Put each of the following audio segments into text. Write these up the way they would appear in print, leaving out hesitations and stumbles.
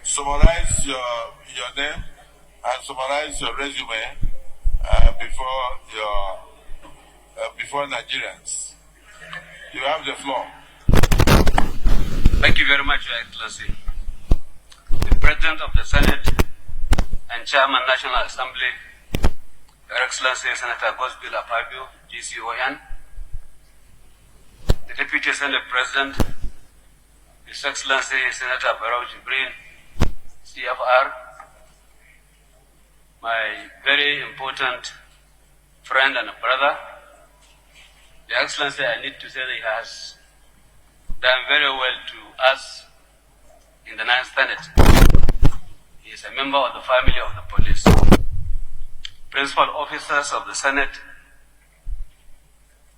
Summarize your name and summarize your resume before Nigerians. You have the floor. Thank you very much, Your Excellency. The President of the Senate and Chairman National Assembly, Your Excellency Senator Gosbill Apabio, GCON, the Deputy Senate President, His Excellency Senator Barrow Jibrin, CFR, my very important friend and brother, Your Excellency, I need to say that he has done very well to us in the 9th Senate. He is a member of the family of the police. Principal officers of the Senate,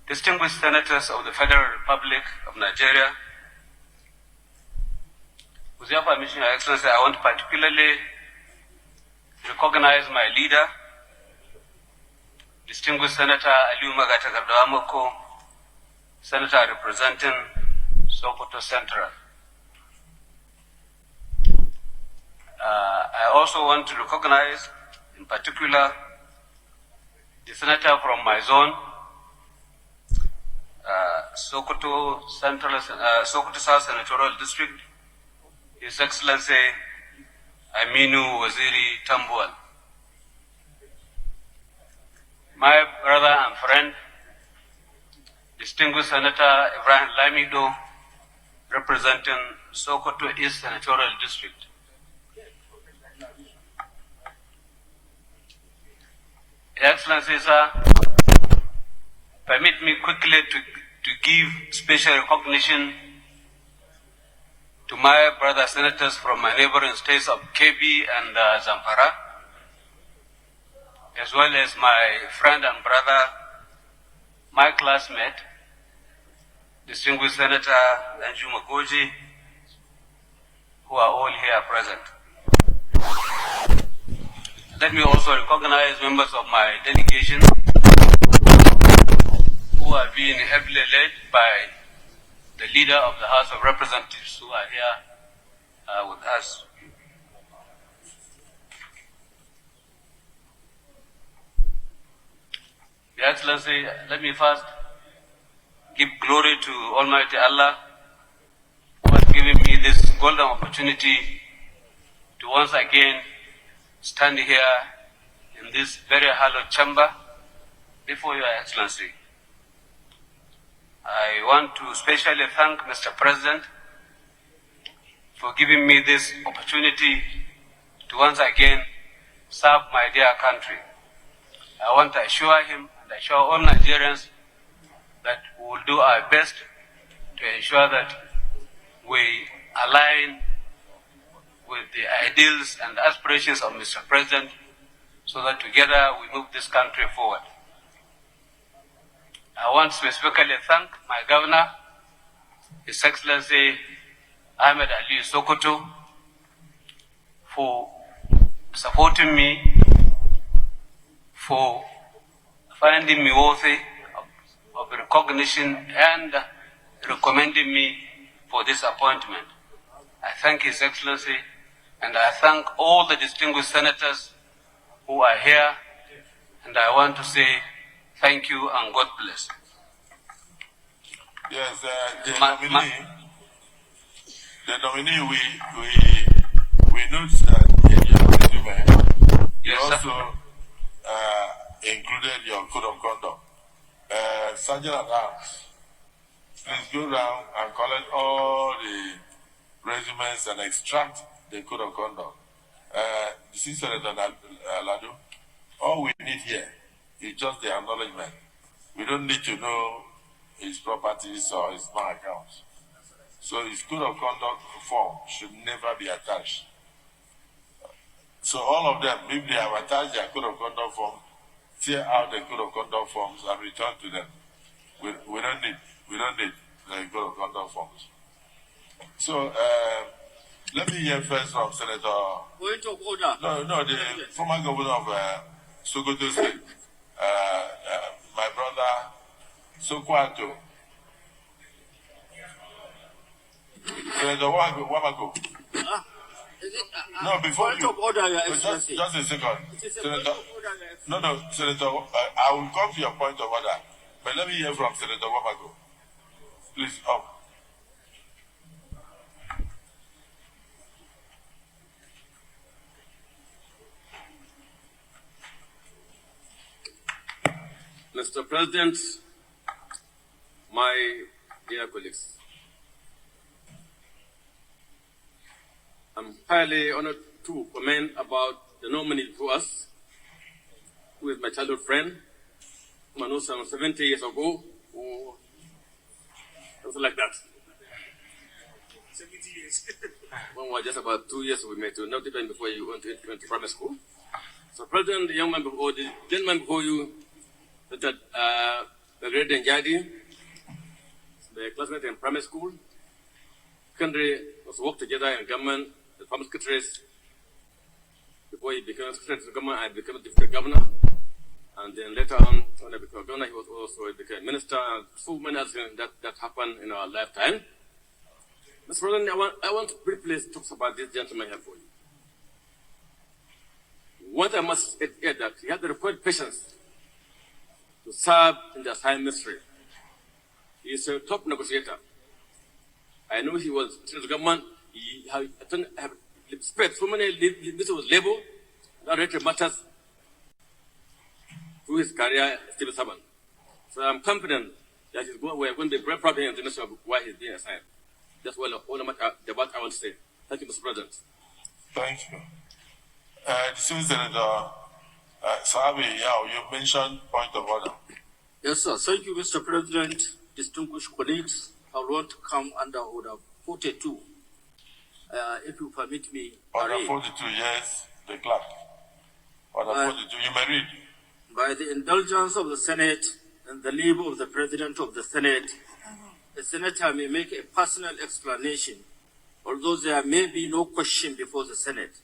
distinguished senators of the Federal Republic of Nigeria. With your permission, Your Excellency, I want to particularly recognize my leader, distinguished Senator Aliu Magatakardaamoko, Senator representing Sokoto Central. I also want to recognize, in particular, the senator from my zone, Sokoto South Senatorial District, His Excellency Aminu Waziri Tambuwal. My brother and friend, distinguished Senator Ibrahim Lamido, representing Sokoto East Senatorial District. Your Excellency, sir, permit me quickly to give special recognition to my brother senators from my neighboring states of Kebbi and Zamfara, as well as my friend and brother, my classmate, distinguished Senator Jumoke, who are all here present. Let me also recognize members of my delegation who are being heavily led by the leader of the House of Representatives who are here with us. Your Excellency, let me first give glory to Almighty Allah who has given me this golden opportunity to once again stand here in this very hallowed chamber before Your Excellency. I want to especially thank Mr. President for giving me this opportunity to once again serve my dear country. I want to assure him and assure all Nigerians that we will do our best to ensure that we align with the ideals and aspirations of Mr. President so that together we move this country forward. I want to specifically thank my governor, His Excellency Ahmed Ali Sokoto, for supporting me, for finding me worthy of recognition and recommending me for this appointment. I thank His Excellency, and I thank all the distinguished senators who are here, and I want to say thank you and God bless. Yes, the nominee, we note that in your resume, you also included your code of conduct. Sergeant at Arms, please go down and collect all the resumes and extract the code of conduct. This is Senator Lado. All we need here is just the acknowledgement. We don't need to know his properties or his bank accounts. So his code of conduct form should never be attached. So all of them, if they have attached their code of conduct form, tear out the code of conduct forms and return to them. We don't need the code of conduct forms. So let me hear first from Senator. Point of order. No, the former governor of Sokoto State, my brother Sokwato. Senator Wamako. No, before point you. Of order, Your Just a second. Senator. No, Senator, I will come to your point of order. But let me hear from Senator Wamako. Please, up. Mr. President, my dear colleagues, I'm highly honored to comment about the nominee to us, who is my childhood friend, whom I know some 70 years ago, or something like that. 70 years. When we were just about 2 years we met, not even before you went to primary school. So, President, the gentleman before you, that the great Dingyadi, the classmate in primary school, secondary, was worked together in government, the farm secretaries. Before he became secretary to the government, I became a district governor. And then later on, when I became governor, he became minister, and so many other things that happened in our lifetime. Mr. President, I want to briefly talk about this gentleman here for you. One I must add that he had the required patience to serve in the assigned ministry. He is a top negotiator. I know he was in the government. He have spent so many business with labor that related matters through his career as civil servant. So I'm confident that we're going to be very proud of him in the nation of why he's being assigned. That's all the what I want to say. Thank you, Mr. President. Thank you. Senator Sabi, you mentioned point of order. Yes, sir. Thank you, Mr. President. Distinguished colleagues, I want to come under Order 42. If you permit me. Order 42, yes, the clerk. Order 42, you may read. By the indulgence of the Senate and the leave of the President of the Senate, the Senator may make a personal explanation, although there may be no question before the Senate.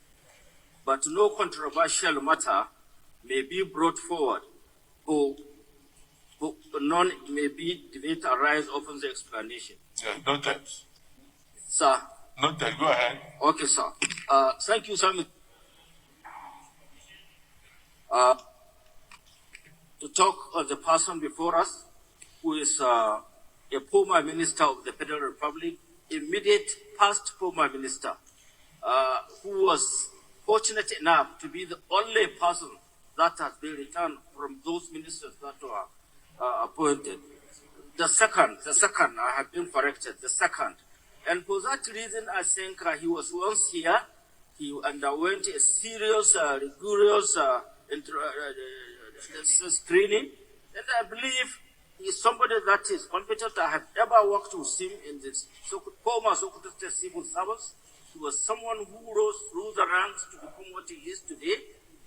But no controversial matter may be brought forward, or none may be debate arise upon the explanation. Yes, noted. Sir. Noted, go ahead. Okay, sir. Thank you, sir. To talk of the person before us, who is a former minister of the Federal Republic, immediate past former minister, who was fortunate enough to be the only person that has been returned from those ministers that were appointed. The second, I have been corrected, the second. And for that reason, I think he was once here. He underwent a serious, rigorous screening. And I believe he is somebody that is competent. I have ever worked with him in the former Sokoto State civil service. He was someone who rose through the ranks to become what he is today.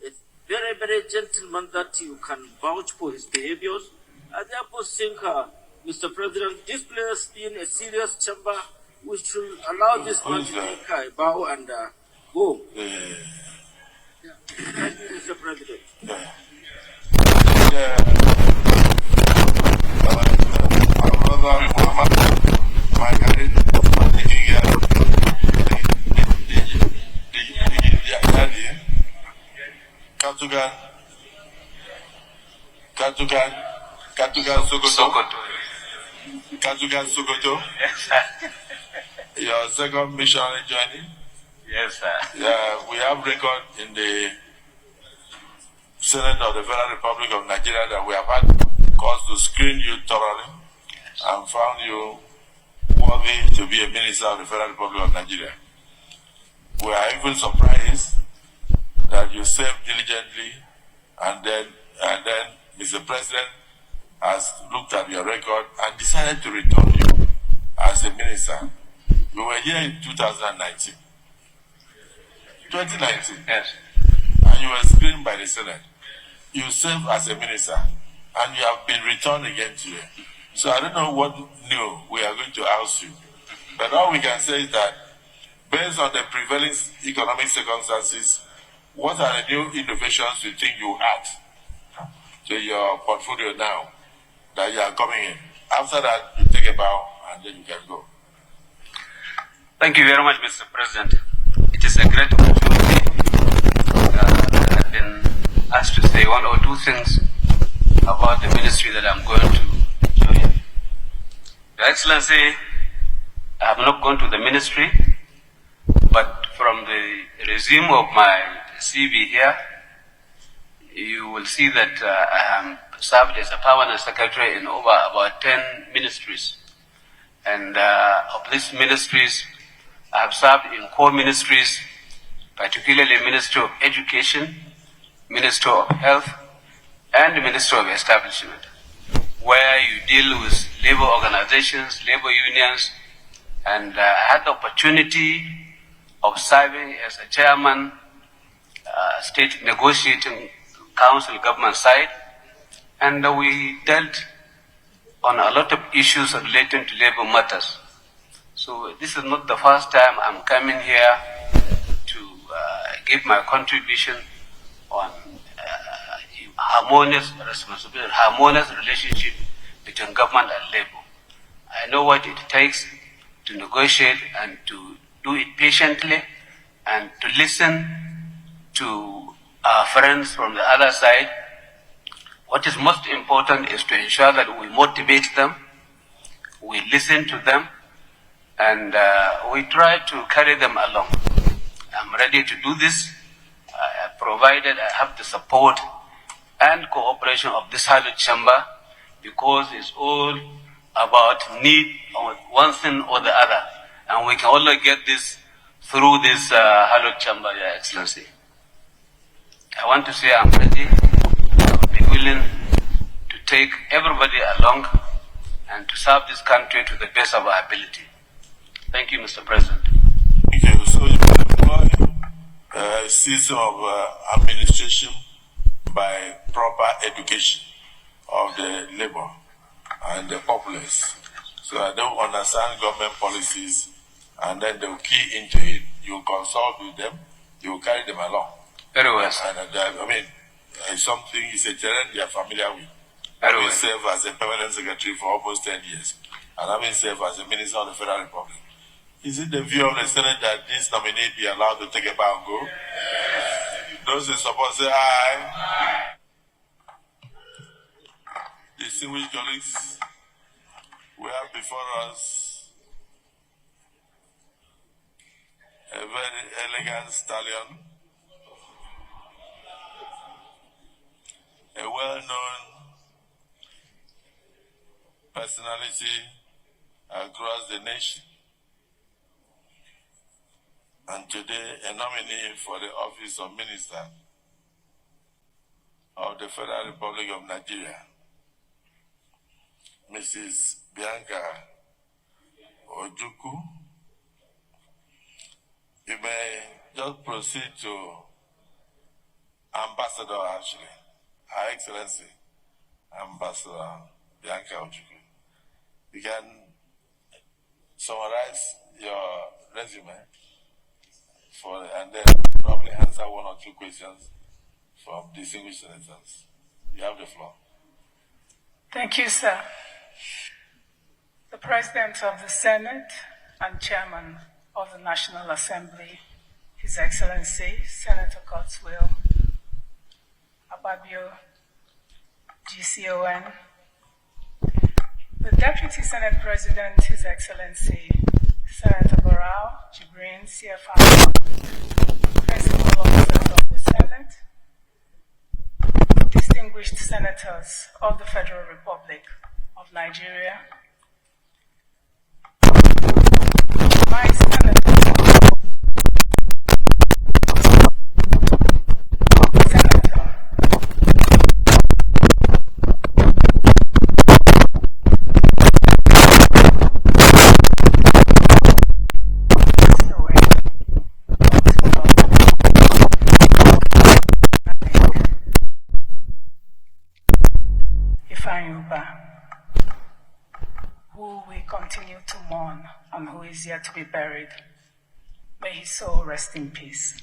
A very, very gentleman that you can vouch for his behaviors. I therefore think, Mr. President, this place being a serious chamber, we should allow this man to make a bow and go. Thank you, Mr. President. Our brother Maigari, Dingyadi, Katugan Sokoto. Yes, sir. Your second missionary journey. Yes, sir. Yeah, we have record in the Senate of the Federal Republic of Nigeria that we have had cause to screen you thoroughly and found you worthy to be a minister of the Federal Republic of Nigeria. We are even surprised that you served diligently and then Mr. President has looked at your record and decided to return you as a minister. We were here in 2019. 2019. Yes. And you were screened by the Senate. You served as a minister and you have been returned again today. So I don't know what new we are going to ask you. But all we can say is that based on the prevailing economic circumstances, what are the new innovations you think you add to your portfolio now that you are coming in? After that, you take a bow and then you can go. Thank you very much, Mr. President. It is a great opportunity. I've been asked to say one or two things about the ministry that I'm going to join. Your Excellency, I have not gone to the ministry, but from the resume of my CV here, you will see that I am served as a permanent secretary in over about 10 ministries. And of these ministries, I have served in core ministries, particularly Ministry of Education, Ministry of Health, and the Ministry of Establishment, where you deal with labor organizations, labor unions, and I had the opportunity of serving as a chairman, state negotiating council government side, and we dealt on a lot of issues relating to labor matters. So this is not the first time I'm coming here to give my contribution on harmonious responsibility, harmonious relationship between government and labor. I know what it takes to negotiate and to do it patiently and to listen to our friends from the other side. What is most important is to ensure that we motivate them, we listen to them, and we try to carry them along. I'm ready to do this, provided I have the support and cooperation of this hallowed chamber, because it's all about need of one thing or the other. And we can only get this through this hallowed chamber, Your Excellency. I want to say I'm ready, I will be willing to take everybody along and to serve this country to the best of our ability. Thank you, Mr. President. Thank you. So you employ a system of administration by proper education of the labor and the populace. So I don't understand government policies and then they'll key into it. You consult with them, you carry them along. Very well, sir. And I mean, something is a terrain they are familiar with. Very I've well. been served as a permanent secretary for almost 10 years. And I've been served as a minister of the Federal Republic. Is it the view of the Senate that this nominee be allowed to take a bow and go? Yes. Those in support say aye. Distinguished colleagues, we have before us a very elegant stallion, a well-known personality across the nation, and today a nominee for the office of Minister of the Federal Republic of Nigeria, Mrs. Bianca Ojukwu. You may just proceed to Ambassador, actually. Her Excellency, Ambassador Bianca Ojukwu. You can summarize your resume and then probably answer one or two questions from distinguished senators. You have the floor. Thank you, sir. The President of the Senate and Chairman of the National Assembly, His Excellency, Senator Cotswill, Ababio, GCON, the Deputy Senate President, His Excellency, Senator Barao, Jibrin, CFR, Principal Officers of the Senate, distinguished senators of the Federal Republic of Nigeria, my senator, who we continue to mourn and who is yet to be buried. May his soul rest in peace.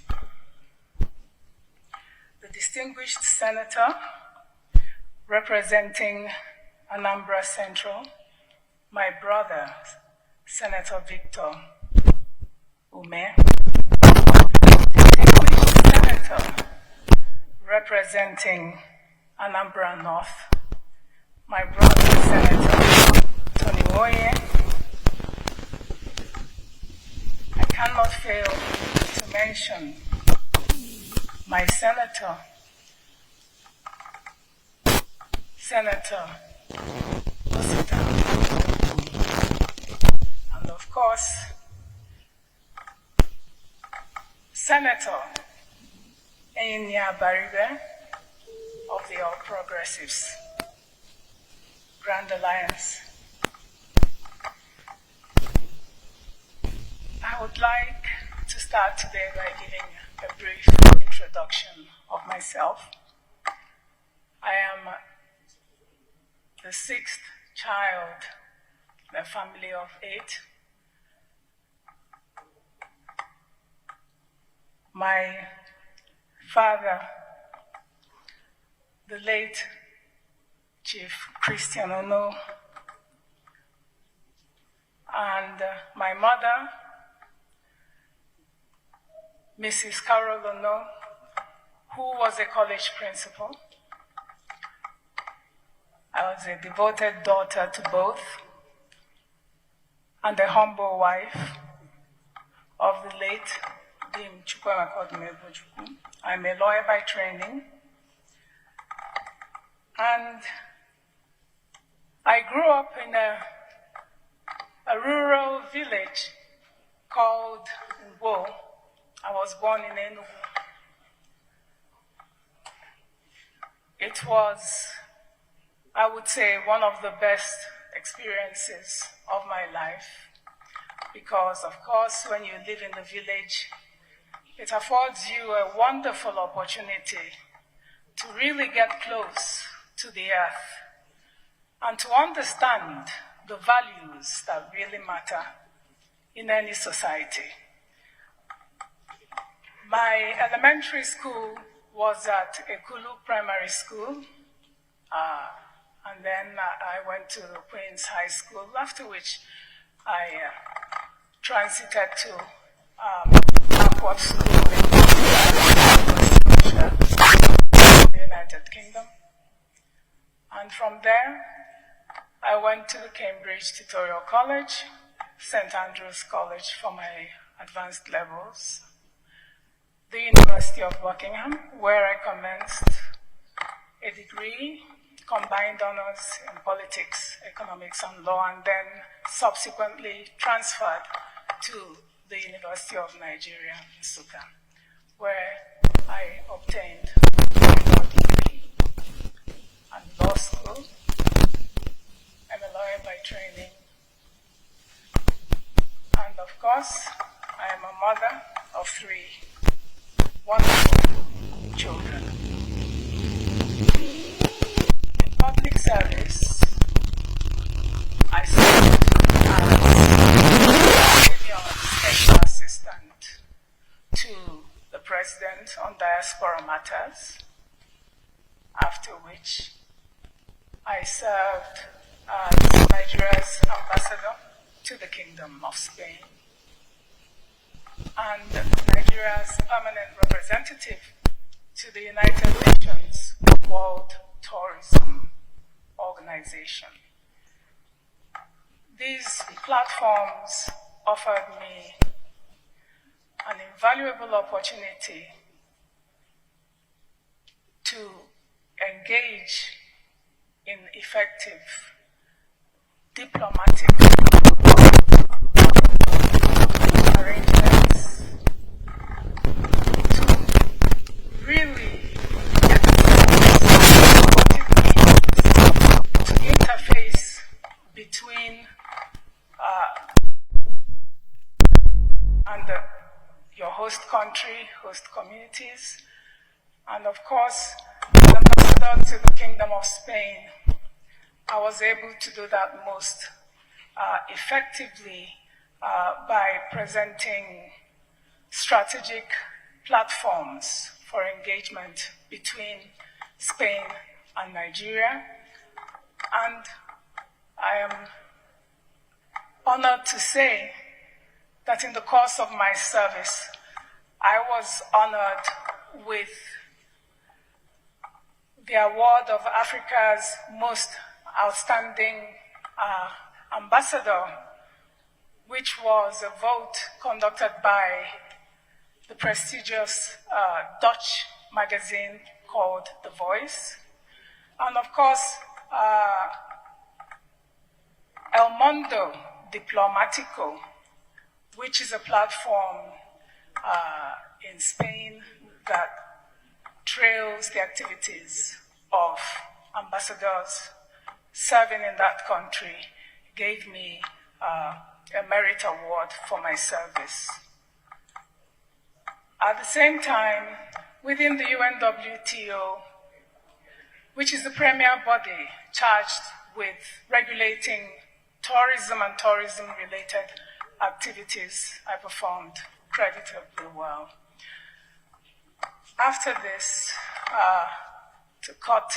The distinguished senator representing Anambra Central, my brother, Senator Victor Ume. Distinguished senator representing Anambra North, my brother, Senator Tony Oye. I cannot fail to mention my senator, Senator Osita, and of course, Senator Enya Baribe of the All Progressives Grand Alliance. I would like to start today by giving a brief introduction of myself. I am the sixth child in a family of 8. My father, the late Chief Christian Ono, and my mother, Mrs. Carol Ono, who was a college principal. I was a devoted daughter to both, and a humble wife of the late Dim Ojukwu. I'm a lawyer by training, and I grew up in a rural village called Ngwo. I was born in Enugu. It was, I would say, one of the best experiences of my life because, of course, when you live in the village, it affords you a wonderful opportunity to really get close to the earth and to understand the values that really matter in any society. My elementary school was at Ekulu Primary School, and then I went to Queen's High School, after which I transited to Upward School in the United Kingdom. And from there, I went to the Cambridge Tutorial College, St. Andrew's College for my advanced levels, the University of Buckingham, where I commenced a degree, combined honors in politics, economics, and law, and then subsequently transferred to the University of Nigeria, Nsukka, where I obtained a law degree and law school. I'm a lawyer by training. And of course, I am a mother of 3 wonderful children. In public service, External Matters, after which I served as Nigeria's ambassador to the Kingdom of Spain and Nigeria's permanent representative to the United Nations World Tourism Organization. These platforms offered me an invaluable opportunity to engage in effective diplomatic arrangements to really get what it means to interface between and your host country, host communities, and of course, as ambassador to the Kingdom of Spain, I was able to do that most effectively by presenting strategic platforms for engagement between Spain and Nigeria. And I am honored to say that in the course of my service, I was honored with the award of Africa's most outstanding ambassador, which was a vote conducted by the prestigious Dutch magazine called The Voice. And of course, El Mundo Diplomatico, which is a platform in Spain that trails the activities of ambassadors serving in that country, gave me a merit award for my service. At the same time, within the UNWTO, which is the premier body charged with regulating tourism and tourism-related activities, I performed creditably well. After this, to cut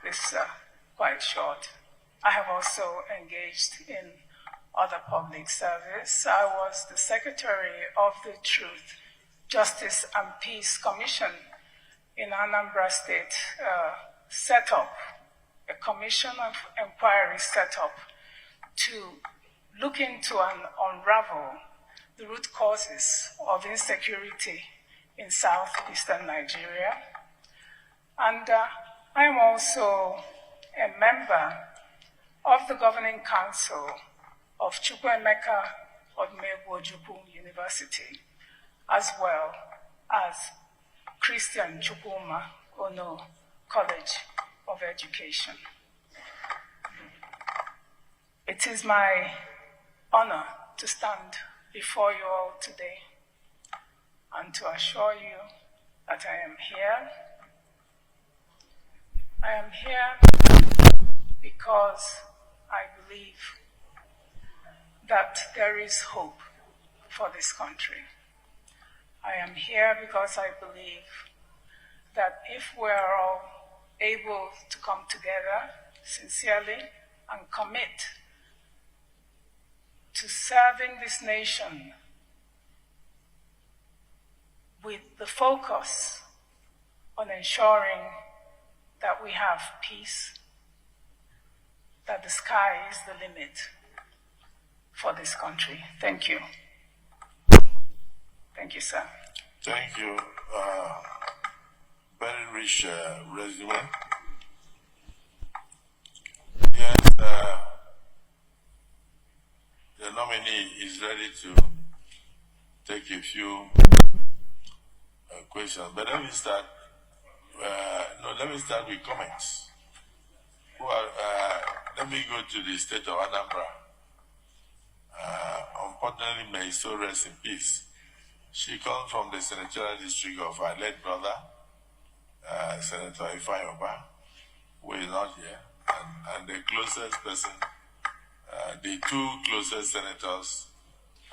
this quite short, I have also engaged in other public service. I was the Secretary of the Truth, Justice and Peace Commission in Anambra State, set up a commission of inquiry set up to look into and unravel the root causes of insecurity in southeastern Nigeria. And I am also a member of the Governing Council of Chukwuemeka Ojukwu University, as well as Christian Chukwuma Ono College of Education. It is my honor to stand before you all today and to assure you that I am here. I am here because I believe that there is hope for this country. I am here because I believe that if we are all able to come together sincerely and commit to serving this nation with the focus on ensuring that we have peace, that the sky is the limit for this country. Thank you. Thank you, sir. Thank you. Very rich resume. Yes, the nominee is ready to take a few questions, but let me start. Let me start with comments. Let me go to the state of Anambra. Unfortunately, may so rest in peace. She comes from the senatorial district of our late brother, Senator Ifeanyi, who is not here, and the closest person, the two closest senators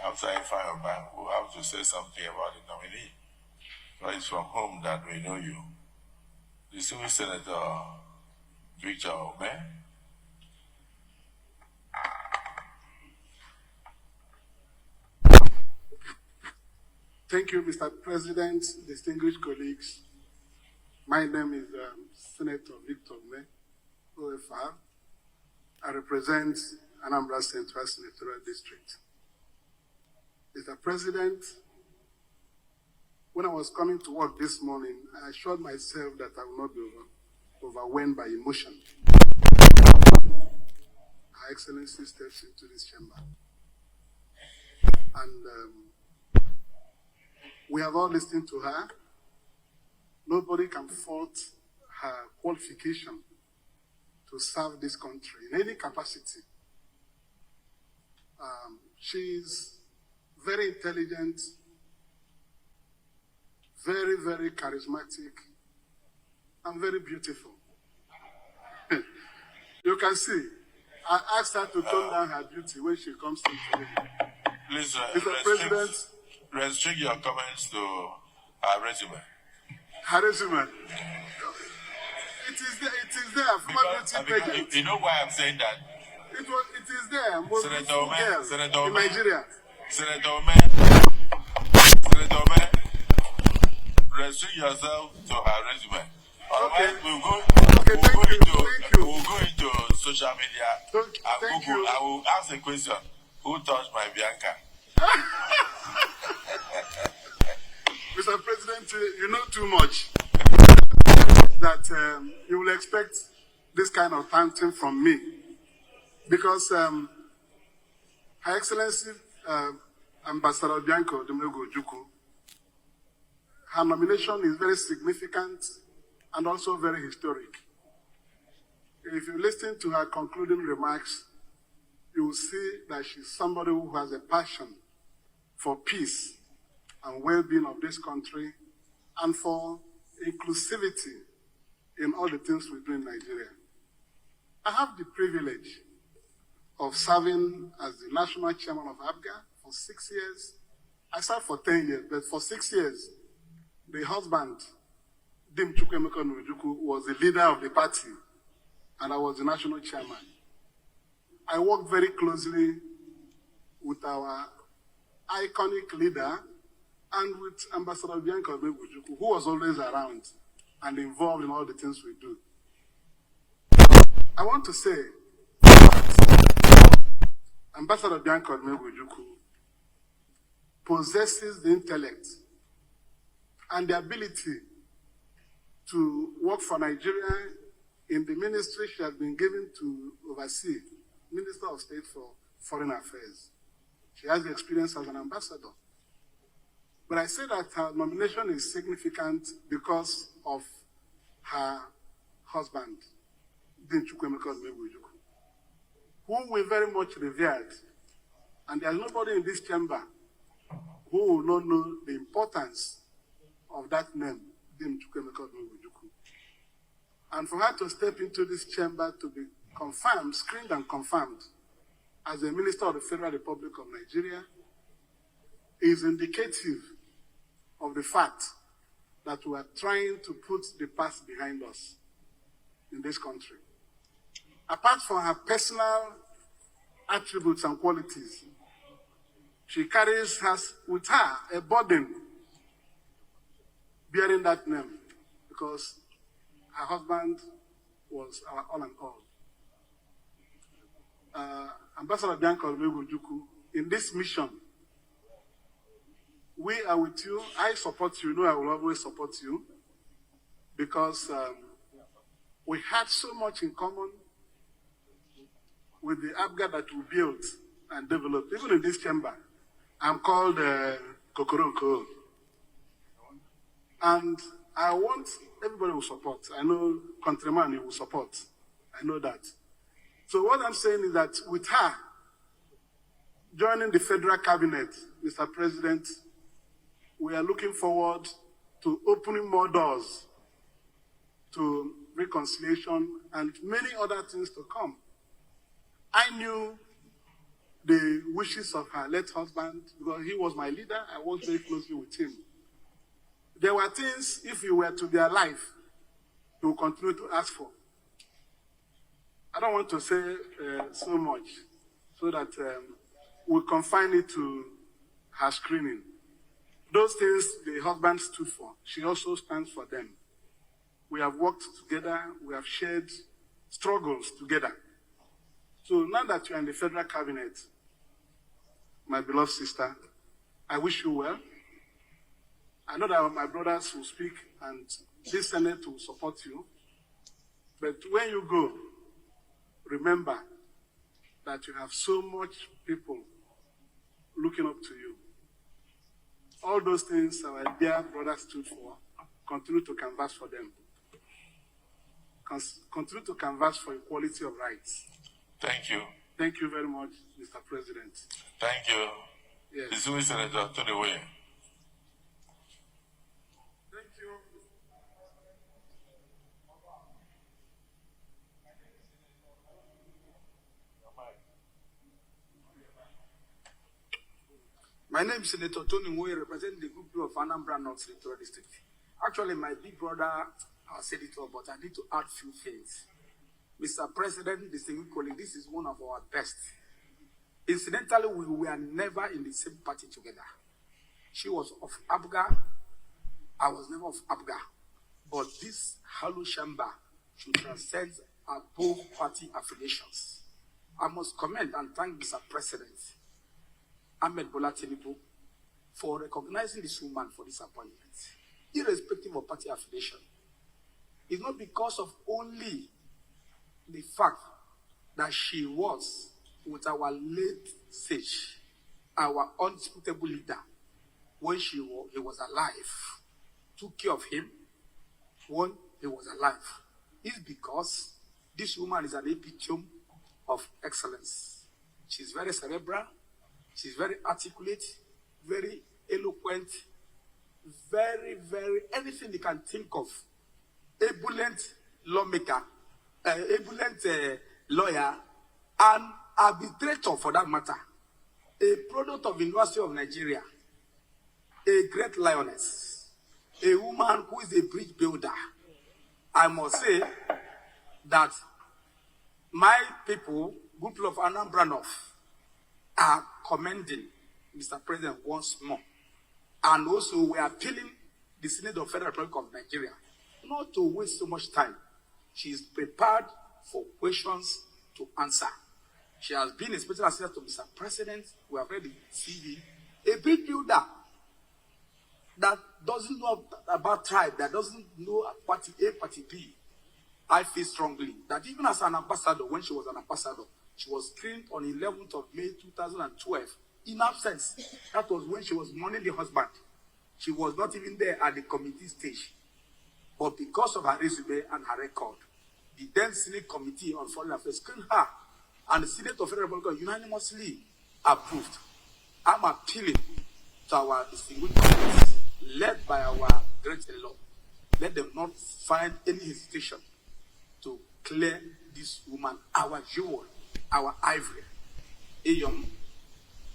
after Ifeanyi, who have to say something about the nominee. or it's from home that we know you. Distinguished Senator Victor Ome. Thank you, Mr. President, distinguished colleagues. My name is Senator Victor Ome, OFR. I represent Anambra Central Senatorial District. Mr. President, when I was coming to work this morning, I assured myself that I will not be overwhelmed by emotion. Her Excellency steps into this chamber. And we have all listened to her. Nobody can fault her qualification to serve this country in any capacity. She's very intelligent, very, very charismatic, and very beautiful. You can see, I asked her to tone down her beauty when she comes to today. Please, Mr. President, restrict your comments to her resume. her resume. It is there. Because, you know why I'm saying that? It is there. Most Senator beautiful Ome, girl Senator in Ome, Nigeria. Senator Ome, restrict yourself to her resume. Otherwise, we'll go into social media and Google. I will ask a question: who touched my Bianca? Mr. President, you know too much that you will expect this kind of thanking from me, because Her Excellency Ambassador Bianca Ojukwu, her nomination is very significant and also very historic. If you listen to her concluding remarks, you will see that she's somebody who has a passion for peace and well-being of this country and for inclusivity in all the things we do in Nigeria. I have the privilege of serving as the national chairman of ABGA for 6 years. I served for 10 years, but for 6 years, the husband, Ojukwu, was the leader of the party, and I was the national chairman. I worked very closely with our iconic leader and with Ambassador Bianca Ojukwu, who was always around and involved in all the things we do. I want to say Ambassador Bianca Ojukwu possesses the intellect and the ability to work for Nigeria in the ministry she has been given to oversee, Minister of State for Foreign Affairs. She has the experience as an ambassador. But I say that her nomination is significant because of her husband, who we very much revered. And there's nobody in this chamber who will not know the importance of that name, and for her to step into this chamber to be confirmed, screened and confirmed as a Minister of the Federal Republic of Nigeria is indicative of the fact that we are trying to put the past behind us in this country. Apart from her personal attributes and qualities, she carries with her a burden bearing that name, because her husband was our all and all. Ambassador Bianca Ojukwu, in this mission, we are with you. I support you. You know I will always support you, because we had so much in common with the ABGA that we built and developed. Even in this chamber, I'm called Kokoronko. And I want everybody will support. I know countryman will support. I know that. So what I'm saying is that with her joining the federal cabinet, Mr. President, we are looking forward to opening more doors to reconciliation and many other things to come. I knew the wishes of her late husband because he was my leader. I worked very closely with him. There were things, if you were to be alive, you will continue to ask for. I don't want to say so much, so that we confine it to her screening. Those things the husband stood for, she also stands for them. We have worked together, we have shared struggles together. So now that you are in the federal cabinet, my beloved sister, I wish you well. I know that my brothers will speak and this Senate will support you. But when you go, remember that you have so much people looking up to you. All those things our dear brothers stood for, continue to canvass for them. Continue to canvass for equality of rights. Thank you. Thank you very much, Mr. President. Thank you. Yes. Distinguished Senator Oduwole. Thank you. My name is Senator Tony Moye, representing the group of Anambra North Senatorial District. Actually, my big brother said it all, but I need to add few things. Mr. President, distinguished colleague, this is one of our best. Incidentally, we were never in the same party together. She was of Abga, I was never of Abga. But this Halu Shamba should transcend above party affiliations. I must commend and thank Mr. President Ahmed for recognizing this woman for this appointment, irrespective of party affiliation. It's not because of only the fact that she was with our late sage, our undisputable leader, when he was alive, took care of him when he was alive. It's because this woman is an epitome of excellence. She's very cerebral, she's very articulate, very eloquent, very, anything you can think of. Ebullient lawmaker, ebullient lawyer, and arbitrator for that matter. A product of University of Nigeria, a great lioness, a woman who is a bridge builder. I must say that my people, group of Anambra North, are commending Mr. President once more. And also we are appealing the Senate of Federal Republic of Nigeria not to waste so much time. She is prepared for questions to answer. She has been a special assistant to Mr. President. We have read the CV. A big builder that doesn't know about tribe, that doesn't know party A, party B. I feel strongly that even as an ambassador, when she was an ambassador, she was screened on 11th of May 2012 in absence. That was when she was mourning the husband. She was not even there at the committee stage. But because of her resume and her record, the then Senate Committee on Foreign Affairs screened her, and the Senate of Federal Republic unanimously approved. I'm appealing to our distinguished colleagues, led by our great law. Let them not find any hesitation to clear this woman, our jewel, our ivory. Eyom,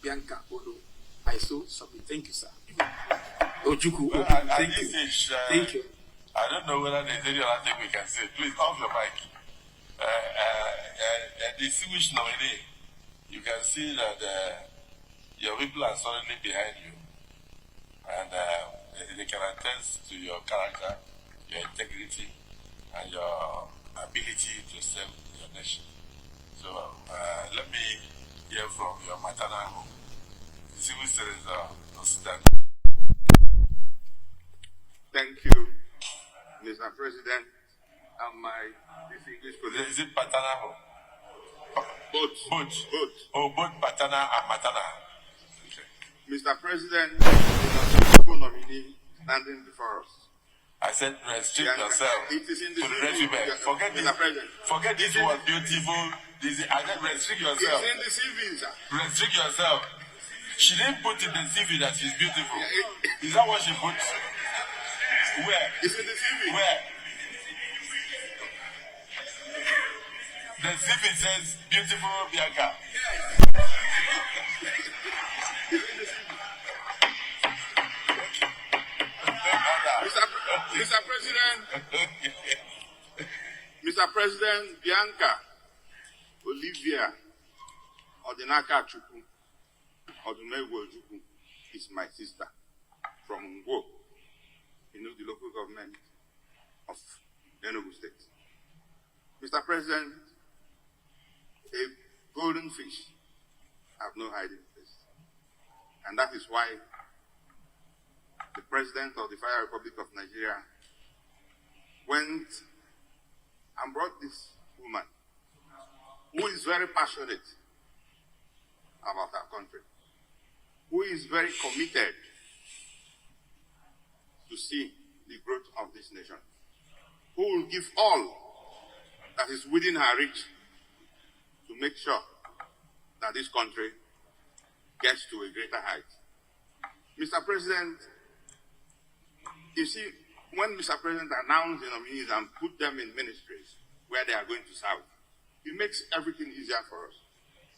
Bianca, Odo, I so submit. Thank you, sir. Ojukwu, thank you. Thank you. I don't know whether there's any other thing we can say. Please, off your mic. Distinguished nominee, you can see that your people are solidly behind you. And they can attest to your character, your integrity, and your ability to serve your nation. So let me hear from your maternal home. Distinguished Senator Nosita. Thank you, Mr. President, and my distinguished colleagues. Is it paternal home? Both. Oh, both paternal and maternal. Okay. Mr. President, the Ojukwu nominee standing before us. I said restrict yourself It is in the to the resume. Forget this. Mr. President. Forget this word beautiful. I said restrict yourself. It's in the CV, sir. Restrict yourself. She didn't put in the CV that she's beautiful. Is that what she put? Where? It's in the CV. Where? The CV says beautiful Bianca. It's in the CV. President, Bianca, Olivia, Odinaka Ojukwu, Ojukwu is my sister from Ngo, the local government of Enugu State. Mr. President, a golden fish have no hiding place. And that is why the President of the Federal Republic of Nigeria went and brought this woman who is very passionate about our country, who is very committed to see the growth of this nation, who will give all that is within her reach to make sure that this country gets to a greater height. Mr. President, you see, when Mr. President announced the nominees and put them in ministries where they are going to serve, it makes everything easier for us.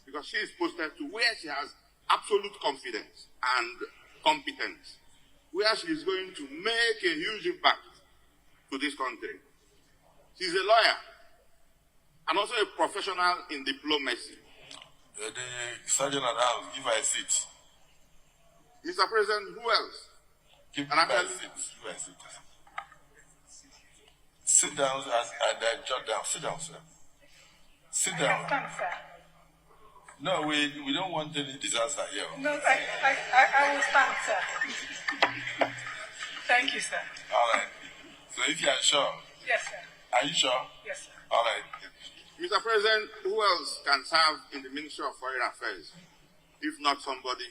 Because she is posted to where she has absolute confidence and competence, where she is going to make a huge impact to this country. She's a lawyer and also a professional in diplomacy. The Sergeant at Arms, give her a seat. Mr. President, who else? Give her a seat. Give her a seat. Sit down and jot down. Sit down, sir. Sit down. Stand, sir. No, we don't want any disaster here. No, I will stand, sir. Thank you, sir. All right. So if you are sure. Yes, sir. Are you sure? Yes, sir. All right. Mr. President, who else can serve in the Ministry of Foreign Affairs, if not somebody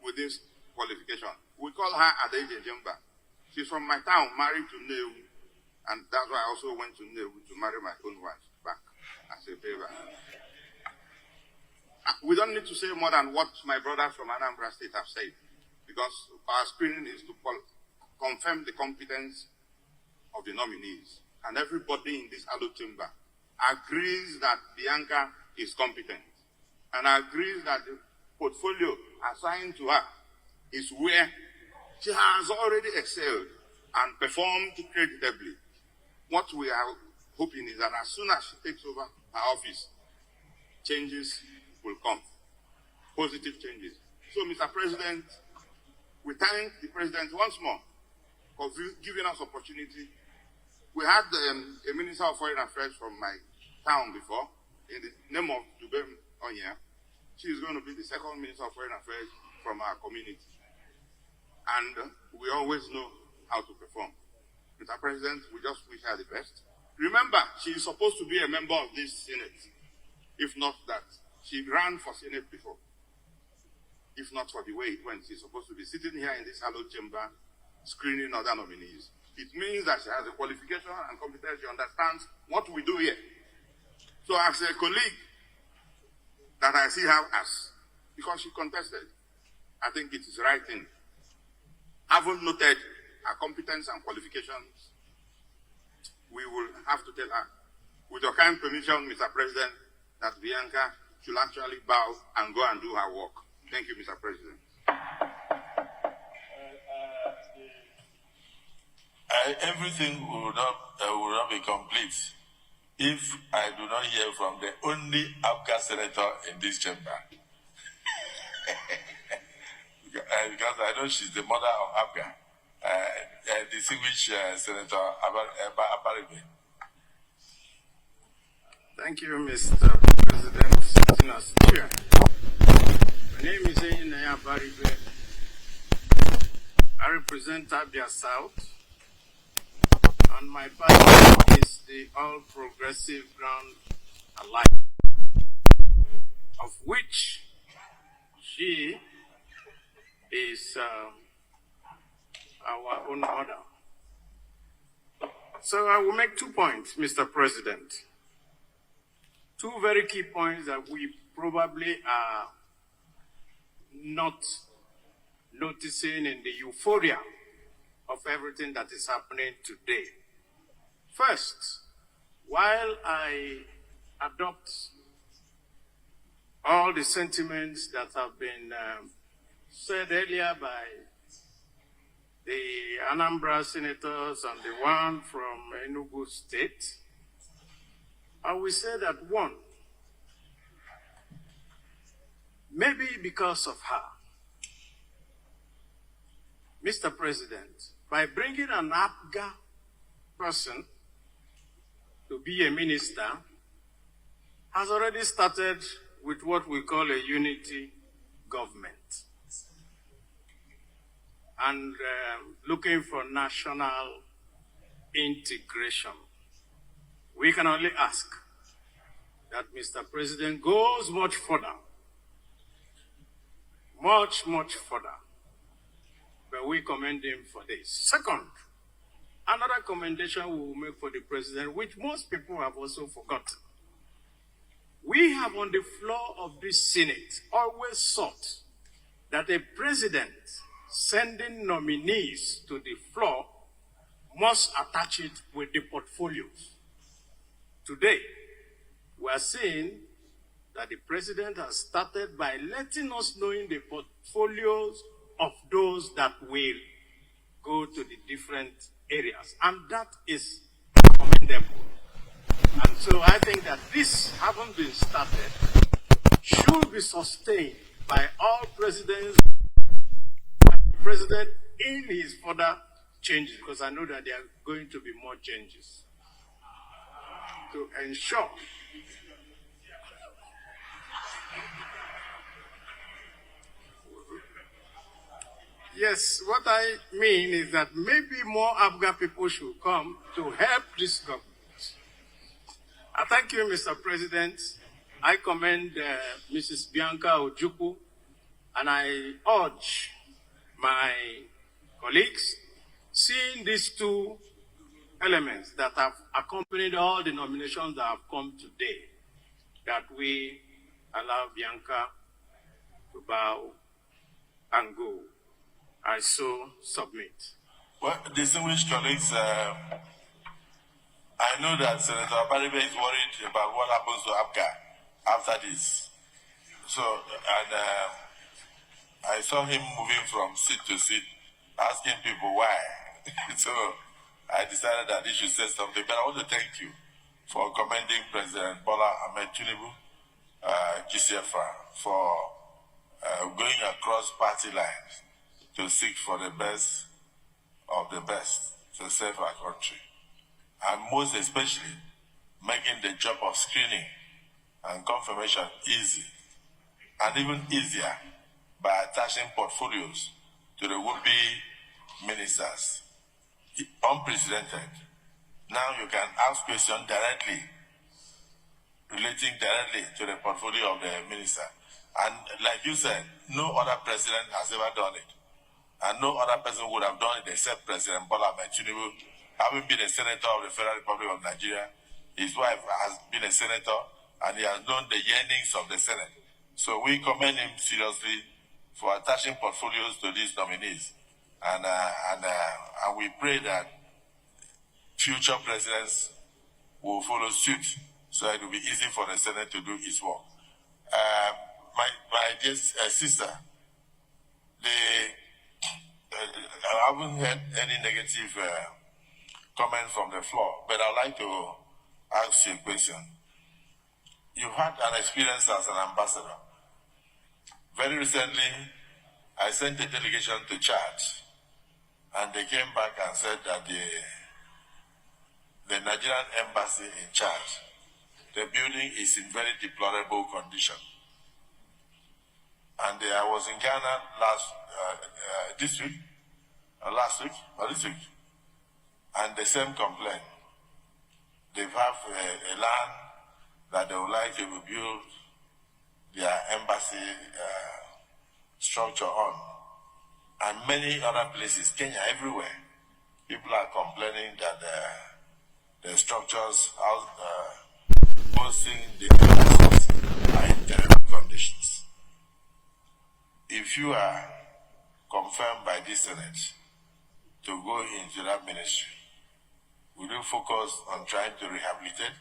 with this qualification? We call her Adeje Jemba. She's from my town, married to Neu, and that's why I also went to Neu to marry my own wife back as a favor. We don't need to say more than what my brothers from Anambra State have said, because our screening is to confirm the competence of the nominees. And everybody in this hallowed chamber agrees that Bianca is competent and agrees that the portfolio assigned to her is where she has already excelled and performed creditably. What we are hoping is that as soon as she takes over her office, changes will come, positive changes. So, Mr. President, we thank the President once more for giving us opportunity. We had a Minister of Foreign Affairs from my town before, in the name of Dubem Onya. She is going to be the second Minister of Foreign Affairs from our community. And we always know how to perform. Mr. President, we just wish her the best. Remember, she is supposed to be a member of this Senate. If not that, she ran for Senate before. If not for the way it went, she's supposed to be sitting here in this hallowed chamber, screening other nominees. It means that she has a qualification and competence. She understands what we do here. So as a colleague that I see her as, because she contested, I think it is the right thing. Having noted her competence and qualifications, we will have to tell her, with your kind permission, Mr. President, that Bianca should actually bow and go and do her work. Thank you, Mr. President. Everything will not be complete if I do not hear from the only Abga senator in this chamber. Because I know she's the mother of Abga, distinguished Senator Abaribe. Thank you, Mr. President, sitting as chair. My name is Inaya Abaribe. I represent Abia South. And my party is the All Progressive Ground Alliance, of which she is our own order. So I will make 2 points, Mr. President. 2 very key points that we probably are not noticing in the euphoria of everything that is happening today. First, while I adopt all the sentiments that have been said earlier by the Anambra senators and the one from Enugu State, I will say that one, maybe because of her, Mr. President, by bringing an Abga person to be a minister, has already started with what we call a unity government and looking for national integration. We can only ask that Mr. President goes much further, much further. But we commend him for this. Second, another commendation we will make for the president, which most people have also forgotten. We have on the floor of this Senate always sought that a president sending nominees to the floor must attach it with the portfolios. Today, we are seeing that the president has started by letting us know in the portfolios of those that will go to the different areas. And that is commendable. And so I think that this, having been started, should be sustained by all presidents and the president in his further changes, because I know that there are going to be more changes to ensure yes, what I mean is that maybe more Abga people should come to help this government. I thank you, Mr. President. I commend Mrs. Bianca Ojukwu, and I urge my colleagues, seeing these two elements that have accompanied all the nominations that have come today, that we allow Bianca to bow and go. I so submit. Well, distinguished colleagues, I know that Senator Abaribe is worried about what happens to Abga after this. So, and I saw him moving from seat to seat, asking people why. So, I decided that he should say something. But I want to thank you for commending President Bola Ahmed Tinubu, GCFR, for going across party lines to seek for the best of the best to save our country. And most especially, making the job of screening and confirmation easy, and even easier by attaching portfolios to the would-be ministers. Unprecedented. Now you can ask questions directly, relating directly to the portfolio of the minister. And like you said, no other president has ever done it. And no other person would have done it except President Bola Ahmed Tinubu, having been a senator of the Federal Republic of Nigeria. His wife has been a senator, and he has known the yearnings of the Senate. So we commend him seriously for attaching portfolios to these nominees. And we pray that future presidents will follow suit, so it will be easy for the Senate to do its work. My dear sister, I haven't heard any negative comment from the floor, but I'd like to ask you a question. You've had an experience as an ambassador. Very recently, I sent a delegation to Chad, and they came back and said that the Nigerian embassy in Chad, the building is in very deplorable condition. And I was in Ghana this week, and the same complaint. They have a land that they would like to build their embassy structure on. And many other places, Kenya, everywhere, people are complaining that the structures hosting the embassies are in terrible conditions. If you are confirmed by this Senate to go into that ministry, will you focus on trying to rehabilitate,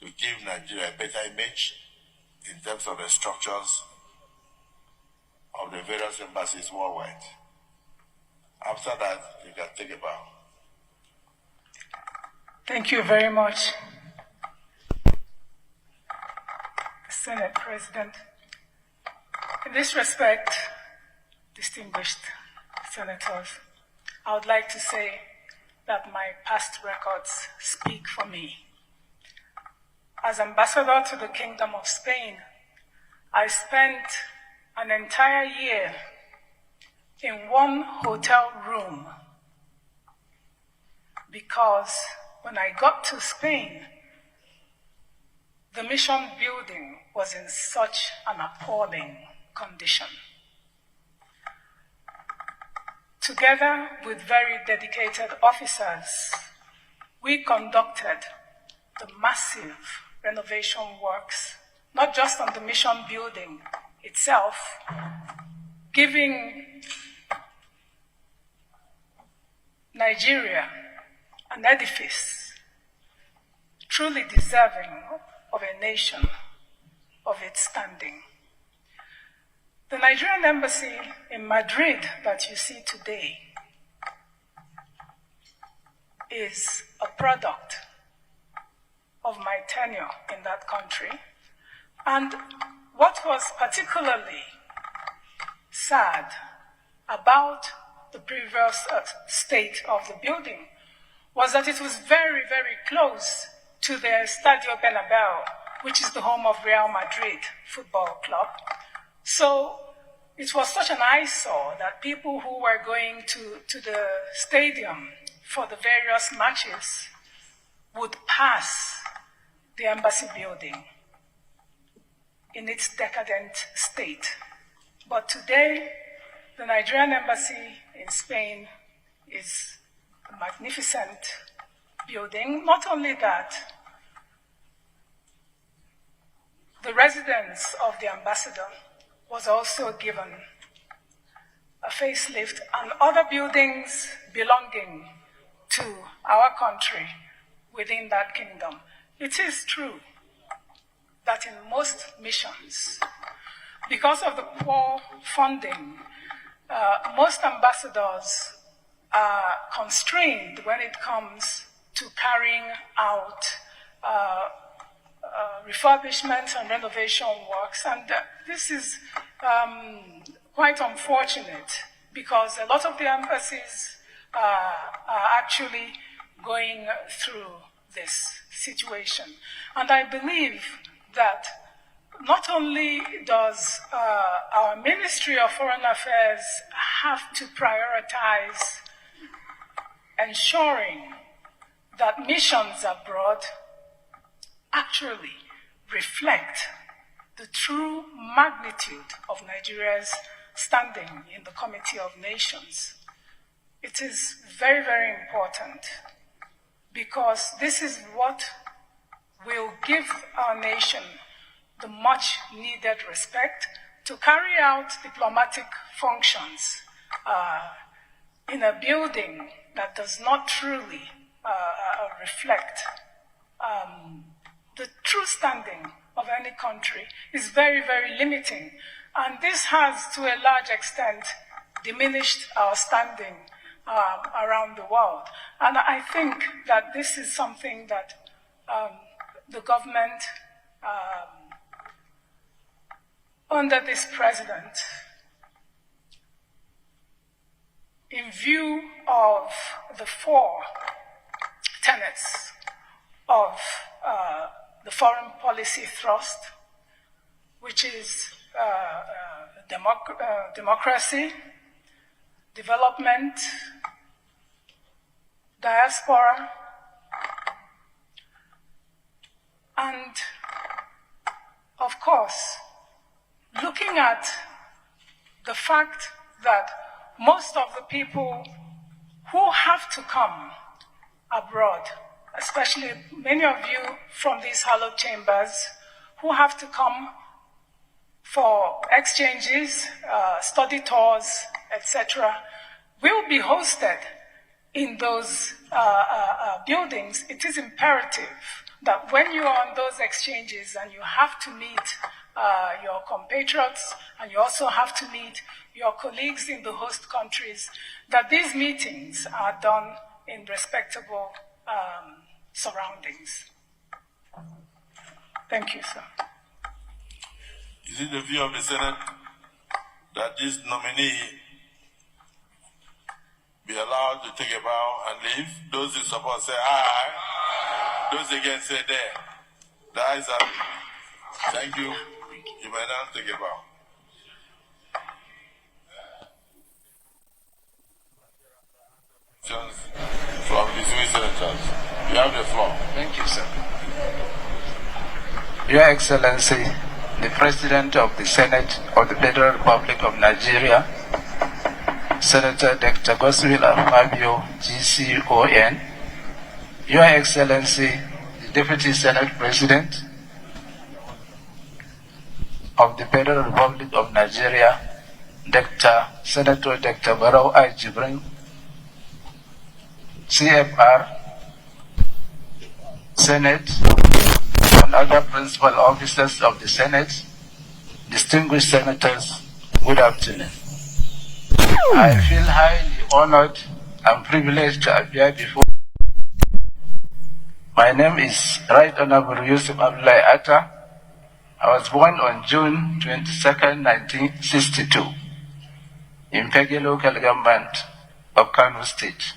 to give Nigeria a better image in terms of the structures of the various embassies worldwide? After that, you can take a bow. Thank you very much, Senate President. In this respect, distinguished senators, I would like to say that my past records speak for me. As ambassador to the Kingdom of Spain, I spent an entire year in one hotel room because when I got to Spain, the mission building was in such an appalling condition. Together with very dedicated officers, we conducted the massive renovation works, not just on the mission building itself, giving Nigeria an edifice truly deserving of a nation of its standing. The Nigerian embassy in Madrid that you see today is a product of my tenure in that country. And what was particularly sad about the previous state of the building was that it was very, very close to the Estadio Bernabeu, which is the home of Real Madrid Football Club. So it was such an eyesore that people who were going to the stadium for the various matches would pass the embassy building in its decadent state. But today, the Nigerian embassy in Spain is a magnificent building. Not only that, the residence of the ambassador was also given a facelift, and other buildings belonging to our country within that kingdom. It is true that in most missions, because of the poor funding, most ambassadors are constrained when it comes to carrying out refurbishment and renovation works. And this is quite unfortunate because a lot of the embassies are actually going through this situation. And I believe that not only does our Ministry of Foreign Affairs have to prioritize ensuring that missions abroad actually reflect the true magnitude of Nigeria's standing in the Committee of Nations. It is very, very important because this is what will give our nation the much needed respect to carry out diplomatic functions in a building that does not truly reflect the true standing of any country is very, very limiting. And this has, to a large extent, diminished our standing around the world. And I think that this is something that the government, under this president, in view of the 4 tenets of the foreign policy thrust, which is democracy, development, diaspora, and, of course, looking at the fact that most of the people who have to come abroad, especially many of you from these hallowed chambers who have to come for exchanges, study tours, etc., will be hosted in those buildings. It is imperative that when you are on those exchanges and you have to meet your compatriots and you also have to meet your colleagues in the host countries that these meetings are done in respectable surroundings. Thank you, sir. Is it the view of the Senate that this nominee be allowed to take a bow and leave? Those in support say aye. Those against say there. The ayes have it. Thank you. You may now take a bow. From the Swiss senators. You have the floor. Thank you, sir. Your Excellency, the President of the Senate of the Federal Republic of Nigeria, Senator Dr. Goswila Fabio, GCON, Your Excellency, the Deputy Senate President of the Federal Republic of Nigeria, Senator Dr. Barrow I. Jibrin, CFR, Senate, and other principal officers of the Senate, distinguished senators, good afternoon. I feel highly honored and privileged to appear before you. My name is Right Honorable Yusuf Abdullahi Atta. I was born on June 22nd, 1962, in Pegi local government of Kano State.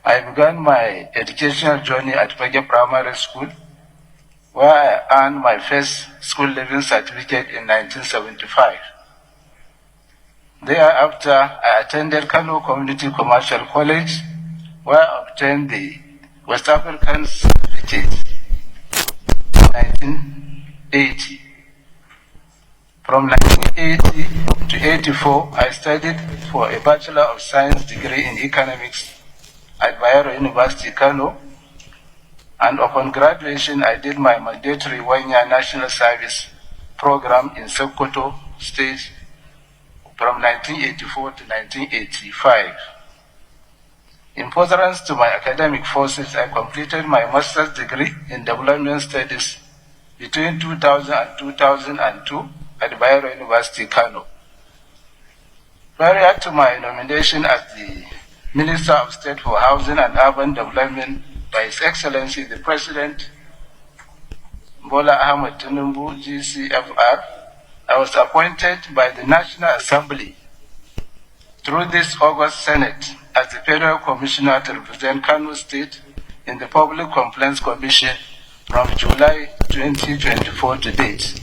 I began my educational journey at Pegi Primary School, where I earned my first school leaving certificate in 1975. Thereafter, I attended Kano Community Commercial College, where I obtained the West African certificate in 1980. From 1980 to 84, I studied for a Bachelor of Science degree in Economics at Bayero University, Kano, and upon graduation, I did my mandatory one-year national service program in Sokoto State from 1984 to 1985. In furtherance to my academic forces, I completed my master's degree in development studies between 2000 and 2002 at Bayero University, Kano. Prior to my nomination as the Minister of State for Housing and Urban Development by His Excellency the President Bola Ahmed Tinubu, GCFR, I was appointed by the National Assembly through this August Senate as the Federal Commissioner to represent Kano State in the Public Complaints Commission from July 2024 to date.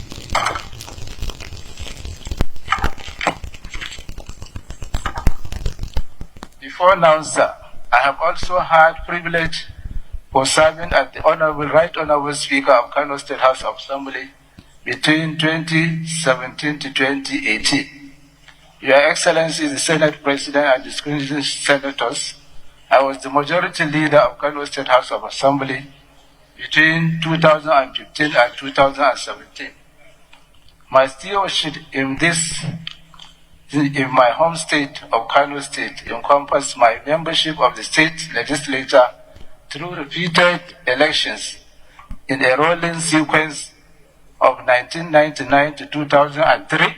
Before now, sir, I have also had privilege for serving as the Right Honorable Speaker of Kano State House of Assembly between 2017 to 2018. Your Excellency, the Senate President and distinguished senators, I was the majority leader of Kano State House of Assembly between 2015 and 2017. My stewardship in my home state of Kano State encompassed my membership of the state legislature through repeated elections in a rolling sequence of 1999 to 2003,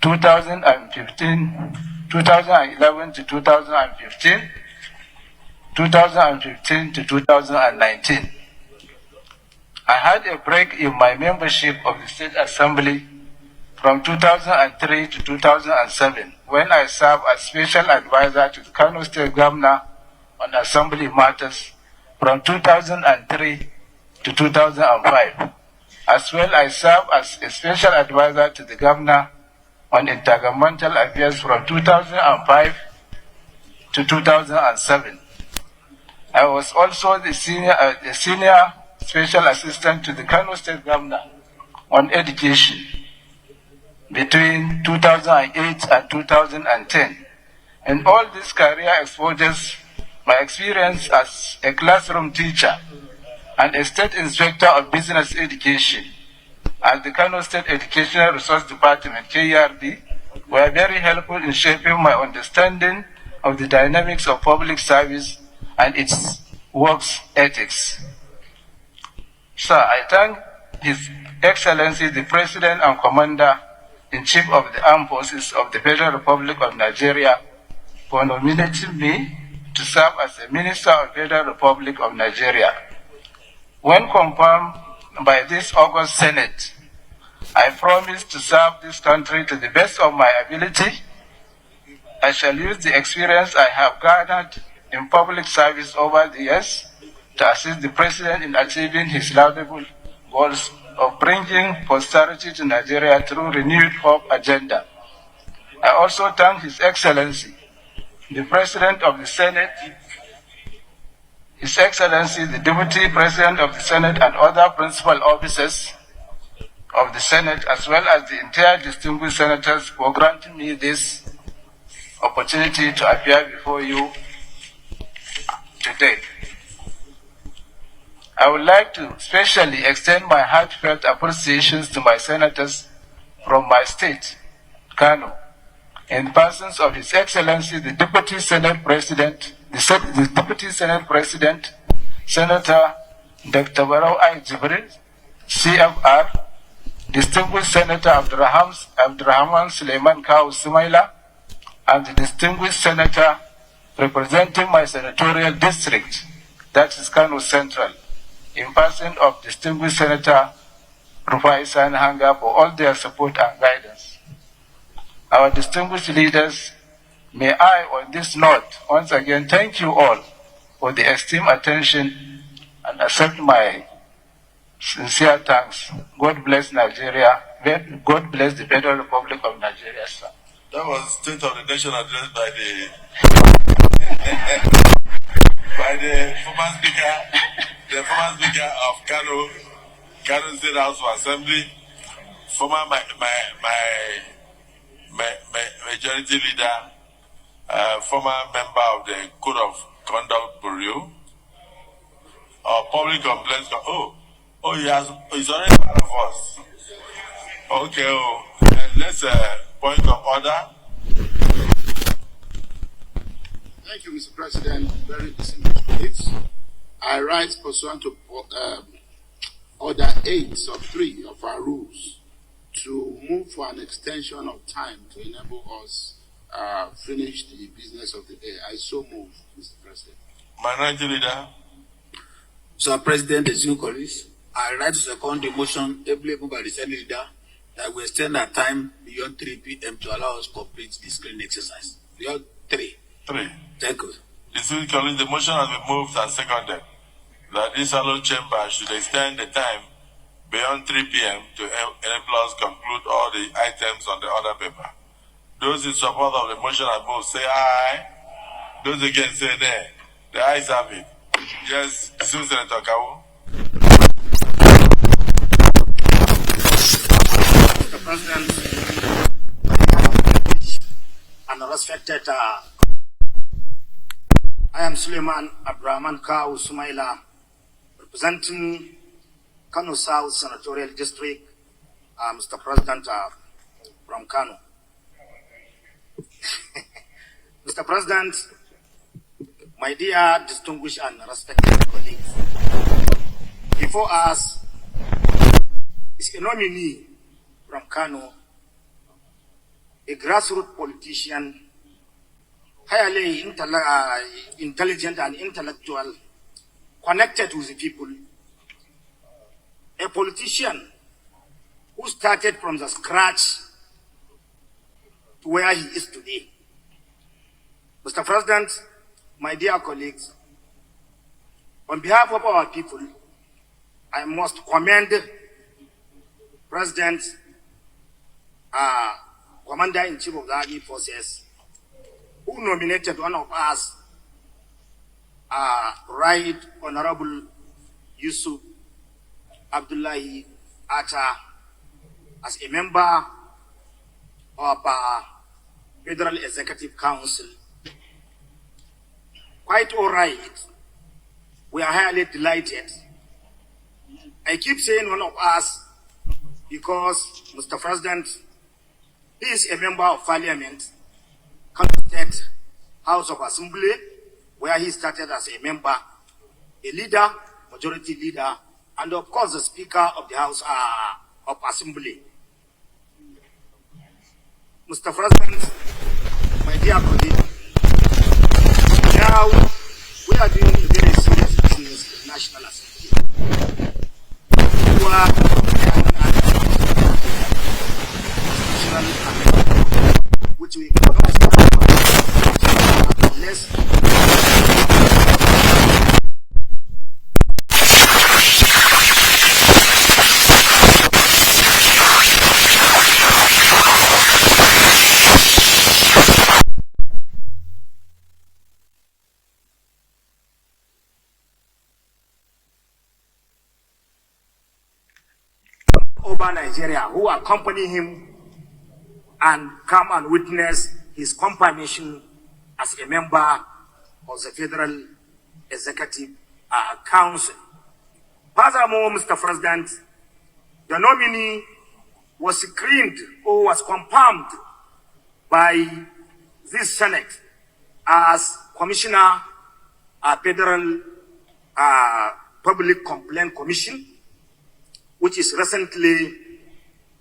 2015, 2011 to 2015, 2015 to 2019. I had a break in my membership of the State Assembly from 2003 to 2007, when I served as Special Advisor to the Kano State Governor on Assembly matters from 2003 to 2005. As well, I served as a Special Advisor to the Governor on Intergovernmental Affairs from 2005 to 2007. I was also the senior Special Assistant to the Kano State Governor on Education between 2008 and 2010. And all these career exposures, my experience as a classroom teacher and a State Inspector of Business Education at the Kano State Educational Resource Department, KERD, were very helpful in shaping my understanding of the dynamics of public service and its works ethics. Sir, I thank His Excellency the President and Commander, Commander-in-Chief of the Armed Forces of the Federal Republic of Nigeria, for nominating me to serve as the Minister of the Federal Republic of Nigeria. When confirmed by this August Senate, I promise to serve this country to the best of my ability. I shall use the experience I have gathered in public service over the years to assist the President in achieving his laudable goals of bringing prosperity to Nigeria through renewed hope agenda. I also thank His Excellency, the President of the Senate, His Excellency, the Deputy President of the Senate, and other principal officers of the Senate, as well as the entire distinguished senators, for granting me this opportunity to appear before you today. I would like to specially extend my heartfelt appreciations to my senators from my state, Kano, in persons of His Excellency, the Deputy Senate President, the Deputy Senate President, Senator Dr. Barau I. Jibril, CFR, Distinguished Senator Abdurrahman Suleiman Kau Sumaila, and the Distinguished Senator representing my senatorial district, that is Kano Central, in person of Distinguished Senator Rufai Sanhanga, for all their support and guidance. Our distinguished leaders, may I on this note once again thank you all for the esteemed attention and accept my sincere thanks. God bless Nigeria. God bless the Federal Republic of Nigeria, sir. That was State of the Nation address by the former Speaker of Kano State House of Assembly, former Majority Leader, former member of the Code of Conduct Bureau, Public Complaints. He's already part of us. Okay, let's point of order. Thank you, Mr. President. Very distinguished colleagues. I rise pursuant to Order 8 of 3 of our rules to move for an extension of time to enable us finish the business of the day. I so move, Mr. President. Minority Leader. Mr. President, esteemed colleagues, I rise to second the motion ably moved by the Senate Leader that we extend our time beyond 3 p.m. to allow us to complete the screening exercise. Beyond 3. 3. Thank you. Distinguished colleagues, the motion has been moved and seconded that this hallowed chamber should extend the time beyond 3 p.m. to enable us conclude all the items on the order paper. Those in support of the motion have moved, say aye. Those against, say nay. The ayes have it. Yes, Senator Kawu. Mr. President, and respected, I am Suleiman Abdurrahman Kau Sumaila, representing Kano South Senatorial District, Mr. President, from Kano. Mr. President, my dear distinguished and respected colleagues, before us is a nominee from Kano, a grassroots politician, highly intelligent and intellectual, connected with the people, a politician who started from the scratch to where he is today. Mr. President, my dear colleagues, on behalf of our people, I must commend President, Commander-in-Chief of the Army Forces, who nominated one of us, Right Honorable Yusuf Abdullahi Atta, as a member of Federal Executive Council. Quite all right. We are highly delighted. I keep saying one of us because, Mr. President, he is a member of Parliament, Kano State House of Assembly, where he started as a member, a leader, majority leader, and of course the Speaker of the House of Assembly. Mr. President, my dear colleague, now we are doing a very serious business in the National Assembly. We are which we cannot unless over Nigeria who accompany him and come and witness his confirmation as a member of the Federal Executive Council. Furthermore, Mr. President, the nominee was screened or was confirmed by this Senate as Commissioner Federal Public Complaint Commission, which is recently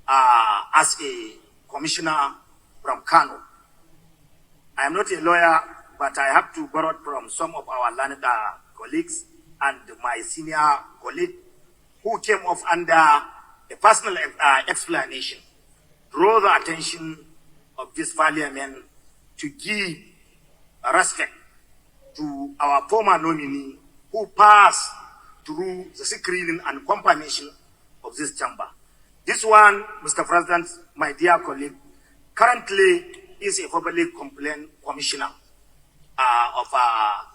as a commissioner from Kano. I am not a lawyer, but I have to borrow from some of our learned colleagues and my senior colleague who came off under a personal explanation, draw the attention of this parliament to give respect to our former nominee who passed through the screening and confirmation of this chamber. This one, Mr. President, my dear colleague, currently is a public complaint commissioner of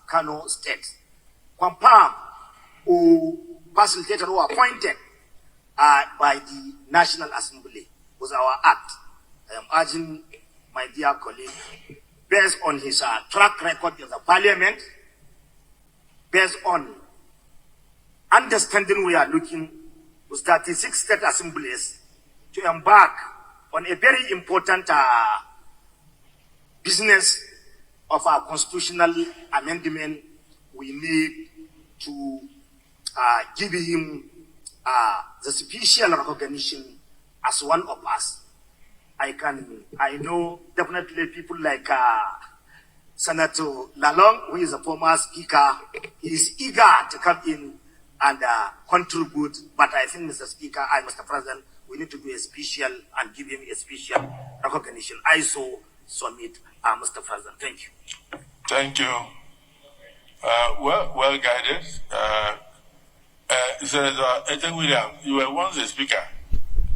Kano State, confirmed or facilitated or appointed by the National Assembly was our act. I am urging my dear colleague, based on his track record in the parliament, based on understanding we are looking with 36 state assemblies to embark on a very important business of our constitutional amendment. We need to give him the special recognition as one of us. I know definitely people like Senator Lalong, who is a former speaker, he is eager to come in and contribute, but I think, Mr. President, we need to do a special and give him a special recognition. I so submit, Mr. President. Thank you. Thank you. Well guided. Senator Eten William, you were once a speaker.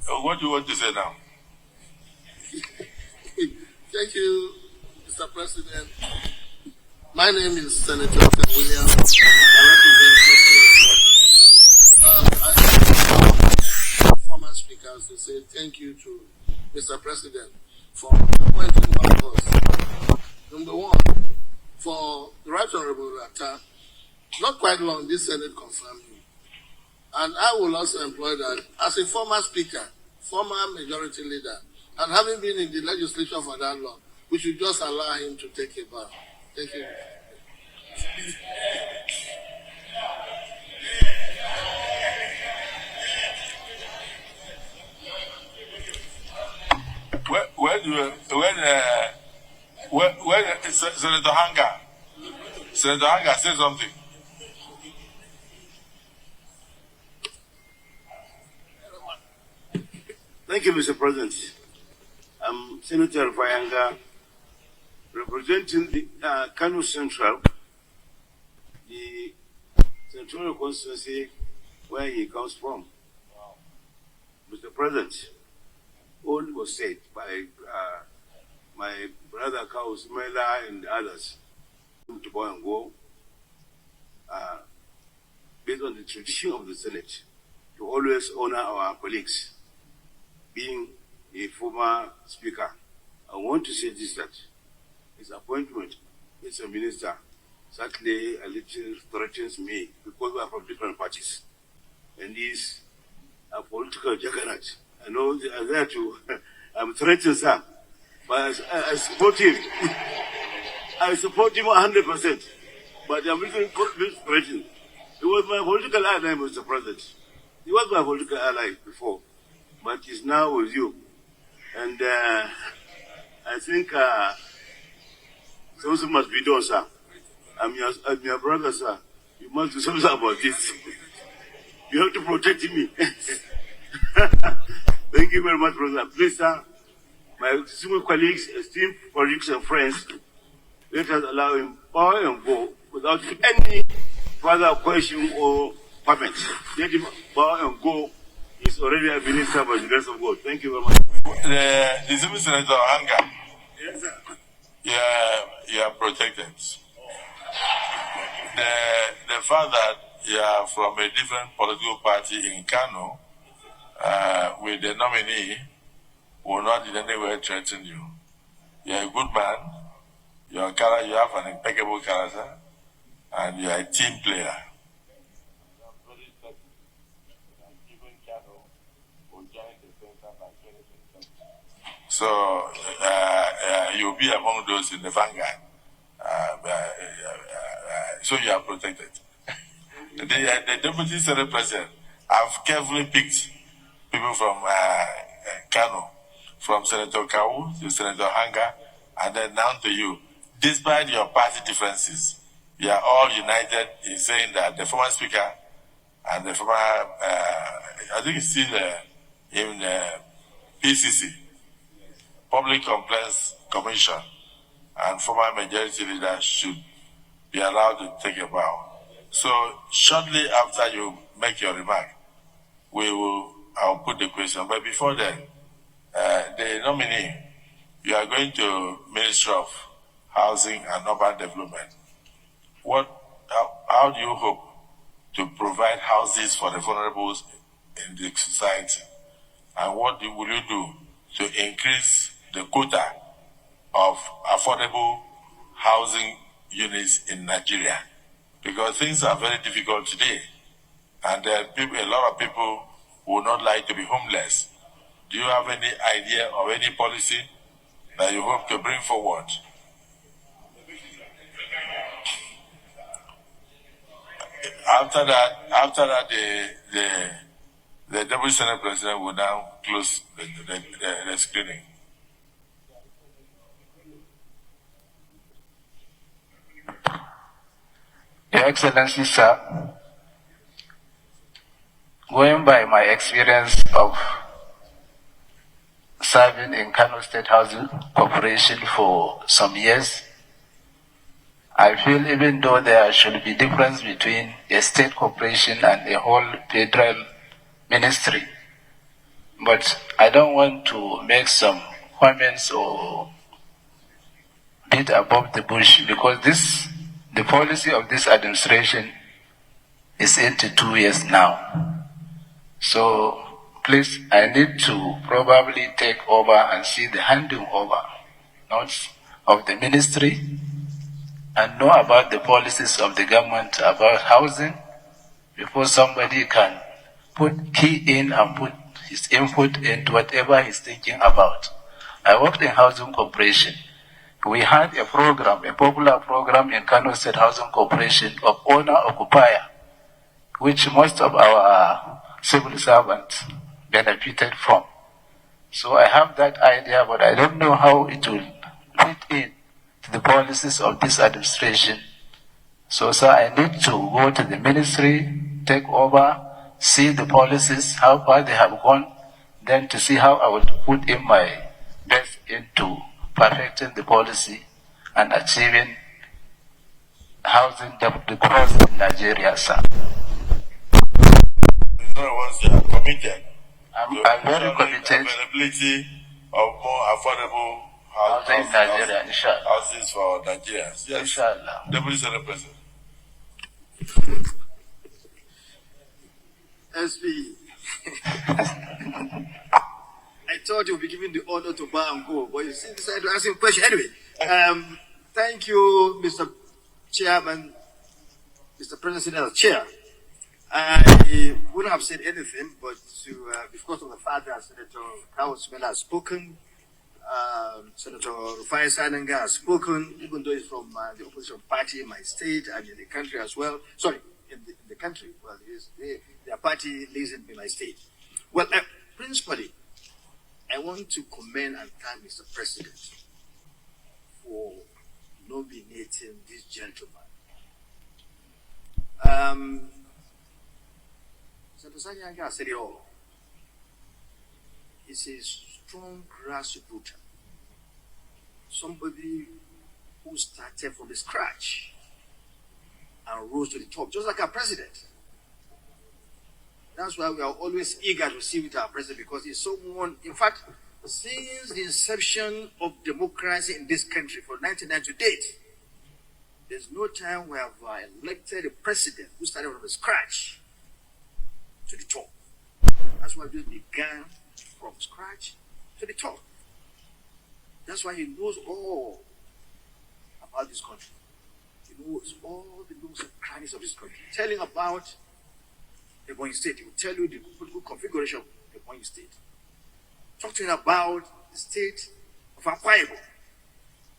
What do you want to say now? Thank you, Mr. President. My name is Senator Eten William. I represent former speakers to say thank you to Mr. President for appointing one of us. Number one, for the Right Honorable Atta, not quite long, this Senate confirmed you. And I will also employ that as a former speaker, former majority leader, and having been in the legislature for that long, we should just allow him to take a bow. Thank you. Senator Hanga, say something. Thank you, Mr. President. I'm Senator Bianca, representing the Kano Central, the senatorial constituency where he comes from. Wow. Mr. President, all was said by my brother Kaus Mela and others to go and go, based on the tradition of the Senate, to always honor our colleagues. Being a former speaker, I want to say this, that his appointment as a minister certainly a little threatens me because we are from different parties. And he's a political juggernaut. I know they are there to threaten some, but I support him. I support him 100%. But I'm little threatened. He was my political ally, Mr. President. He was my political ally before, but he's now with you. And I think something must be done, sir. I'm your brother, sir. You must do something about this. You have to protect me. Thank you very much, brother. Please, sir, my esteemed colleagues, esteemed colleagues and friends, let us allow him power and go without any further question or comment. Let him bow and go. He's already a minister by the grace of God. Thank you very much. The civil senator Anga. Yes, sir. You are protected. The fact that you are from a different political party in Kano with the nominee will not in any way threaten you. You are a good man. You have an impeccable character, and you are a team player. So you'll be among those in the vanguard. So you are protected. The Deputy Senate President have carefully picked people from Kano, from Senator Kawu to Senator Hanga, and then down to you. Despite your party differences, we are all united in saying that the former Speaker and the former, I think it's still in PCC, Public Complaints Commission, and former majority leader should be allowed to take a bow. So shortly after you make your remark, I'll put the question. But before then, the nominee, you are going to Ministry of Housing and Urban Development. How do you hope to provide houses for the vulnerables in the society? And what will you do to increase the quota of affordable housing units in Nigeria? Because things are very difficult today, and a lot of people would not like to be homeless. Do you have any idea or any policy that you hope to bring forward? After that, the Deputy Senate President will now close the screening. Your Excellency, sir, going by my experience of serving in Kano State Housing Corporation for some years, I feel even though there should be difference between a state corporation and a whole federal ministry, but I don't want to make some comments or beat above the bush, because the policy of this administration is into 2 years now. So please, I need to probably take over and see the handing over, not of the ministry, and know about the policies of the government about housing before somebody can put key in and put his input into whatever he's thinking about. I worked in housing corporation. We had a program, a popular program in Kano State Housing Corporation of owner-occupier, which most of our civil servants benefited from. So I have that idea, but I don't know how it will fit in to the policies of this administration. So, sir, I need to go to the ministry, take over, see the policies, how far they have gone, then to see how I would put in my best into perfecting the policy and achieving housing the growth in Nigeria, sir. Once they are committed, I'm very committed. Availability of more affordable housing in Nigeria, inshallah. Houses for Nigerians. Yes. Inshallah. Deputy Senate President. SP. I thought you would be given the honor to bow and go, but you decided to ask him a question. Anyway, thank you, Mr. Chairman, Mr. President as Chair. I wouldn't have said anything, but because of the fact that Senator Kawusmela has spoken, Senator Rufai Sananga has spoken, even though he's from the opposition party in my state and in the country as well. Sorry, in the country. Well, their party lives in my state. Well, principally, I want to commend and thank Mr. President for nominating this gentleman. Senator said it all. He's a strong grassroots, somebody who started from the scratch and rose to the top, just like our president. That's why we are always eager to see with our president, because he's someone, in fact, since the inception of democracy in this country from 1990 to date, there's no time we have elected a president who started from the scratch to the top. That's why we began from scratch to the top. That's why he knows all about this country. He knows all the nooks and crannies of this country. Tell him about the Ebonyi State. He will tell you the political configuration of the Ebonyi State. Talk to him about the state of Akwa Ibom.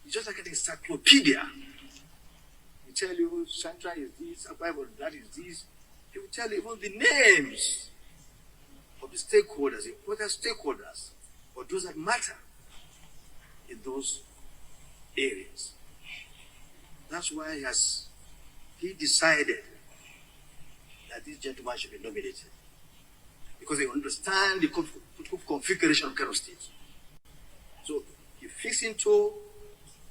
It's just like an encyclopedia. He will tell you Central is this, Akwa Ibom that is this. He will tell you even the names of the stakeholders, important stakeholders, or those that matter in those areas. That's why he decided that this gentleman should be nominated, because they understand the configuration of Kano State. So he fits into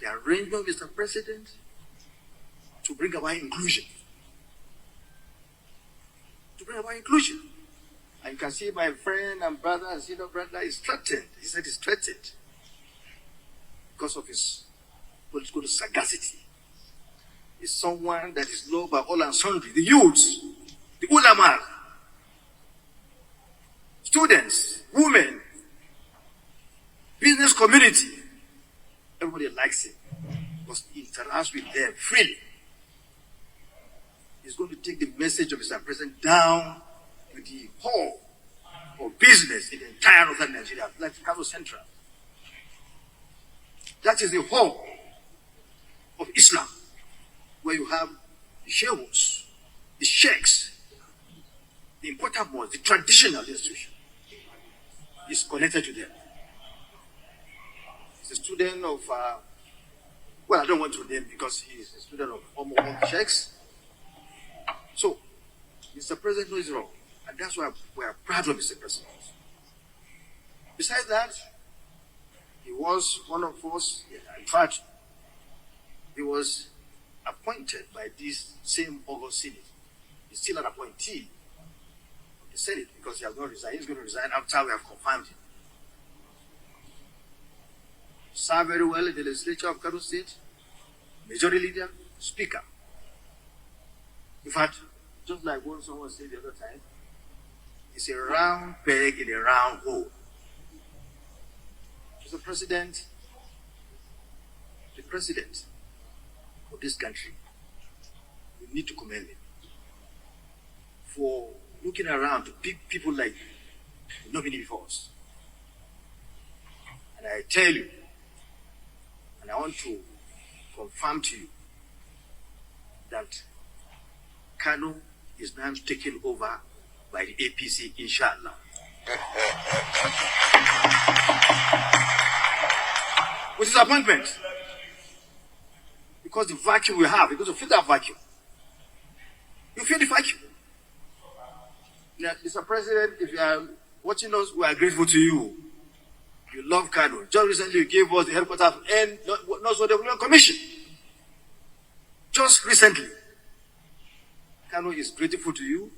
the arrangement, Mr. President, to bring about inclusion. To bring about inclusion. And you can see my friend and brother and senior brother is threatened. He said he's threatened because of his political sagacity. He's someone that is loved by all and sundry, the youths, the ulama, students, women, business community. Everybody likes him because he interacts with them freely. He's going to take the message of Mr. President down to the whole of business in the entire northern Nigeria, like Kano Central. That is the whole of Islam, where you have the sheikhs, the sheikhs, the important ones, the traditional institution is connected to them. He's a student of, well, I don't want to name because he's a student of Omo sheikhs. So, Mr. President knows it all, and that's why we are proud of Mr. President. Besides that, he was one of us, in fact, he was appointed by this same August Senate. He's still an appointee of the Senate because he has not resigned. He's going to resign after we have confirmed him. Served very well in the legislature of Kano State, majority leader, speaker. In fact, just like what someone said the other time, it's a round peg in a round hole. Mr. President, the president of this country, we need to commend him for looking around to pick people like the nominee before us. And I tell you, and I want to confirm to you, that Kano is now taken over by the APC, inshallah. With his appointment. Because the vacuum we have, we're going to fill that vacuum. You fill the vacuum. Now, Mr. President, if you are watching us, we are grateful to you. You love Kano. Just recently you gave us the headquarters of North Development Commission. Just recently. Kano is grateful to you.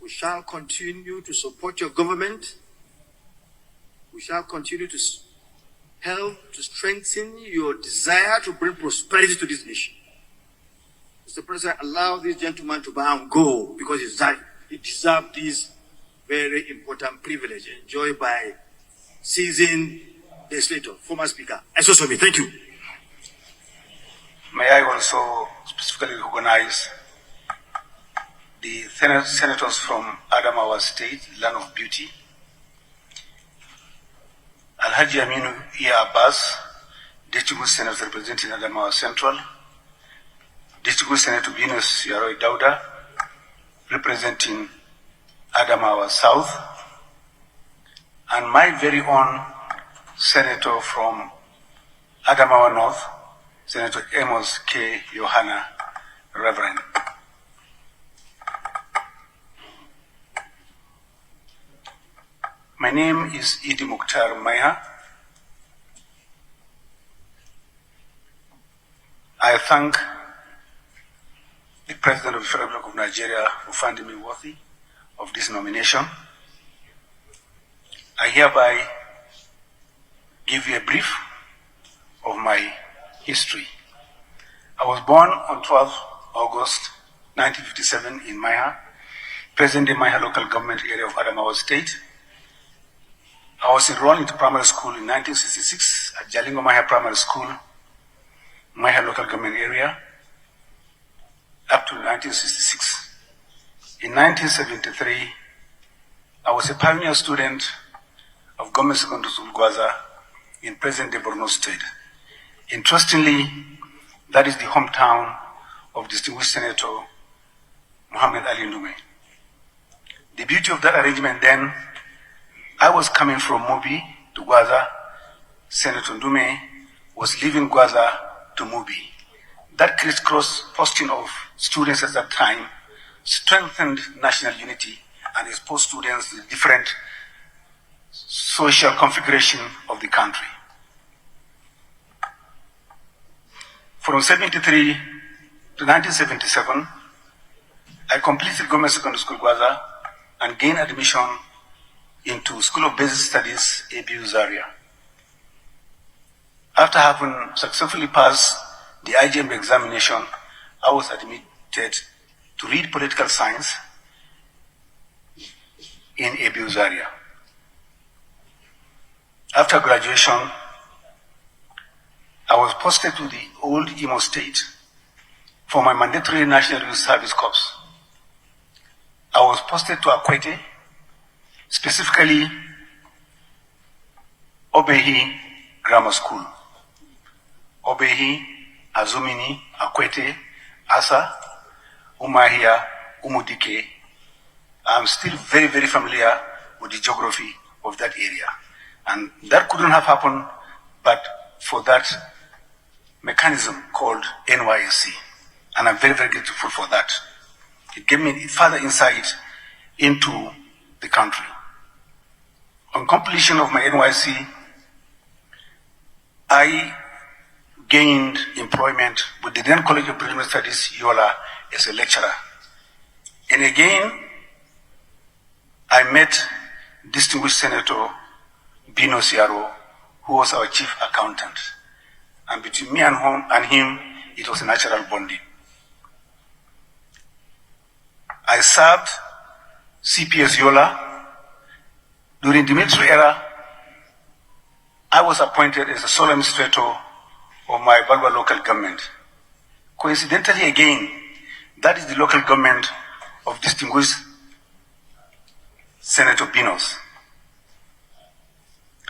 We shall continue to support your government. We shall continue to help to strengthen your desire to bring prosperity to this nation. Mr. President, allow this gentleman to bow and go because he deserves this very important privilege enjoyed by seasoned legislator, former speaker. I so submit. Thank you. May I also specifically recognize the senators from Adamawa State, land of beauty, Alhaji Aminu Iya Abbas, Distinguished Senator representing Adamawa Central, Distinguished Senator Venus Yaroi Dauda, representing Adamawa South, and my very own senator from Adamawa North, Senator Amos K. Yohana, Reverend. My name is Idi Mukhtar Maiha. I thank the President of the Federal Republic of Nigeria for finding me worthy of this nomination. I hereby give you a brief of my history. I was born on 12 August 1957 in Maiha, present-day Maiha local government area of Adamawa State. I was enrolled into primary school in 1966 at Jalingo Maiha Primary School, Maiha local government area, up to 1966. In 1973, I was a pioneer student of Government Secondary School Gwaza in present-day Borno State. Interestingly, that is the hometown of distinguished Senator Muhammad Ali Ndume. The beauty of that arrangement then, I was coming from Mubi to Gwaza. Senator Ndume was leaving Gwaza to Mubi. That crisscross posting of students at that time strengthened national unity and exposed students to the different social configuration of the country. From 1973 to 1977, I completed Government Secondary School Gwaza and gained admission into School of Basic Studies, ABU Zaria. After having successfully passed the IGMB examination, I was admitted to read political science in ABU Zaria. After graduation, I was posted to the old Imo State for my mandatory National Youth Service Corps. I was posted to Akwete, specifically Obehi Grammar School. Obehi, Azumini, Akwete, Asa, Umahia, Umudike. I'm still very, very familiar with the geography of that area. And that couldn't have happened but for that mechanism called NYSC. And I'm very, very grateful for that. It gave me further insight into the country. On completion of my NYSC, I gained employment with the then College of Preliminary Studies, Yola, as a lecturer. And again, I met distinguished Senator Bino Siaro, who was our chief accountant. And between me and him, it was a natural bonding. I served CPS Yola. During the military era, I was appointed as the sole administrator of my Balwa local government. Coincidentally again, that is the local government of distinguished Senator Binos.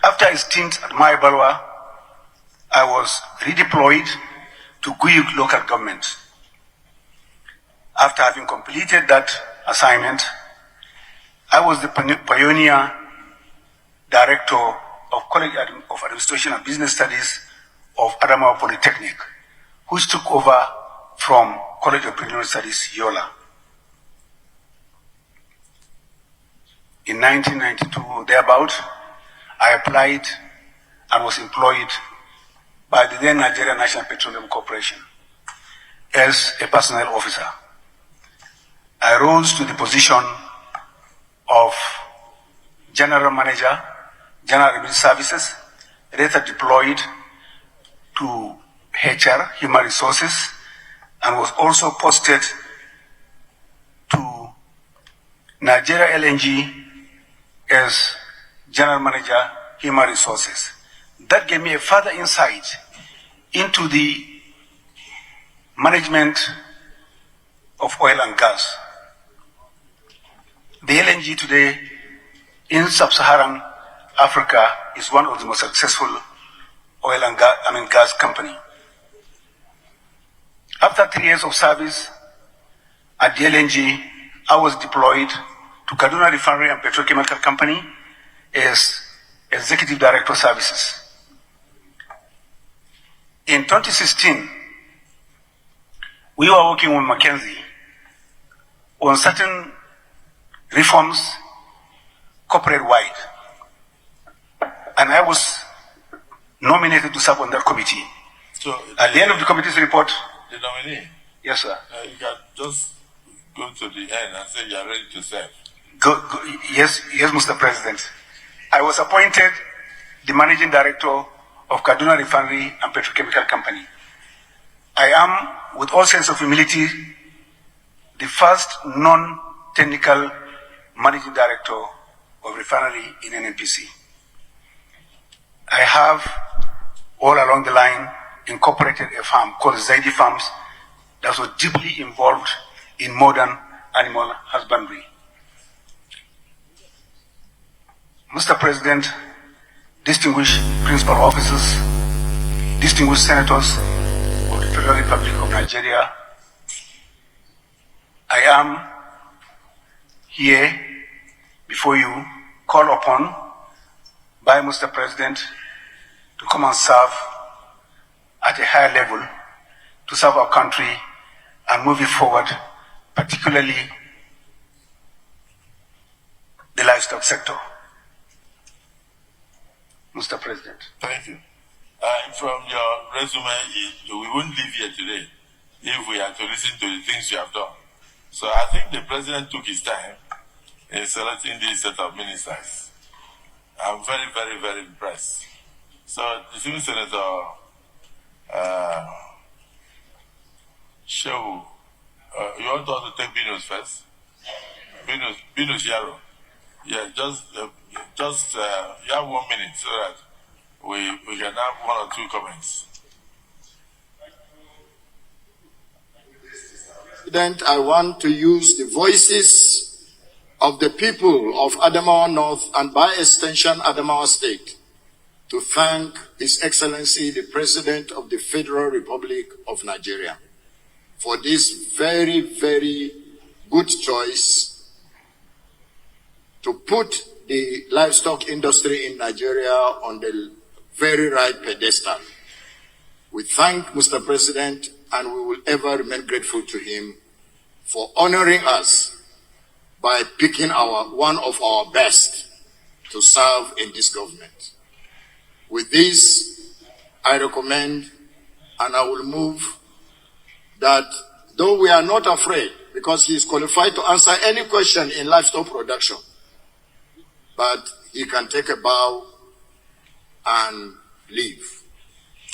After a stint at my Balwa, I was redeployed to Guyuk local government. After having completed that assignment, I was the pioneer director of College of Administration and Business Studies of Adamawa Polytechnic, which took over from College of Preliminary Studies, Yola. In 1992, thereabout, I applied and was employed by the then Nigeria National Petroleum Corporation as a personnel officer. I rose to the position of General Manager, General Revenue Services, later deployed to HR, Human Resources, and was also posted to Nigeria LNG as General Manager, Human Resources. That gave me a further insight into the management of oil and gas. The LNG today in sub-Saharan Africa is one of the most successful oil and gas company. After 3 years of service at the LNG, I was deployed to Kaduna Refinery and Petrochemical Company as Executive Director of Services. In 2016, we were working with McKinsey on certain reforms corporate-wide. And I was nominated to serve on that committee. So at the end of the committee's report... The nominee? Yes, sir. You can just go to the end and say you are ready to serve. Yes, Mr. President. I was appointed the Managing Director of Kaduna Refinery and Petrochemical Company. I am, with all sense of humility, the first non-technical Managing Director of refinery in NNPC. I have, all along the line, incorporated a farm called Zaidi Farms that was deeply involved in modern animal husbandry. Mr. President, distinguished principal officers, distinguished senators of the Federal Republic of Nigeria, I am here before you, called upon by Mr. President to come and serve at a higher level, to serve our country and move it forward, particularly the livestock sector. Mr. President. Thank you. From your resume, we wouldn't leave here today if we had to listen to the things you have done. So I think the President took his time in selecting this set of ministers. I'm very, very, very impressed. So, the Senior Senator Shehu, you want us to take Binus first? Binus Yaro. Yeah, just you have 1 minute so that we can have one or two comments. President, I want to use the voices of the people of Adamawa North and by extension Adamawa State to thank His Excellency the President of the Federal Republic of Nigeria for this very, very good choice to put the livestock industry in Nigeria on the very right pedestal. We thank Mr. President and we will ever remain grateful to him for honoring us by picking one of our best to serve in this government. With this, I recommend and I will move that though we are not afraid, because he is qualified to answer any question in livestock production, but he can take a bow and leave.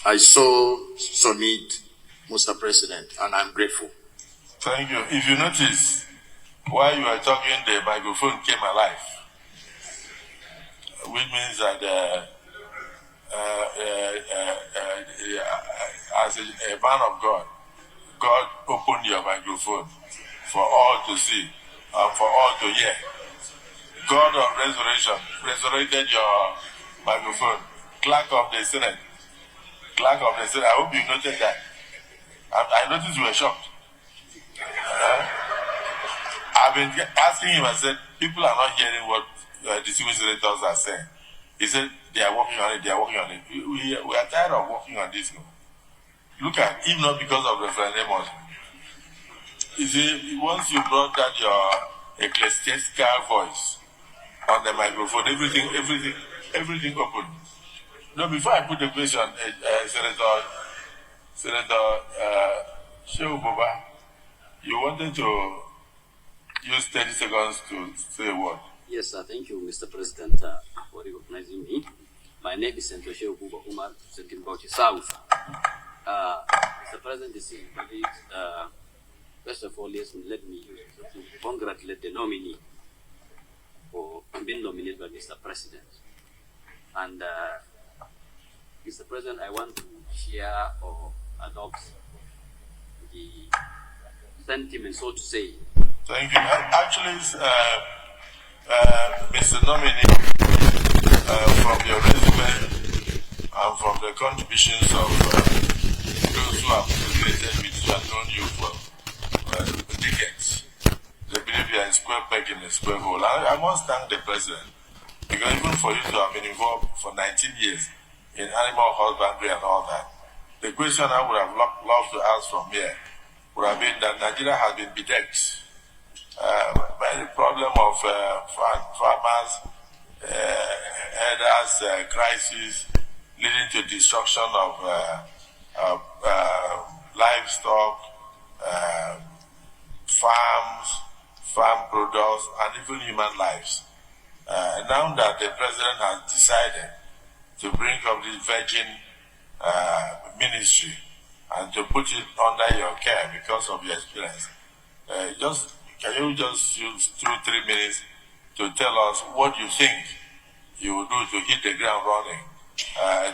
I so submit, Mr. President, and I'm grateful. Thank you. If you notice, while you were talking, the microphone came alive, which means that as a man of God, God opened your microphone for all to see and for all to hear. God of resurrection resurrected your microphone. Clerk of the Senate. Clerk of the Senate. I hope you noted that. I noticed you were shocked. I've been asking him, I said, people are not hearing what the civil senators are saying. He said, they are working on it, they are working on it. We are tired of working on this. Look at, even not because of referendum. You see, once you brought that your ecclesiastical voice on the microphone, everything opened. No, before I put the question, Senator Shehu Boba, you wanted to use 30 seconds to say a word. Yes, sir. Thank you, Mr. President, for recognizing me. My name is Senator Shehu Boba Umar, representing Bauchi South. Mr. President, distinguished colleagues, first of all, let me congratulate the nominee for being nominated by Mr. President. And Mr. President, I want to share or adopt the sentiment, so to say. Thank you. Actually, Mr. Nominee, from your resume and from the contributions of those who have related with you and known you for decades, they believe you are a square peg in a square hole. I must thank the President, because even for you to have been involved for 19 years in animal husbandry and all that, the question I would have loved to ask from here would have been that Nigeria has been bedecked by the problem of farmers, herders, crisis, leading to destruction of livestock, farms, farm products, and even human lives. Now that the president has decided to bring up this virgin ministry and to put it under your care because of your experience, can you just use 2-3 minutes to tell us what you think you will do to hit the ground running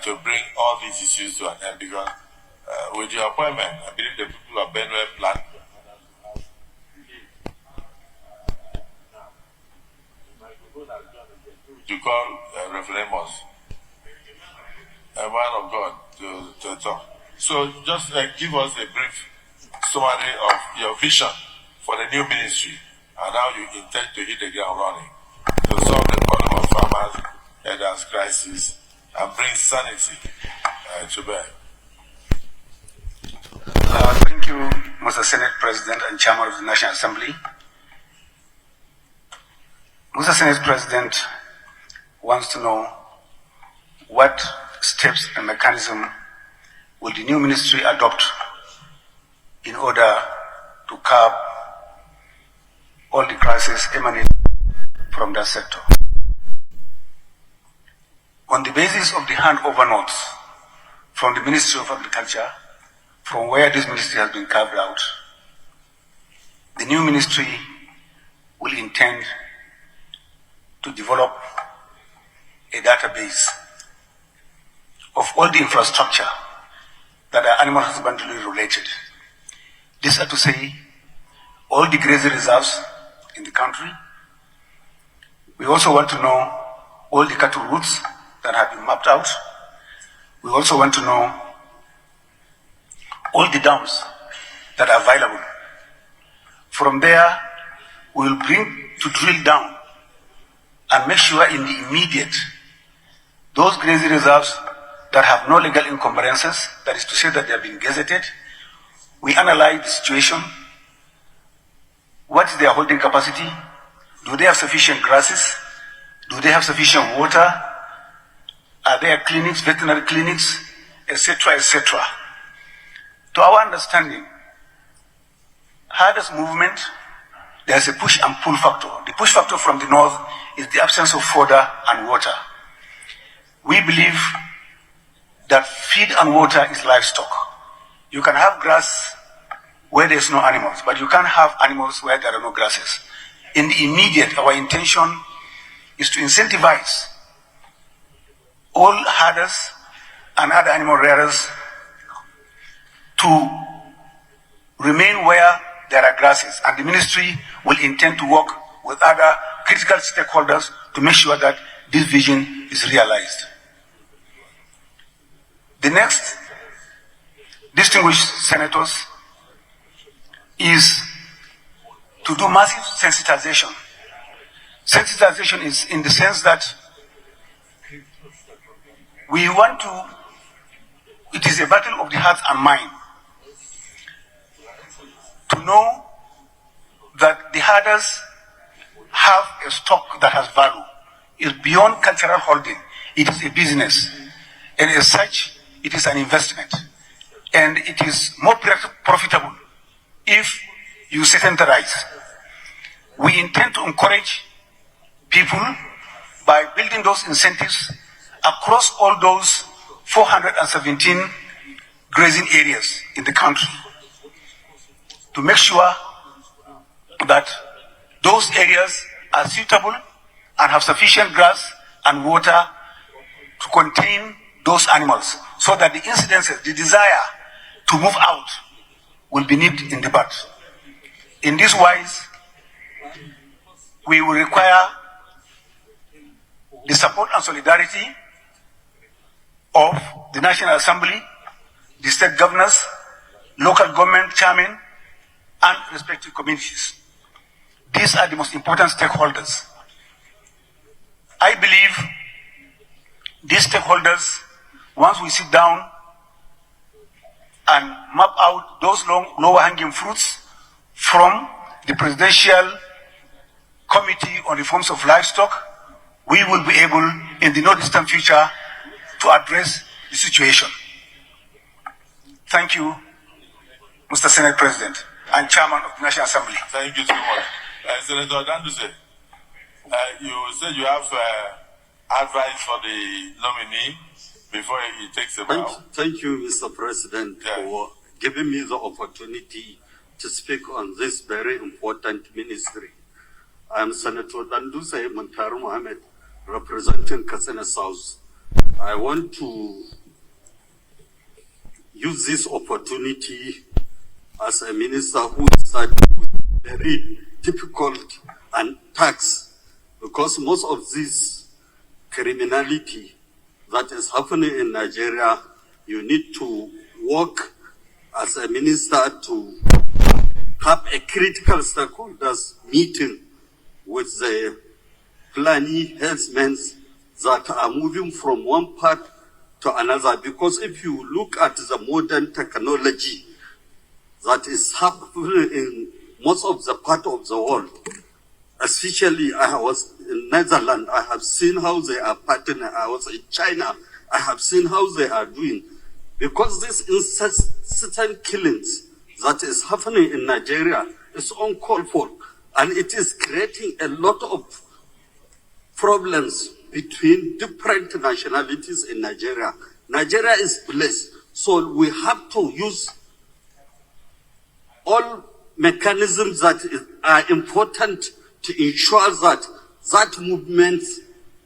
to bring all these issues to an end? Because with your appointment, I believe the people of Benue plan to call referendums, a man of God to talk. So just give us a brief summary of your vision for the new ministry and how you intend to hit the ground running to solve the problem of farmers, herders, crisis, and bring sanity to bear. Thank you, Mr. Senate President and Chairman of the National Assembly. Mr. Senate President wants to know what steps and mechanism will the new ministry adopt in order to curb all the crises emanating from that sector. On the basis of the handover notes from the Ministry of Agriculture, from where this ministry has been carved out, the new ministry will intend to develop a database of all the infrastructure that are animal husbandry related. These are to say, all the grazing reserves in the country. We also want to know all the cattle routes that have been mapped out. We also want to know all the dams that are available. From there, we will bring to drill down and make sure in the immediate, those grazing reserves that have no legal encumbrances, that is to say that they have been gazetted, we analyze the situation. What is their holding capacity? Do they have sufficient grasses? Do they have sufficient water? Are there clinics, veterinary clinics, etc., etc.? To our understanding, herders movement, there's a push and pull factor. The push factor from the north is the absence of fodder and water. We believe that feed and water is livestock. You can have grass where there's no animals, but you can't have animals where there are no grasses. In the immediate, our intention is to incentivize all herders and other animal rearers to remain where there are grasses, and the ministry will intend to work with other critical stakeholders to make sure that this vision is realized. The next, distinguished senators, is to do massive sensitization. Sensitization is in the sense that we want to, it is a battle of the heart and mind, to know that the herders have a stock that has value. It's beyond cultural holding. It is a business. And as such, it is an investment. And it is more profitable if you sedentarize. We intend to encourage people by building those incentives across all those 417 grazing areas in the country to make sure that those areas are suitable and have sufficient grass and water to contain those animals, so that the incidences, the desire to move out, will be nipped in the bud. In this wise, we will require the support and solidarity of the National Assembly, the state governors, local government chairmen, and respective communities. These are the most important stakeholders. I believe these stakeholders, once we sit down and map out those lower-hanging fruits from the Presidential Committee on Reforms of Livestock, we will be able, in the not-distant future, to address the situation. Thank you, Mr. Senate President and Chairman of the National Assembly. Thank you so much. Senator Danduse, you said you have advice for the nominee before he takes a bow. Thank you, Mr. President, for giving me the opportunity to speak on this very important ministry. I am Senator Danduse Muntaru Ahmed, representing Katsina South. I want to use this opportunity as a minister who is very difficult and tax, because most of this criminality that is happening in Nigeria, you need to work as a minister to have a critical stakeholders meeting with the planning herdsmen that are moving from one part to another. Because if you look at the modern technology that is happening in most of the part of the world, especially I was in Netherlands, I have seen how they are partnering. I was in China, I have seen how they are doing. Because this incessant killings that is happening in Nigeria is uncalled for, and it is creating a lot of problems between different nationalities in Nigeria. Nigeria is blessed, so we have to use all mechanisms that are important to ensure that that movement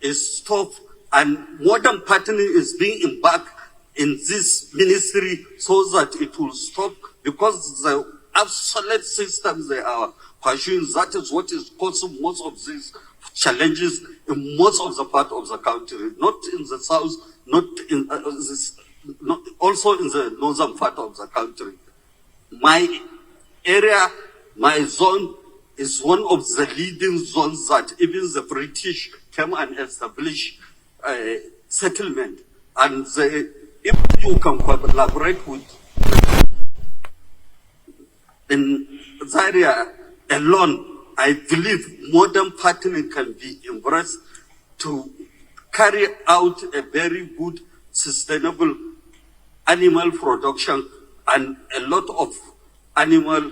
is stopped and modern partnering is being embarked in this ministry so that it will stop, because the obsolete systems they are pursuing, that is what is causing most of these challenges in most of the part of the country, not in the south, not in also in the northern part of the country. My area, my zone, is one of the leading zones that even the British came and established a settlement. And if you can collaborate with in Zaria alone, I believe modern partnering can be embraced to carry out a very good, sustainable animal production and a lot of animal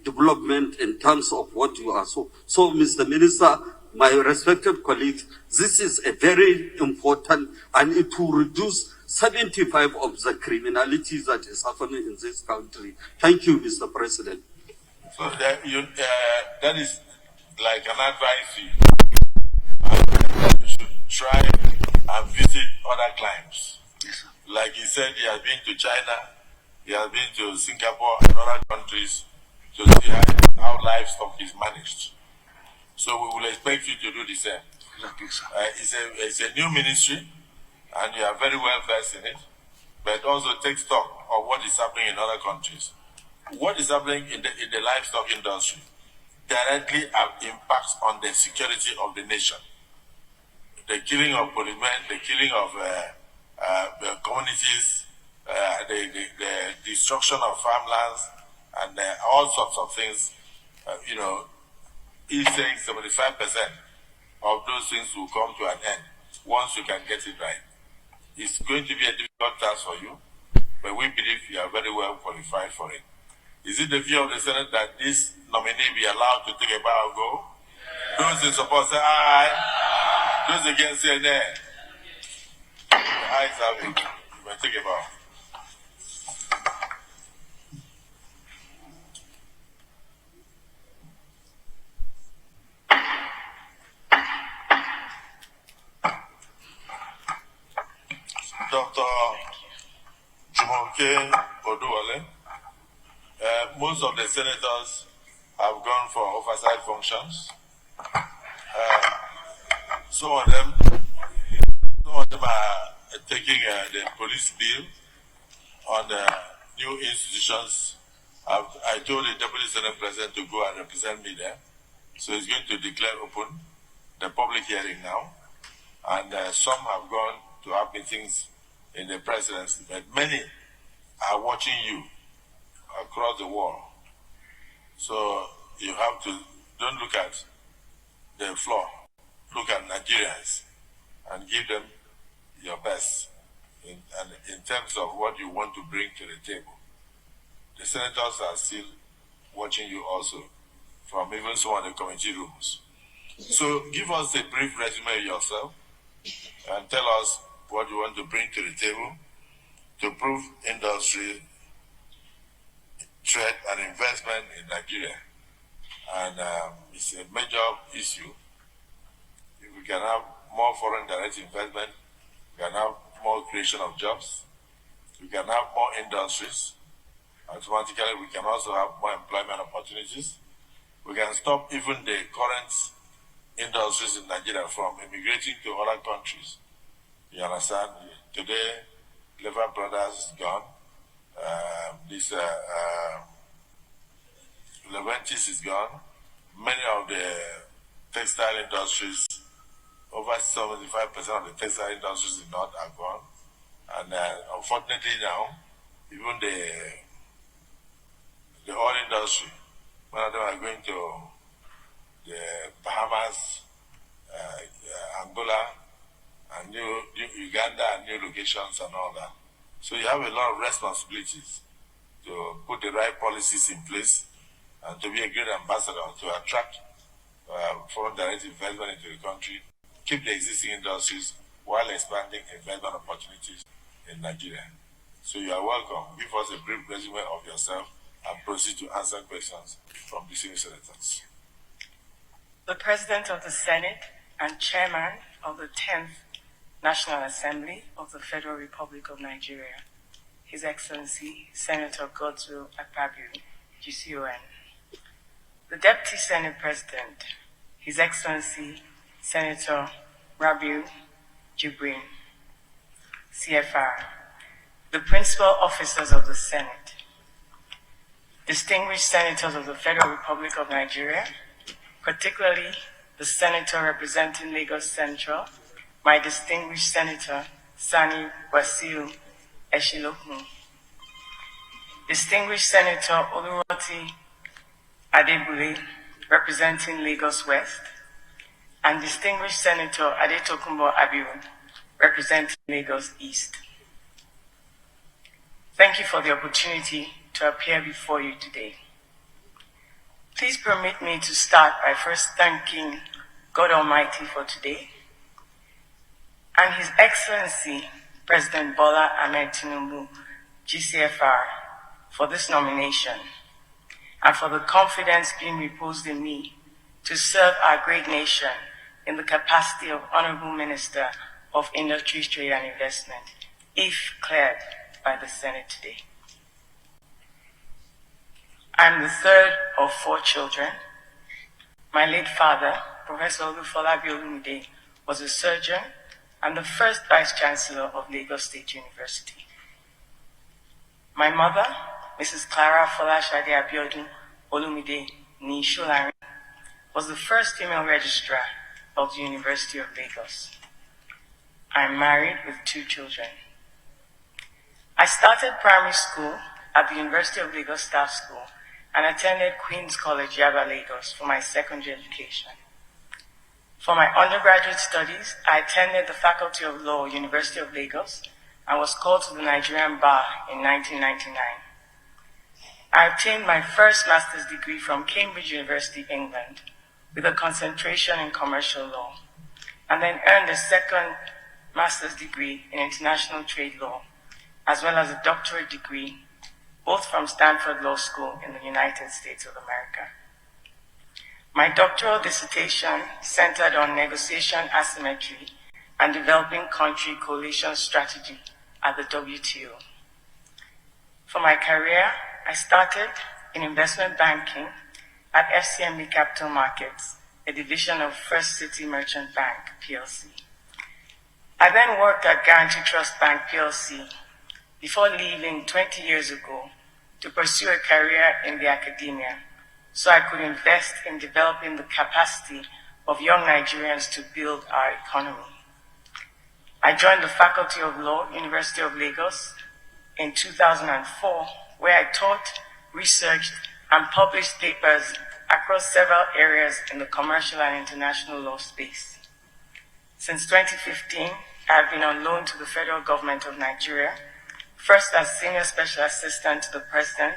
development in terms of what you are. So, Mr. Minister, my respected colleagues, this is a very important, and it will reduce 75% of the criminality that is happening in this country. Thank you, Mr. President. So that is like an advice to you. You should try and visit other climes. Yes, like he said, he has been to China, he has been to Singapore and other countries to see how livestock is managed. So we will expect you to do the same. It's a new ministry, and you are very well versed in it, but also take stock of what is happening in other countries. What is happening in the livestock industry directly impacts on the security of the nation. The killing of policemen, the killing of communities, the destruction of farmlands, and all sorts of things. He's saying 75% of those things will come to an end once you can get it right. It's going to be a difficult task for you, but we believe you are very well qualified for it. Is it the view of the Senate that this nominee be allowed to take a bow and go? Those in support say aye. Those against say nay. The ayes have it. You may take a bow. Dr. Jumoke Oduwole. Most of the senators have gone for oversight functions. Some of them are taking the police bill on the new institutions. I told the Deputy Senate President to go and represent me there. So he's going to declare open the public hearing now. And some have gone to have meetings in the presidency, but many are watching you across the world. So you have to, don't look at the floor, look at Nigerians and give them your best in terms of what you want to bring to the table. The senators are still watching you also, from even some of the committee rooms. So give us a brief resume of yourself and tell us what you want to bring to the table to prove industry, trade and investment in Nigeria. And it's a major issue. If we can have more foreign direct investment, we can have more creation of jobs, we can have more industries, automatically we can also have more employment opportunities. We can stop even the current industries in Nigeria from immigrating to other countries. You understand? Today, Lever Brothers is gone. Leventis is gone. Many of the textile industries, over 75% of the textile industries in North are gone. And unfortunately now, even the oil industry, one of them are going to the Bahamas, Angola, and new Uganda, and new locations and all that. So you have a lot of responsibilities to put the right policies in place and to be a great ambassador to attract foreign direct investment into the country, keep the existing industries while expanding investment opportunities in Nigeria. So you are welcome. Give us a brief resume of yourself and proceed to answer questions from the senior senators. The President of the Senate and Chairman of the 10th National Assembly of the Federal Republic of Nigeria, His Excellency Senator Godswill Akpabio, GCON. The Deputy Senate President, His Excellency Senator Rabiu Jibrin, CFR. The Principal Officers of the Senate, distinguished Senators of the Federal Republic of Nigeria, particularly the Senator representing Lagos Central, my distinguished Senator Sani Wasiu Eshilokun, distinguished Senator Oluwati Adebule, representing Lagos West, and distinguished Senator Adetokunbo Abiru, representing Lagos East. Thank you for the opportunity to appear before you today. Please permit me to start by first thanking God Almighty for today and His Excellency President Bola Ahmed Tinubu, GCFR, for this nomination and for the confidence being reposed in me to serve our great nation in the capacity of Honorable Minister of Industry, Trade and Investment, if cleared by the Senate today. I'm the third of 4 children. My late father, Professor Olufolabi Olumide, was a surgeon and the first Vice Chancellor of Lagos State University. My mother, Mrs. Clara Folashade Abiodun Olumide Nisholari, was the first female registrar of the University of Lagos. I'm married with 2 children. I started primary school at the University of Lagos Staff School and attended Queen's College, Yaba, Lagos for my secondary education. For my undergraduate studies, I attended the Faculty of Law, University of Lagos, and was called to the Nigerian Bar in 1999. I obtained my first master's degree from Cambridge University, England, with a concentration in commercial law, and then earned a second master's degree in international trade law, as well as a doctorate degree, both from Stanford Law School in the United States of America. My doctoral dissertation centered on negotiation asymmetry and developing country coalition strategy at the WTO. For my career, I started in investment banking at FCMB Capital Markets, a division of First City Merchant Bank, PLC. I then worked at Guarantee Trust Bank, PLC, before leaving 20 years ago to pursue a career in the academia, so I could invest in developing the capacity of young Nigerians to build our economy. I joined the Faculty of Law, University of Lagos, in 2004, where I taught, researched, and published papers across several areas in the commercial and international law space. Since 2015, I have been on loan to the federal government of Nigeria, first as Senior Special Assistant to the President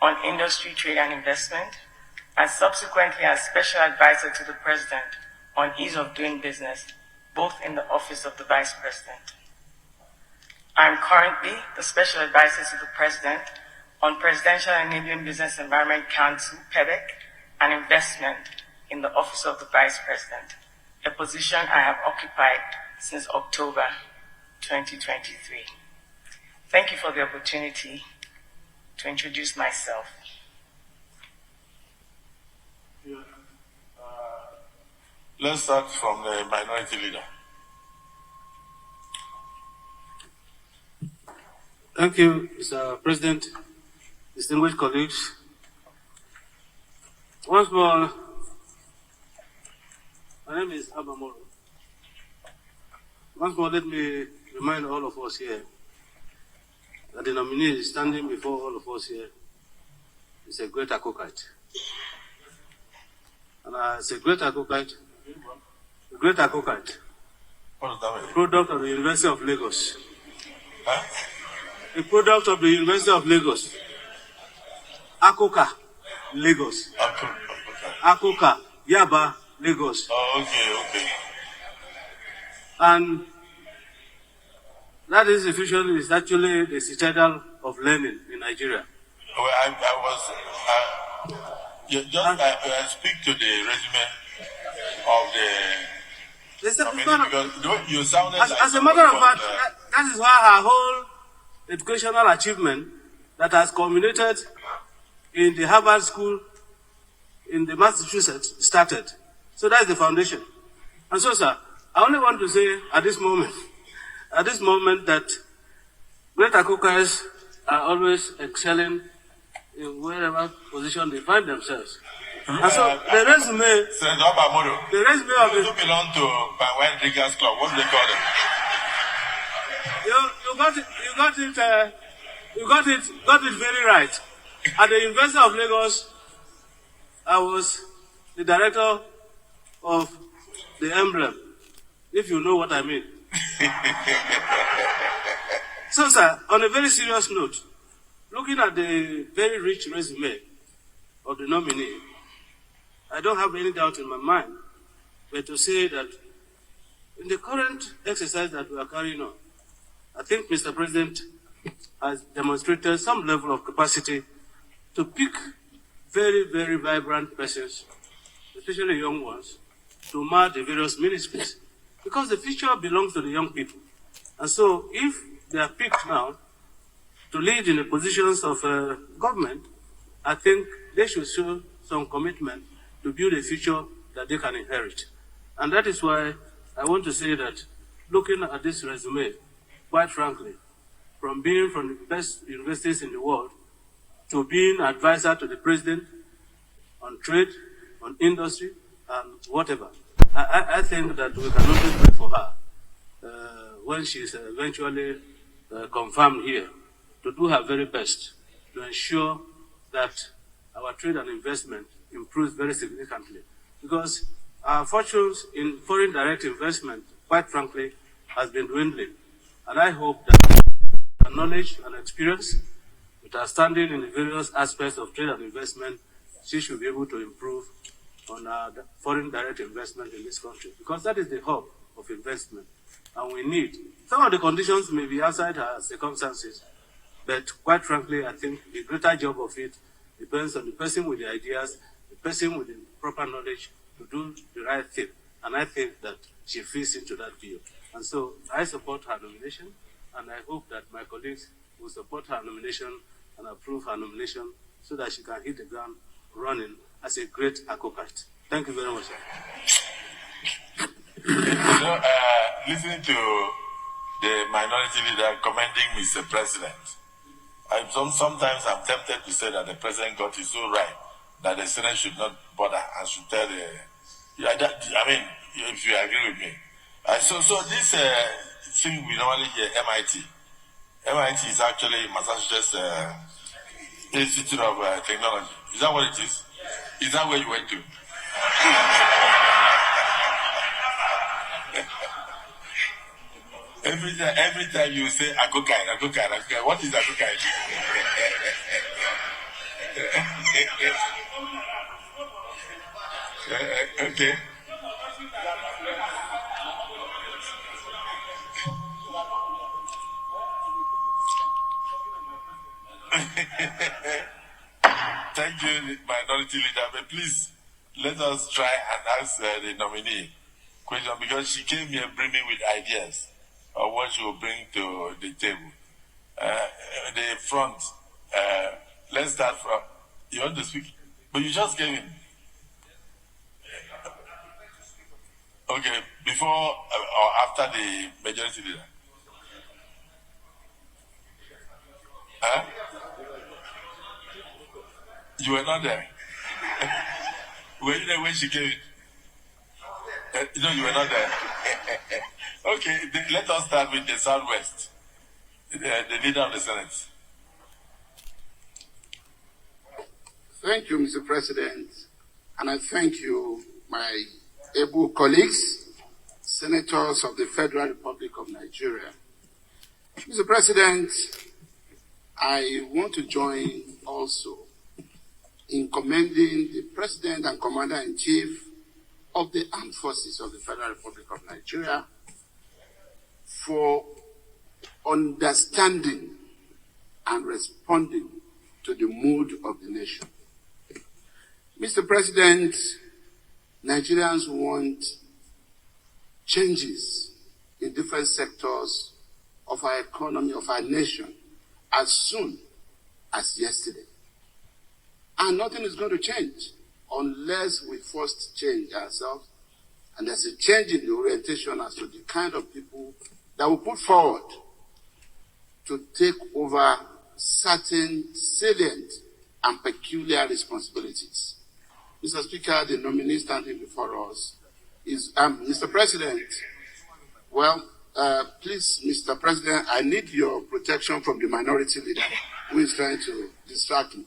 on Industry, Trade and Investment, and subsequently as Special Advisor to the President on Ease of Doing Business, both in the Office of the Vice President. I am currently the Special Advisor to the President on Presidential Enabling Business Environment Council, PEDEC, and Investment in the Office of the Vice President, a position I have occupied since October 2023. Thank you for the opportunity to introduce myself. Let's start from the minority leader. Thank you, Mr. President, distinguished colleagues. Once more, my name is Abamoro. Once more, let me remind all of us here that the nominee standing before all of us here is a great Akokite. And as a great Akokite, what does that mean? Product of the University of Lagos. Huh? A product of the University of Lagos. Akoka, Lagos. Akoka, Yaba, Lagos. Oh, okay. And that institution is actually the citadel of learning in Nigeria. Well, I speak to the resume of the. You sounded as a matter of fact, that is why our whole educational achievement that has culminated in the Harvard School in the Massachusetts started. So that's the foundation. And so, sir, I only want to say at this moment that great Akokais are always excelling in wherever position they find themselves. And so the resume of the belong to Wine Drinkers Club. What do they call them? You got it very right. At the University of Lagos, I was the director of the emblem, if you know what I mean. So, sir, on a very serious note, looking at the very rich resume of the nominee, I don't have any doubt in my mind, but to say that in the current exercise that we are carrying on, I think Mr. President has demonstrated some level of capacity to pick very, very vibrant persons, especially young ones, to manage the various ministries. Because the future belongs to the young people. And so if they are picked now to lead in the positions of government, I think they should show some commitment to build a future that they can inherit. And that is why I want to say that looking at this resume, quite frankly, from being from the best universities in the world to being advisor to the president on trade, on industry, and whatever, I think that we can only pray for her when she is eventually confirmed here to do her very best to ensure that our trade and investment improves very significantly. Because our fortunes in foreign direct investment, quite frankly, has been dwindling. And I hope that our knowledge and experience, with our standing in the various aspects of trade and investment, she should be able to improve on our foreign direct investment in this country. Because that is the hub of investment. And we need, some of the conditions may be outside our circumstances, but quite frankly, I think the greater job of it depends on the person with the ideas, the person with the proper knowledge to do the right thing. And I think that she fits into that view. And so I support her nomination, and I hope that my colleagues will support her nomination and approve her nomination so that she can hit the ground running as a great Akokite. Thank you very much, sir. Listening to the minority leader commending Mr. President, sometimes I'm tempted to say that the president got it so right that the Senate should not bother and should tell the. If you agree with me. So this thing we normally hear, MIT, MIT is actually Massachusetts Institute of Technology. Is that what it is? Is that where you went to? Every time you say Agokai, what is Agokai? Okay. Thank you, minority leader. But please, let us try and ask the nominee question, because she came here brimming with ideas of what she will bring to the table. The front, let's start from, you want to speak? But you just came in. Okay, before or after the majority leader? Huh? You were not there. Were you there when she came in? No, you were not there. Okay, let us start with the Southwest, the leader of the Senate. Thank you, Mr. President, and I thank you, my able colleagues, senators of the Federal Republic of Nigeria. Mr. President, I want to join also in commending the President and Commander-in-Chief of the Armed Forces of the Federal Republic of Nigeria for understanding and responding to the mood of the nation. Mr. President, Nigerians want changes in different sectors of our economy, of our nation, as soon as yesterday. And nothing is going to change unless we first change ourselves, and there's a change in the orientation as to the kind of people that we put forward to take over certain salient and peculiar responsibilities. Mr. Speaker, the nominee standing before us is Mr. President. Well, please, Mr. President, I need your protection from the minority leader who is trying to distract me.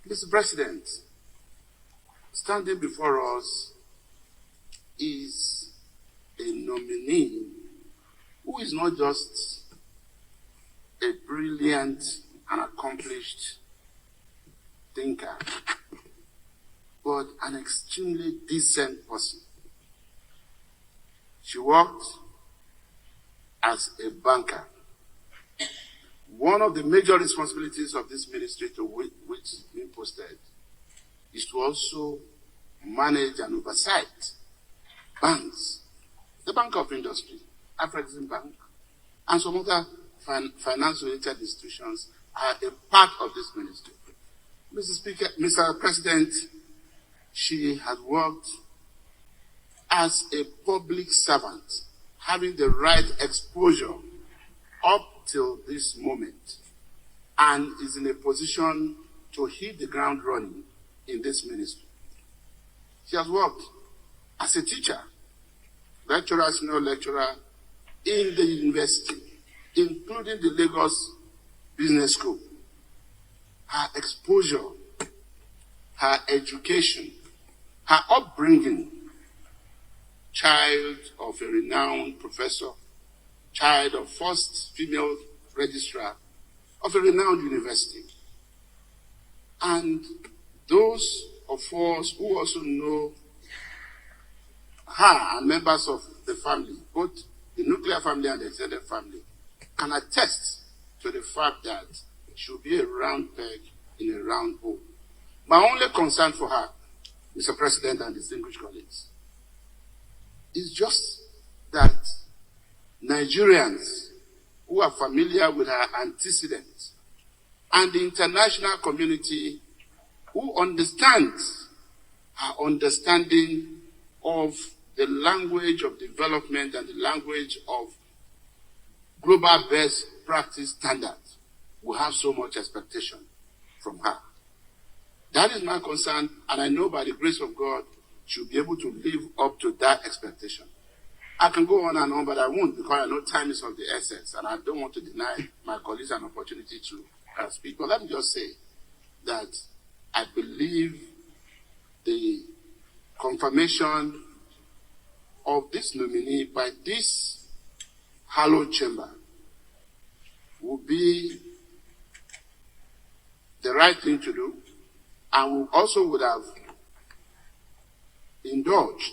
Mr. President, standing before us is a nominee who is not just a brilliant and accomplished thinker, but an extremely decent person. She worked as a banker. One of the major responsibilities of this ministry to which is being posted is to also manage and oversight banks, the Bank of Industry, African Bank, and some other finance-related institutions are a part of this ministry. Mr. Speaker, Mr. President, she has worked as a public servant, having the right exposure up till this moment, and is in a position to hit the ground running in this ministry. She has worked as a teacher, lecturer, senior lecturer in the university, including the Lagos Business School. Her exposure, her education, her upbringing, child of a renowned professor, child of first female registrar of a renowned university. And those of us who also know her and members of the family, both the nuclear family and the extended family, can attest to the fact that she will be a round peg in a round hole. My only concern for her, Mr. President and distinguished colleagues, is just that Nigerians who are familiar with her antecedents and the international community who understands her understanding of the language of development and the language of global best practice standards will have so much expectation from her. That is my concern, and I know by the grace of God she'll be able to live up to that expectation. I can go on and on, but I won't because I know time is of the essence, and I don't want to deny my colleagues an opportunity to speak. But let me just say that I believe the confirmation of this nominee by this hallowed chamber will be the right thing to do, and we also would have indulged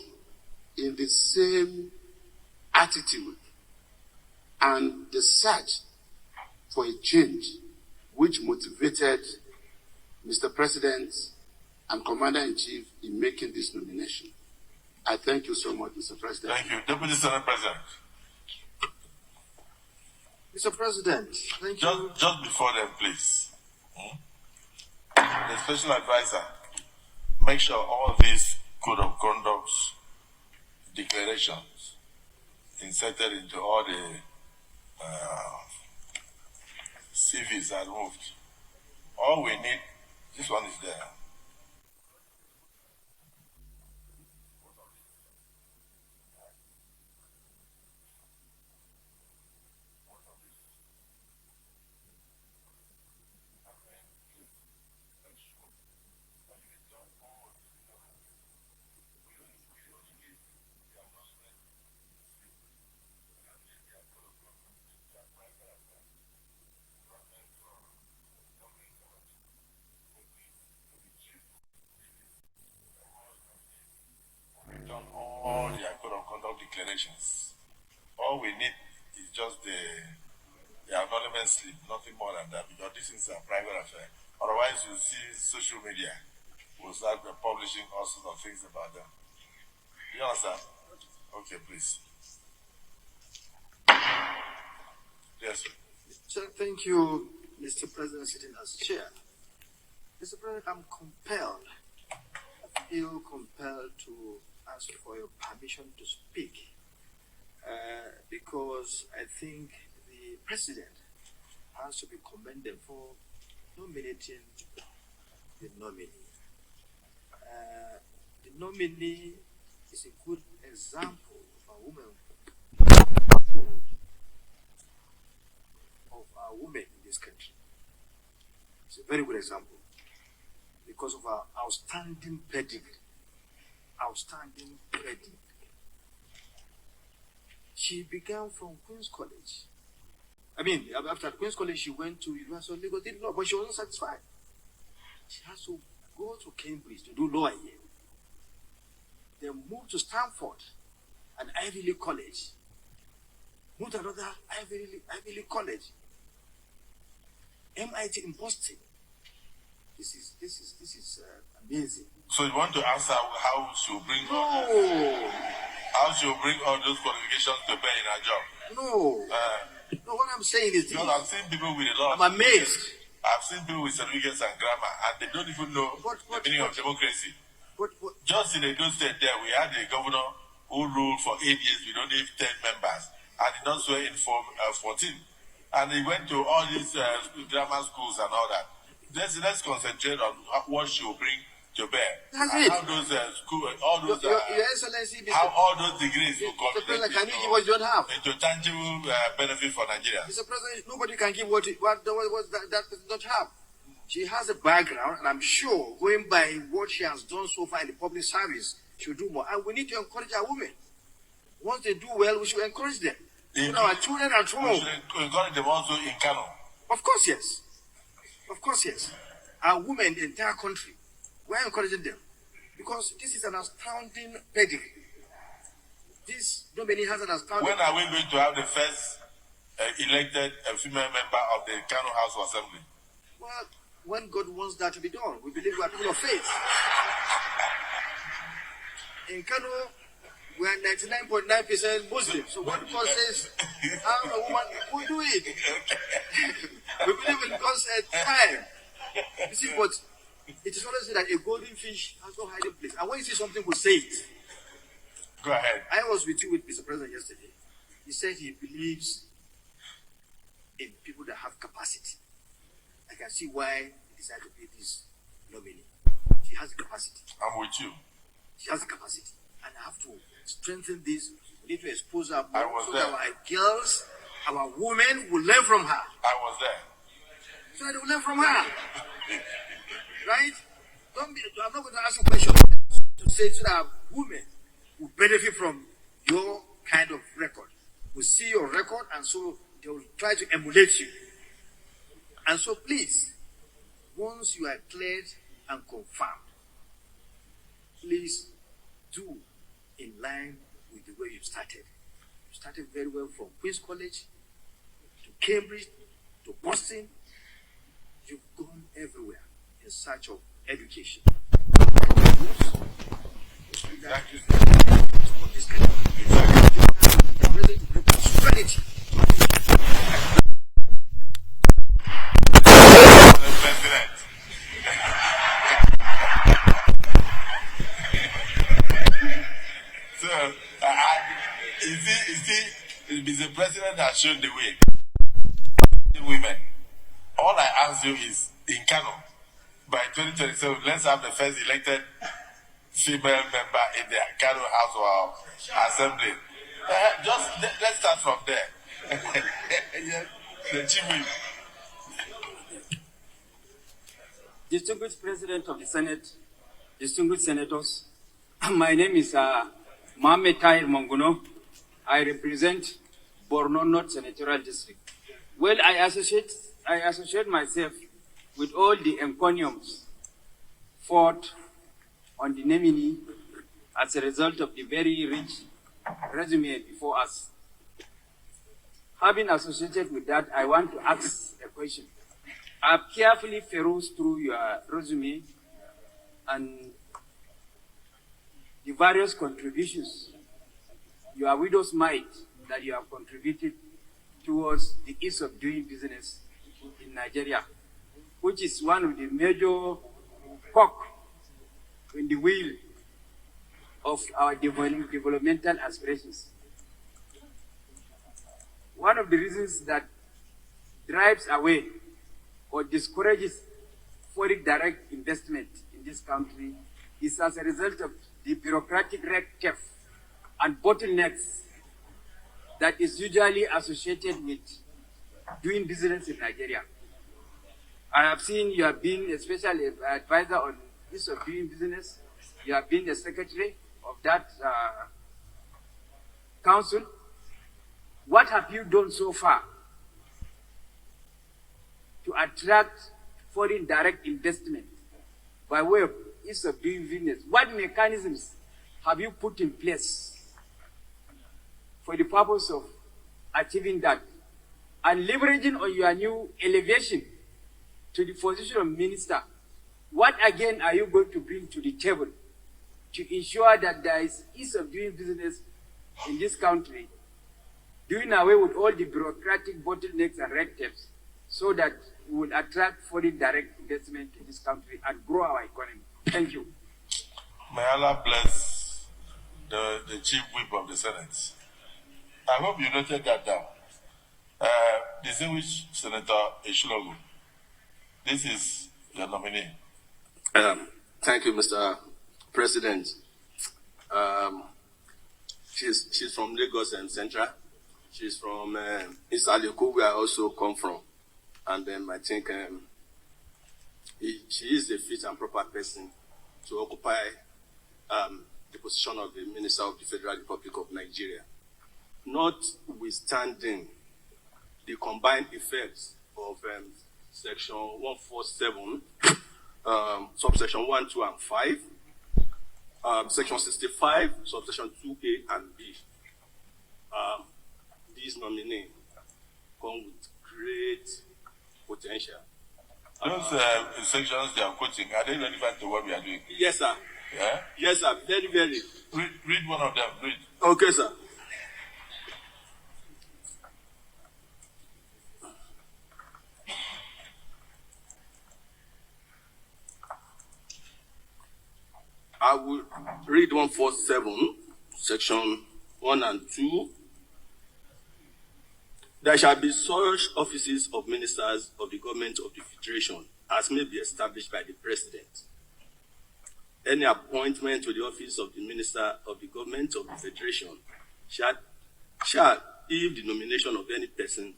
in the same attitude and the search for a change which motivated Mr. President and Commander-in-Chief in making this nomination. I thank you so much, Mr. President. Thank you. Deputy Senate President. Mr. President, thank you. Just before then, please. The special advisor, make sure all these code of conduct declarations inserted into all the CVs are moved. All we need, this one is there. All their code of conduct declarations. All we need is just the acknowledgement slip, nothing more than that, because this is a private affair. Otherwise, you see social media will start publishing all sorts of things about them. You understand? Okay, please. Yes, sir. Thank you, Mr. President, sitting as chair. Mr. President, I'm compelled, I feel compelled to ask for your permission to speak because I think the president has to be commended for nominating the nominee. The nominee is a good example of a woman, of a woman in this country. It's a very good example because of her outstanding pedigree. Outstanding pedigree. She began from Queen's College. I mean, after Queen's College, she went to University of Lagos, did law, but she wasn't satisfied. She has to go to Cambridge to do law here. Then moved to Stanford, an Ivy League college. Moved to another Ivy League college. MIT in Boston. This is amazing. So you want to ask her how she'll bring all those qualifications to bear in her job? No. No, what I'm saying is because I've seen people with a lot I'm amazed. I've seen people with certificates and grammar, and they don't even know the meaning of democracy. Just in Edo State there, we had a governor who ruled for 8 years with only 10 members, and he not swear in for 14. And he went to all these grammar schools and all that. Let's concentrate on what she will bring to bear. That's and it. how those all those Your Excellency, how all those degrees will Mr. President, can you give what you don't have? into tangible benefit for Nigerians. Mr. President, nobody can give what that person don't have. She has a background, and I'm sure, going by what she has done so far in the public service, she'll do more. And we need to encourage our women. Once they do well, we should encourage them. Our children at home. We should encourage them also in Kano. Of course, yes. Of course, yes. Our women in the entire country, we're encouraging them. Because this is an astounding pedigree. This nominee has an astounding... When are we going to have the first elected female member of the Kano House of Assembly? Well, when God wants that to be done, we believe we are people of faith. In Kano, we are 99.9% Muslim. So what God says, I'm a woman, we do it. We believe in God's time. You see, but it is always said that a golden fish has no hiding place. And when you see something, we say it. Go ahead. I was with you with Mr. President yesterday. He said he believes in people that have capacity. I can see why he decided to be this nominee. She has the capacity. I'm with you. She has the capacity. And I have to strengthen this We need to expose her I more was so there. that our girls, our women will learn from her. I was there. So that they will learn from her. Right? I'm not going to ask you a question to say so that women will benefit from your kind of record. Will see your record and so they will try to emulate you. And so please, once you are cleared and confirmed, please do in line with the way you started. You started very well from Queen's College to Cambridge to Boston. You've gone everywhere in search of education. Exactly. Strategy. So, is the president that showed the way? Women. All I ask you is, in Kano, by 2027, let's have the first elected female member in the Kano House or Assembly. Let's start from there. The chief whip. Distinguished President of the Senate, distinguished senators, my name is Mohamed Tahir Monguno. I represent Borno North Senatorial District. Well, I associate myself with all the encomiums fought on the nominee as a result of the very rich resume before us. Having associated with that, I want to ask a question. I've carefully perused through your resume and the various contributions, your widow's mite that you have contributed towards the ease of doing business in Nigeria, which is one of the major cog in the wheel of our developmental aspirations. One of the reasons that drives away or discourages foreign direct investment in this country is as a result of the bureaucratic red tape and bottlenecks that is usually associated with doing business in Nigeria. I have seen you have been a special advisor on ease of doing business. You have been the secretary of that council. What have you done so far to attract foreign direct investment by way of ease of doing business? What mechanisms have you put in place for the purpose of achieving that? And leveraging on your new elevation to the position of minister, what again are you going to bring to the table to ensure that there is ease of doing business in this country, doing away with all the bureaucratic bottlenecks and red tapes, so that we will attract foreign direct investment in this country and grow our economy? Thank you. May Allah bless the chief whip of the Senate. I hope you noted that down. Distinguished Senator Eshulogu, this is your nominee. Thank you, Mr. President. She's from Lagos and Central. She's from East Alioko, where I also come from. And I think she is a fit and proper person to occupy the position of the Minister of the Federal Republic of Nigeria. Notwithstanding the combined effects of Section 147, subsection 1, 2, and 5, Section 65, subsection 2A and B. These nominees come with great potential. Those sections they are quoting, are they relevant to what we are doing? Yes, sir. Yeah? Yes, sir. Very, very. Read one of them. Read. Okay, sir. I will read 147, section 1 and 2. There shall be such offices of ministers of the government of the Federation as may be established by the President. Any appointment to the office of the Minister of the Government of the Federation shall, if the nomination of any person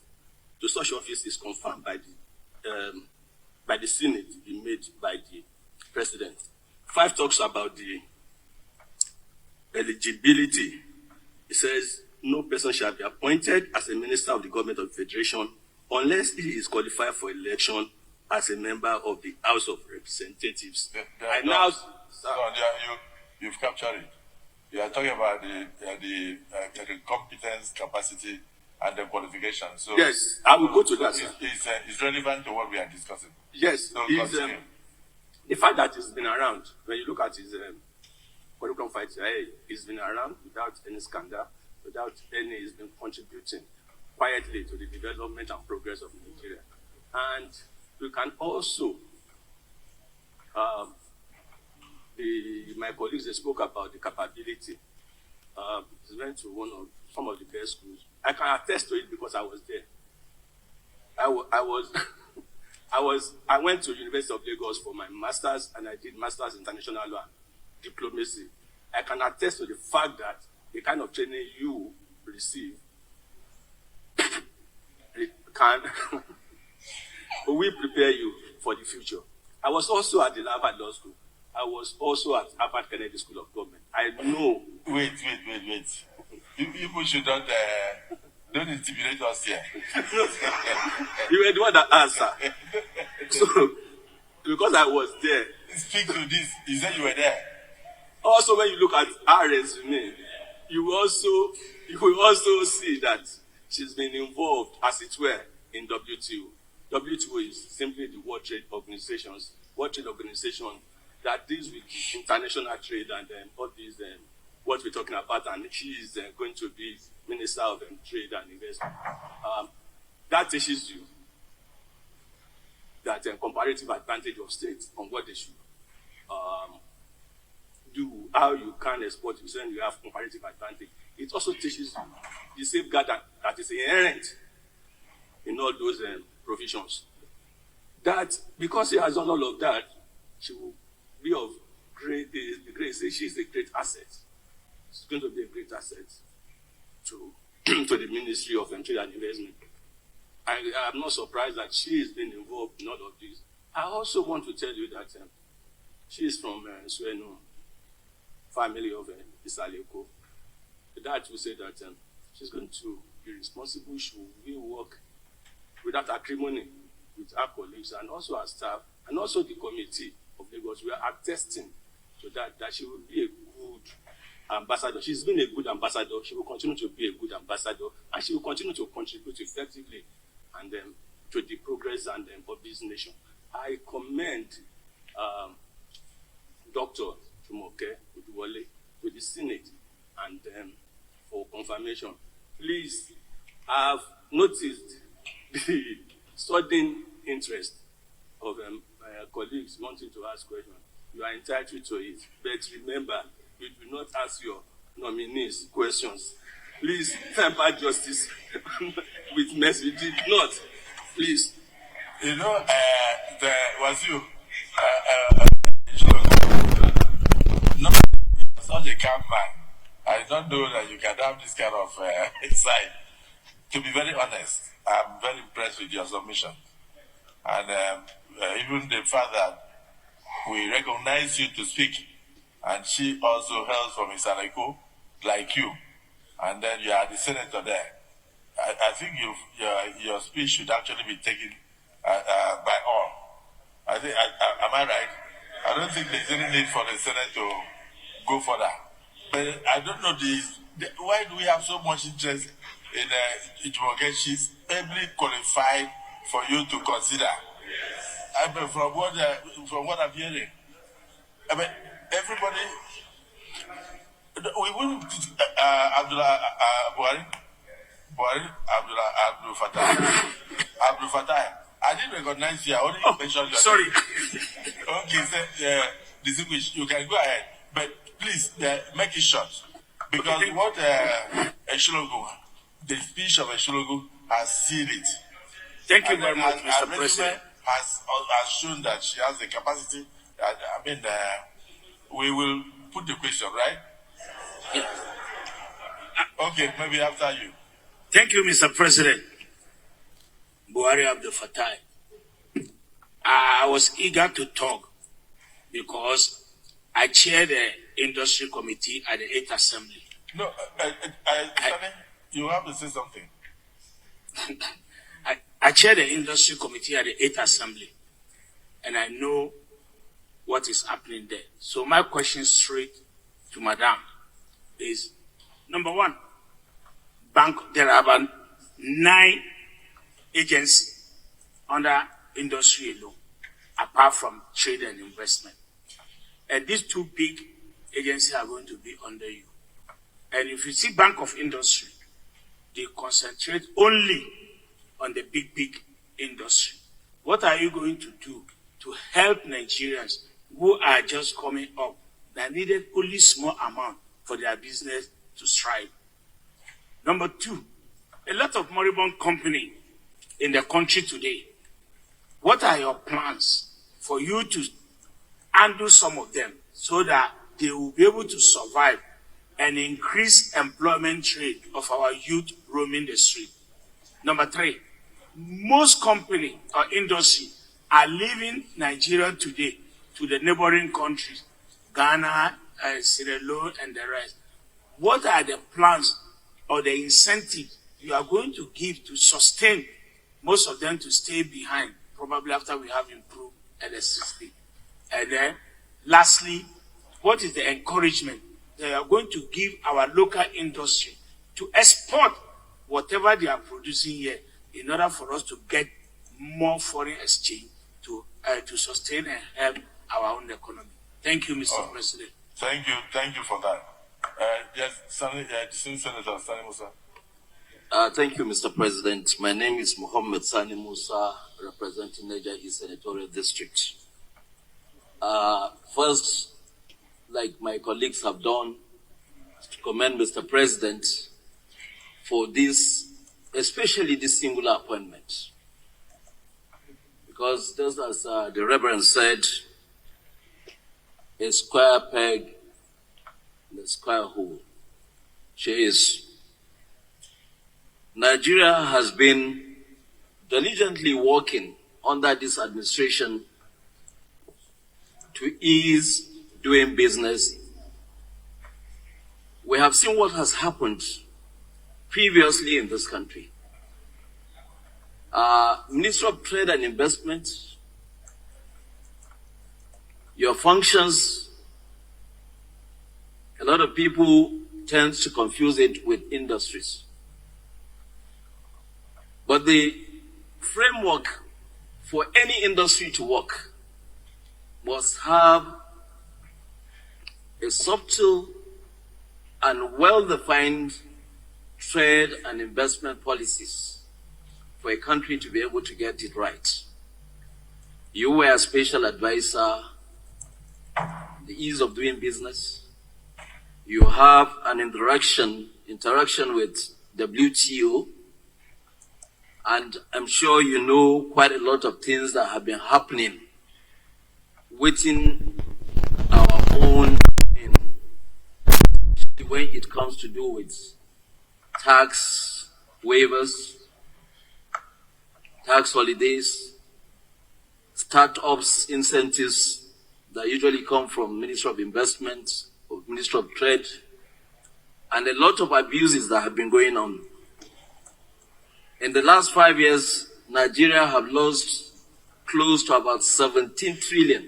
to such office is confirmed by the Senate, be made by the President. 5 talks about the eligibility. It says, no person shall be appointed as a minister of the government of the Federation unless he is qualified for election as a member of the House of Representatives. You've captured it. You are talking about the competence, capacity, and the qualification. So yes, I will go to that. It's relevant to what we are discussing. Yes, so the fact that it's been around, when you look at his curriculum fight, it's been around without any scandal, without any, he's been contributing quietly to the development and progress of Nigeria. And we can also, my colleagues, they spoke about the capability. He went to some of the best schools. I can attest to it because I was there. I went to University of Lagos for my master's, and I did master's in international law and diplomacy. I can attest to the fact that the kind of training you receive, it can we prepare you for the future. I was also at the Harvard Law School. I was also at Harvard Kennedy School of Government. I know. Wait. You should not don't intimidate us here. You were the one that answered. So, because I was there. Speak to this. You said you were there. Also, when you look at our resume, you will also see that she's been involved, as it were, in WTO. WTO is simply the World Trade Organization that deals with international trade and all these what we're talking about, and she is going to be Minister of Trade and Investment. That teaches you that comparative advantage of states on what they should do, how you can export when you have comparative advantage. It also teaches you the safeguard that is inherent in all those provisions. That because she has done all of that, she will be of great. She's a great asset. She's going to be a great asset to the Ministry of Trade and Investment. I'm not surprised that she has been involved in all of this. I also want to tell you that she is from Suwaiba, family of Isaleko. That will say that she's going to be responsible. She will work without acrimony with our colleagues and also our staff and also the committee of Lagos. We are attesting to that she will be a good ambassador. She's been a good ambassador. She will continue to be a good ambassador, and she will continue to contribute effectively and to the progress and of this nation. I commend Dr. Jumoke, Oduwole, to the Senate and for confirmation. Please, I've noticed the sudden interest of colleagues wanting to ask questions. You are entitled to it, but remember, we do not ask your nominees questions. Please temper justice with mercy. Did not, please. You know, there was you. No, such a calm man. I don't know that you can have this kind of insight. To be very honest, I'm very impressed with your submission. And even the fact that we recognize you to speak, and she also hails from Isaleko, like you, and then you are the senator there. I think your speech should actually be taken by all. I think, am I right? I don't think there's any need for the Senate to go further. But I don't know why do we have so much interest in Jumoke? She's ably qualified for you to consider. I mean, from what I'm hearing, I mean, everybody. We wouldn't Abdullahi, Abdul Fattah. I didn't recognize you. I only mentioned your sorry. Okay, distinguished. You can go ahead, but please make it short, because what Eshulogu, the speech of Eshulogu has sealed it. Thank you very much, Mr. President. Has shown that she has the capacity. I mean, we will put the question, right? Yeah. Okay, maybe after you. Thank you, Mr. President. Buhari Abdul Fattah. I was eager to talk because I chair the industry committee at the 8th Assembly. No, you have to say something. I chair the industry committee at the 8th Assembly, and I know what is happening there. So my question straight to Madam is, number one, there are about 9 agencies under industry alone, apart from trade and investment. And these 2 big agencies are going to be under you. And if you see Bank of Industry, they concentrate only on the big industry. What are you going to do to help Nigerians who are just coming up that needed only small amount for their business to strive? Number 2, a lot of moribund companies in the country today. What are your plans for you to handle some of them so that they will be able to survive and increase employment rate of our youth roaming the street? Number 3, most companies or industry are leaving Nigeria today to the neighboring countries, Ghana, Sierra Leone, and the rest. What are the plans or the incentives you are going to give to sustain most of them to stay behind, probably after we have improved electricity? And then, lastly, what is the encouragement they are going to give our local industry to export whatever they are producing here in order for us to get more foreign exchange to sustain and help our own economy? Thank you, Mr. President. Thank you for that. Yes, Senator Sani Musa. Thank you, Mr. President. My name is Mohammed Sani Musa, representing Niger East Senatorial District. First, like my colleagues have done, to commend Mr. President for this, especially this singular appointment. Because just as the Reverend said, a square peg in a square hole. She is. Nigeria has been diligently working under this administration to ease doing business. We have seen what has happened previously in this country. Minister of Trade and Investment, your functions, a lot of people tend to confuse it with industries. But the framework for any industry to work must have a subtle and well-defined trade and investment policies for a country to be able to get it right. You were a special advisor, the ease of doing business. You have an interaction with WTO, and I'm sure you know quite a lot of things that have been happening within our own, when it comes to do with tax waivers, tax holidays, startups, incentives that usually come from Ministry of Investment or Ministry of Trade, and a lot of abuses that have been going on. In the last 5 years, Nigeria have lost close to about 17 trillion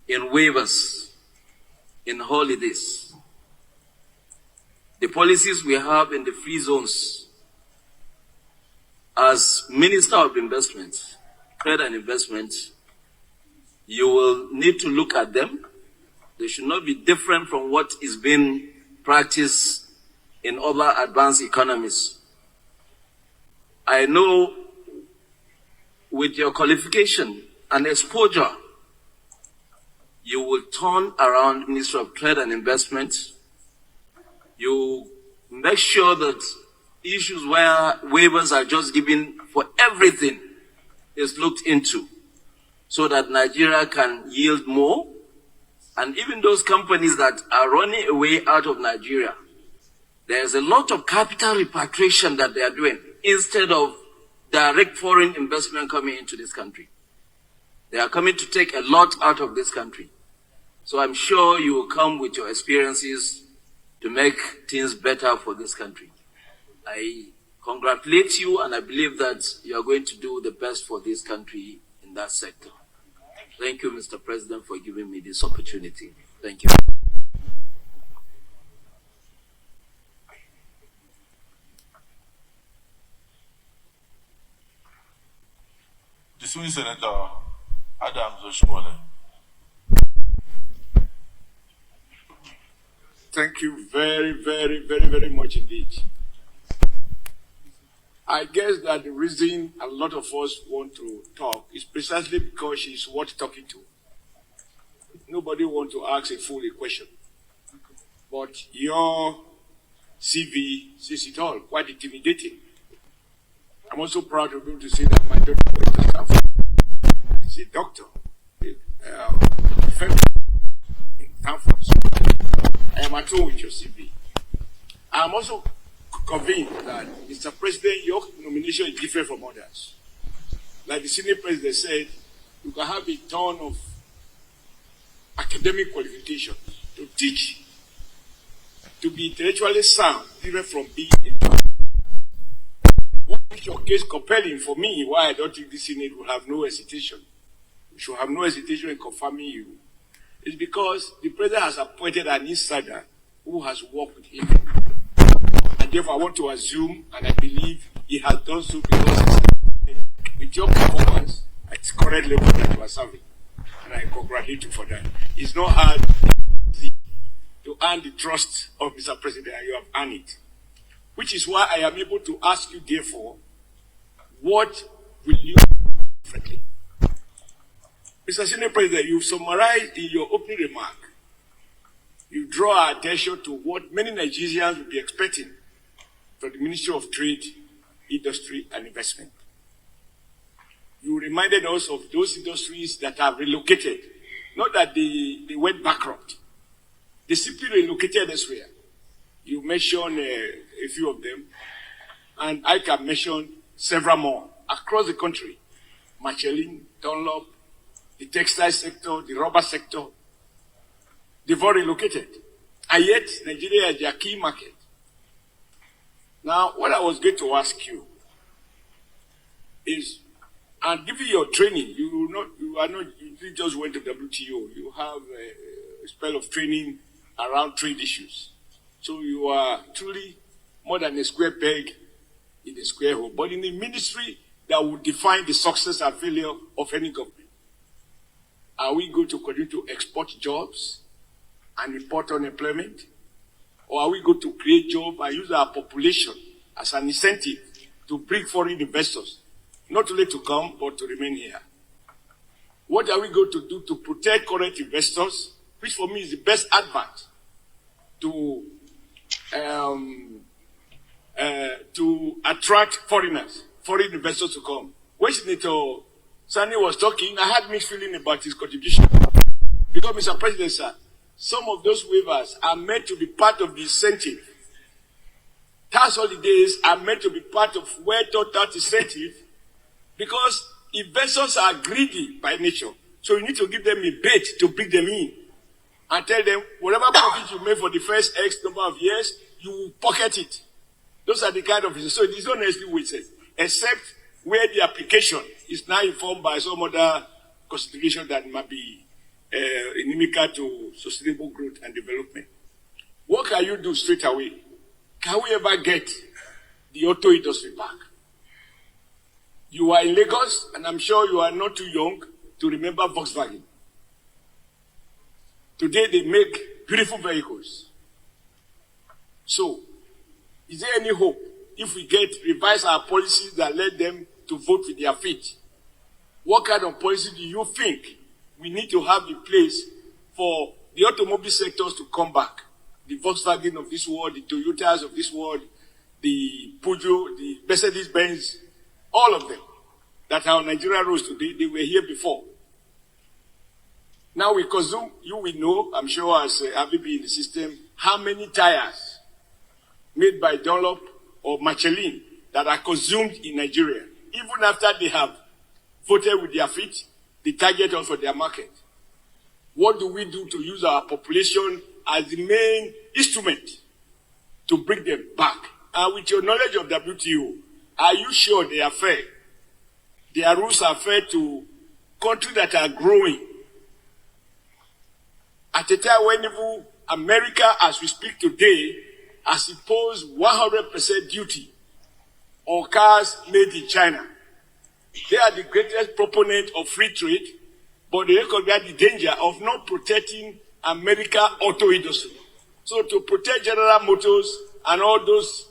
in waivers, in holidays. The policies we have in the free zones, as Minister of Investment, Trade and Investment, you will need to look at them. They should not be different from what is being practiced in other advanced economies. I know with your qualification and exposure, you will turn around Ministry of Trade and Investment. You make sure that issues where waivers are just given for everything is looked into so that Nigeria can yield more. And even those companies that are running away out of Nigeria, There's a lot of capital repatriation that they are doing instead of direct foreign investment coming into this country. They are coming to take a lot out of this country. So I'm sure you will come with your experiences to make things better for this country. I congratulate you, and I believe that you are going to do the best for this country in that sector. Thank you, Mr. President, for giving me this opportunity. Thank you. Dismissed Senator Ojukwu. Thank you very much indeed. I guess that the reason a lot of us want to talk is precisely because she's worth talking to. Nobody wants to ask a fool a question. But your CV says it all, quite intimidating. I'm also proud to be able to say that my daughter went to Stanford. She's a doctor. In Stanford. I am at home with your CV. I'm also convinced that, Mr. President, your nomination is different from others. Like the Senate President said, you can have a ton of academic qualifications to teach, to be intellectually sound, different from being what makes your case compelling for me, why I don't think the Senate will have no hesitation. We should have no hesitation in confirming you. It's because the President has appointed an insider who has worked with him. And therefore, I want to assume, and I believe he has done so because with your performance at the current level that you are serving. And I congratulate you for that. It's not hard to earn the trust of Mr. President, and you have earned it. Which is why I am able to ask you, therefore, what will you do differently? Mr. Senate President, you've summarized in your opening remark. You draw our attention to what many Nigerians will be expecting from the Ministry of Trade, Industry and Investment. You reminded us of those industries that have relocated. Not that they went bankrupt. They simply relocated elsewhere. You mentioned a few of them, and I can mention several more across the country. Michelin, Dunlop, the textile sector, the rubber sector, they've all relocated. And yet, Nigeria is their key market. Now, what I was going to ask you is, and given your training, you didn't just went to WTO. You have a spell of training around trade issues. So you are truly more than a square peg in a square hole, but in a ministry that will define the success and failure of any government. Are we going to continue to export jobs and import unemployment? Or are we going to create jobs and use our population as an incentive to bring foreign investors, not only to come, but to remain here? What are we going to do to protect current investors, which for me is the best advance to attract foreign investors to come? When Senator Sani was talking, I had mixed feeling about his contribution. Because, Mr. President, sir, some of those waivers are meant to be part of the incentive. Tax holidays are meant to be part of well-thought-out incentive because investors are greedy by nature. So you need to give them a bait to bring them in and tell them whatever profit you make for the first X number of years, you will pocket it. Those are the kind of reasons. So it is not necessarily wasted, except where the application is now informed by some other consideration that might be inimical to sustainable growth and development. What can you do straight away? Can we ever get the auto industry back? You are in Lagos, and I'm sure you are not too young to remember Volkswagen. Today they make beautiful vehicles. So, is there any hope if we revise our policies that let them to vote with their feet? What kind of policy do you think we need to have in place for the automobile sectors to come back? The Volkswagen of this world, the Toyotas of this world, the Peugeot, the Mercedes-Benz, all of them that are on Nigeria roads today, they were here before. Now we consume, you will know, I'm sure as having been in the system, how many tires made by Dunlop or Michelin that are consumed in Nigeria, even after they have voted with their feet, they target us for their market. What do we do to use our population as the main instrument to bring them back? And with your knowledge of WTO, are you sure they are fair? Their rules are fair to countries that are growing. At a time when even America, as we speak today, has imposed 100% duty on cars made in China. They are the greatest proponent of free trade, but they recognize the danger of not protecting American auto industry. So to protect General Motors and all those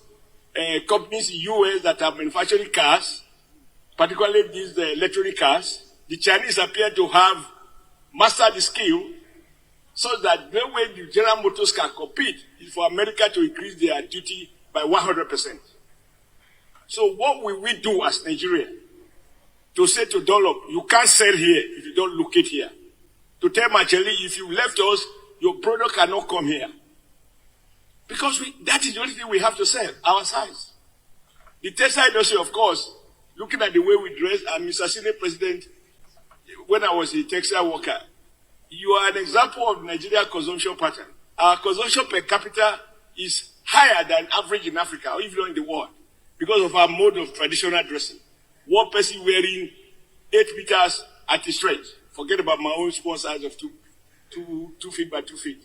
companies in the US that are manufacturing cars, particularly these electronic cars, the Chinese appear to have mastered the skill so that the way the General Motors can compete is for America to increase their duty by 100%. So what will we do as Nigeria? To say to Dunlop, you can't sell here if you don't locate here. To tell Michelin, if you left us, your product cannot come here. Because that is the only thing we have to sell, our size. The textile industry, of course, looking at the way we dress, and Mr. Senate President, when I was a textile worker, you are an example of Nigeria consumption pattern. Our consumption per capita is higher than average in Africa, or even in the world, because of our mode of traditional dressing. One person wearing 8 meters at the stretch. Forget about my own small size of 2 feet by 2 feet.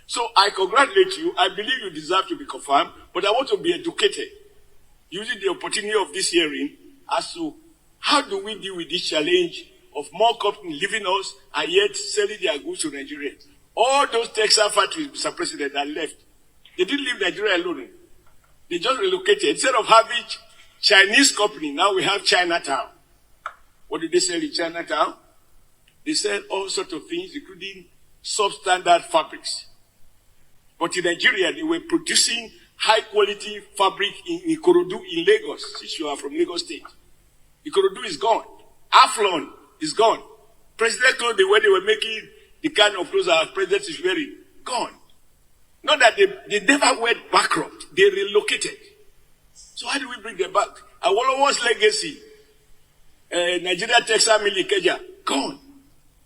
So I congratulate you. I believe you deserve to be confirmed, but I want to be educated, using the opportunity of this hearing as to how do we deal with this challenge of more companies leaving us and yet selling their goods to Nigeria. All those textile factories, Mr. President, that left, they didn't leave Nigeria alone. They just relocated. Instead of having Chinese company, now we have Chinatown. What did they sell in Chinatown? They sell all sorts of things, including substandard fabrics. But in Nigeria, they were producing high-quality fabric in Ikorodu in Lagos, since you are from Lagos State. Ikorodu is gone. Aflon is gone. President clothes, the way they were making the kind of clothes our president is wearing, gone. Not that they never went bankrupt. They relocated. So how do we bring them back? Awolowo's legacy, Nigeria Textile Mill in Ikeja, gone.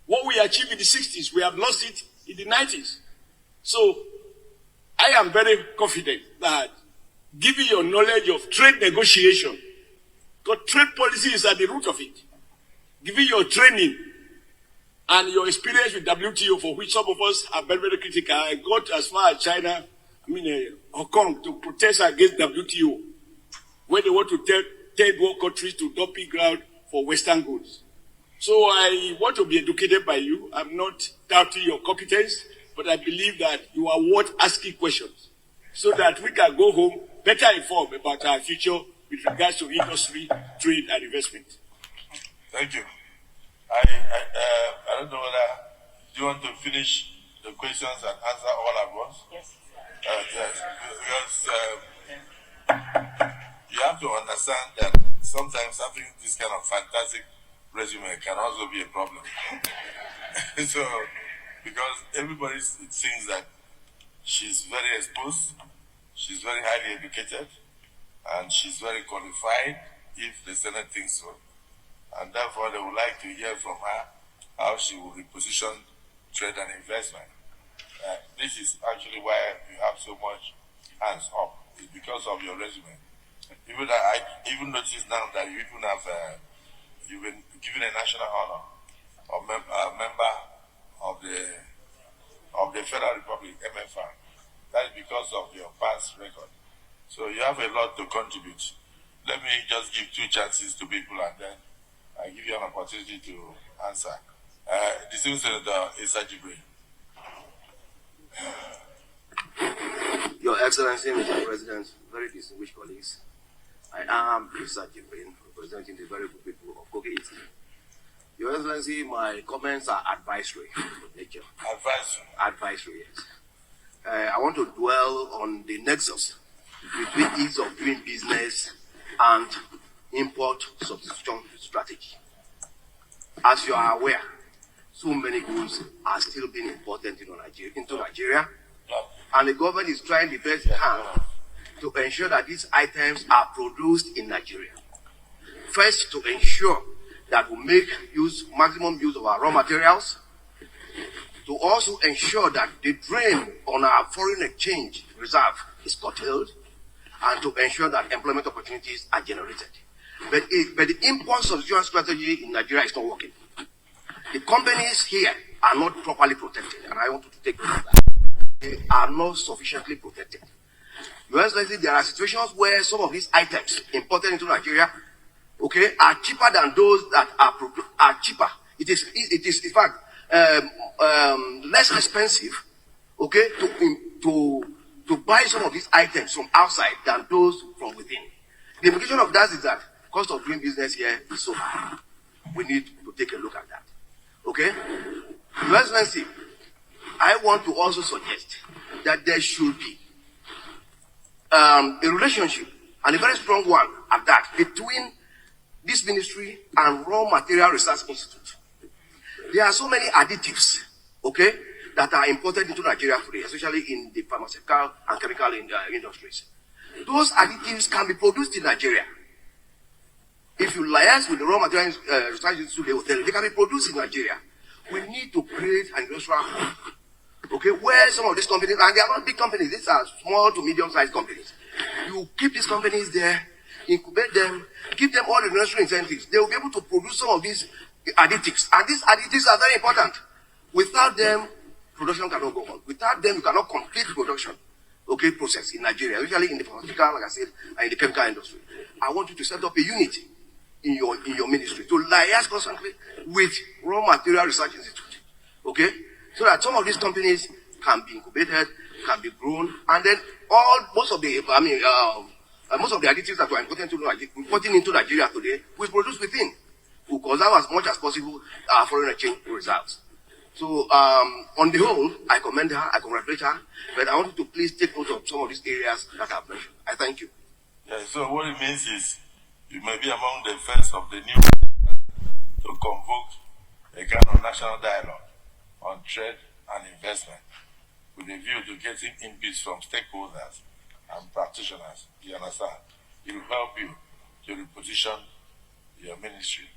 What we achieved in the 60s, we have lost it in the 90s. So I am very confident that given your knowledge of trade negotiation, because trade policy is at the root of it, given your training and your experience with WTO, for which some of us are very, very critical, I got as far as China, Hong Kong, to protest against WTO, where they want to tell third world countries to dumping ground for Western goods. So I want to be educated by you. I'm not doubting your competence, but I believe that you are worth asking questions so that we can go home better informed about our future with regards to industry, trade, and investment. Thank you. I don't know whether you want to finish the questions and answer all at once? Yes. Yes. Because you have to understand that sometimes having this kind of fantastic resume can also be a problem. So, because everybody thinks that she's very exposed, she's very highly educated, and she's very qualified if the Senate thinks so. And therefore, they would like to hear from her how she will reposition trade and investment. This is actually why you have so much hands up. It's because of your resume. I even noticed now that you even have you've been given a national honor of member of the Federal Republic, MFR. That is because of your past record. So you have a lot to contribute. Let me just give 2 chances to people and then I give you an opportunity to answer. Distinguished Senator Issa Jibril. Your Excellency, Mr. President, very distinguished colleagues, I am Issa Jibril, representing the very good people of Kogi Italy. Your Excellency, my comments are advisory in nature. Advisory? Advisory, yes. I want to dwell on the nexus between ease of doing business and import substitution strategy. As you are aware, so many goods are still being imported into Nigeria, and the government is trying the best it can to ensure that these items are produced in Nigeria. First, to ensure that we make maximum use of our raw materials, to also ensure that the drain on our foreign exchange reserve is curtailed, and to ensure that employment opportunities are generated. But the import substitution strategy in Nigeria is not working. The companies here are not properly protected, and I want to take note of that. They are not sufficiently protected. Your Excellency, there are situations where some of these items imported into Nigeria, okay, are cheaper than those that are cheaper. It is in fact less expensive, okay, to buy some of these items from outside than those from within. The implication of that is that cost of doing business here is so high. We need to take a look at that. Okay? Your Excellency, I want to also suggest that there should be a relationship, and a very strong one at that, between this ministry and Raw Material Research Institute. There are so many additives, okay, that are imported into Nigeria today, especially in the pharmaceutical and chemical industries. Those additives can be produced in Nigeria. If you liaise with the Raw Material Research Institute, they can be produced in Nigeria. We need to create an industrial hub, okay, where some of these companies, and they are not big companies, these are small to medium-sized companies. You keep these companies there, incubate them, give them all the necessary incentives. They will be able to produce some of these additives. And these additives are very important. Without them, production cannot go on. Without them, you cannot complete production, okay, process in Nigeria, usually in the pharmaceutical, like I said, and in the chemical industry. I want you to set up a unit in your ministry to liaise constantly with Raw Material Research Institute, okay, so that some of these companies can be incubated, can be grown, and then most of the additives that we're importing into Nigeria today, we produce within. We conserve as much as possible our foreign exchange reserves. So, on the whole, I commend her, I congratulate her, but I want you to please take note of some of these areas that I've mentioned. I thank you. Yeah, so what it means is you may be among the first of the new to convoke a kind of national dialogue on trade and investment with a view to getting inputs from stakeholders and practitioners. You understand? It will help you to reposition your ministry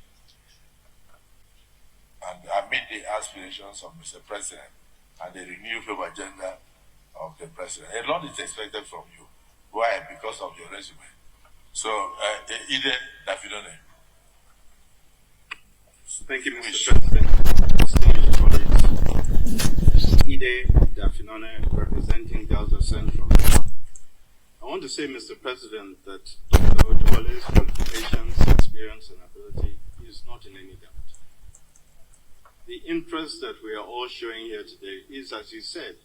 and meet the aspirations of Mr. President and the renewable agenda of the President. A lot is expected from you. Why? Because of your resume. So, Ide Dafinone. Thank you, Mr. President. Distinguished colleagues. Ide Dafinone, representing Delta Central. I want to say, Mr. President, that Dr. Oduwole's qualifications, experience, and ability is not in any doubt. The interest that we are all showing here today is, as you said,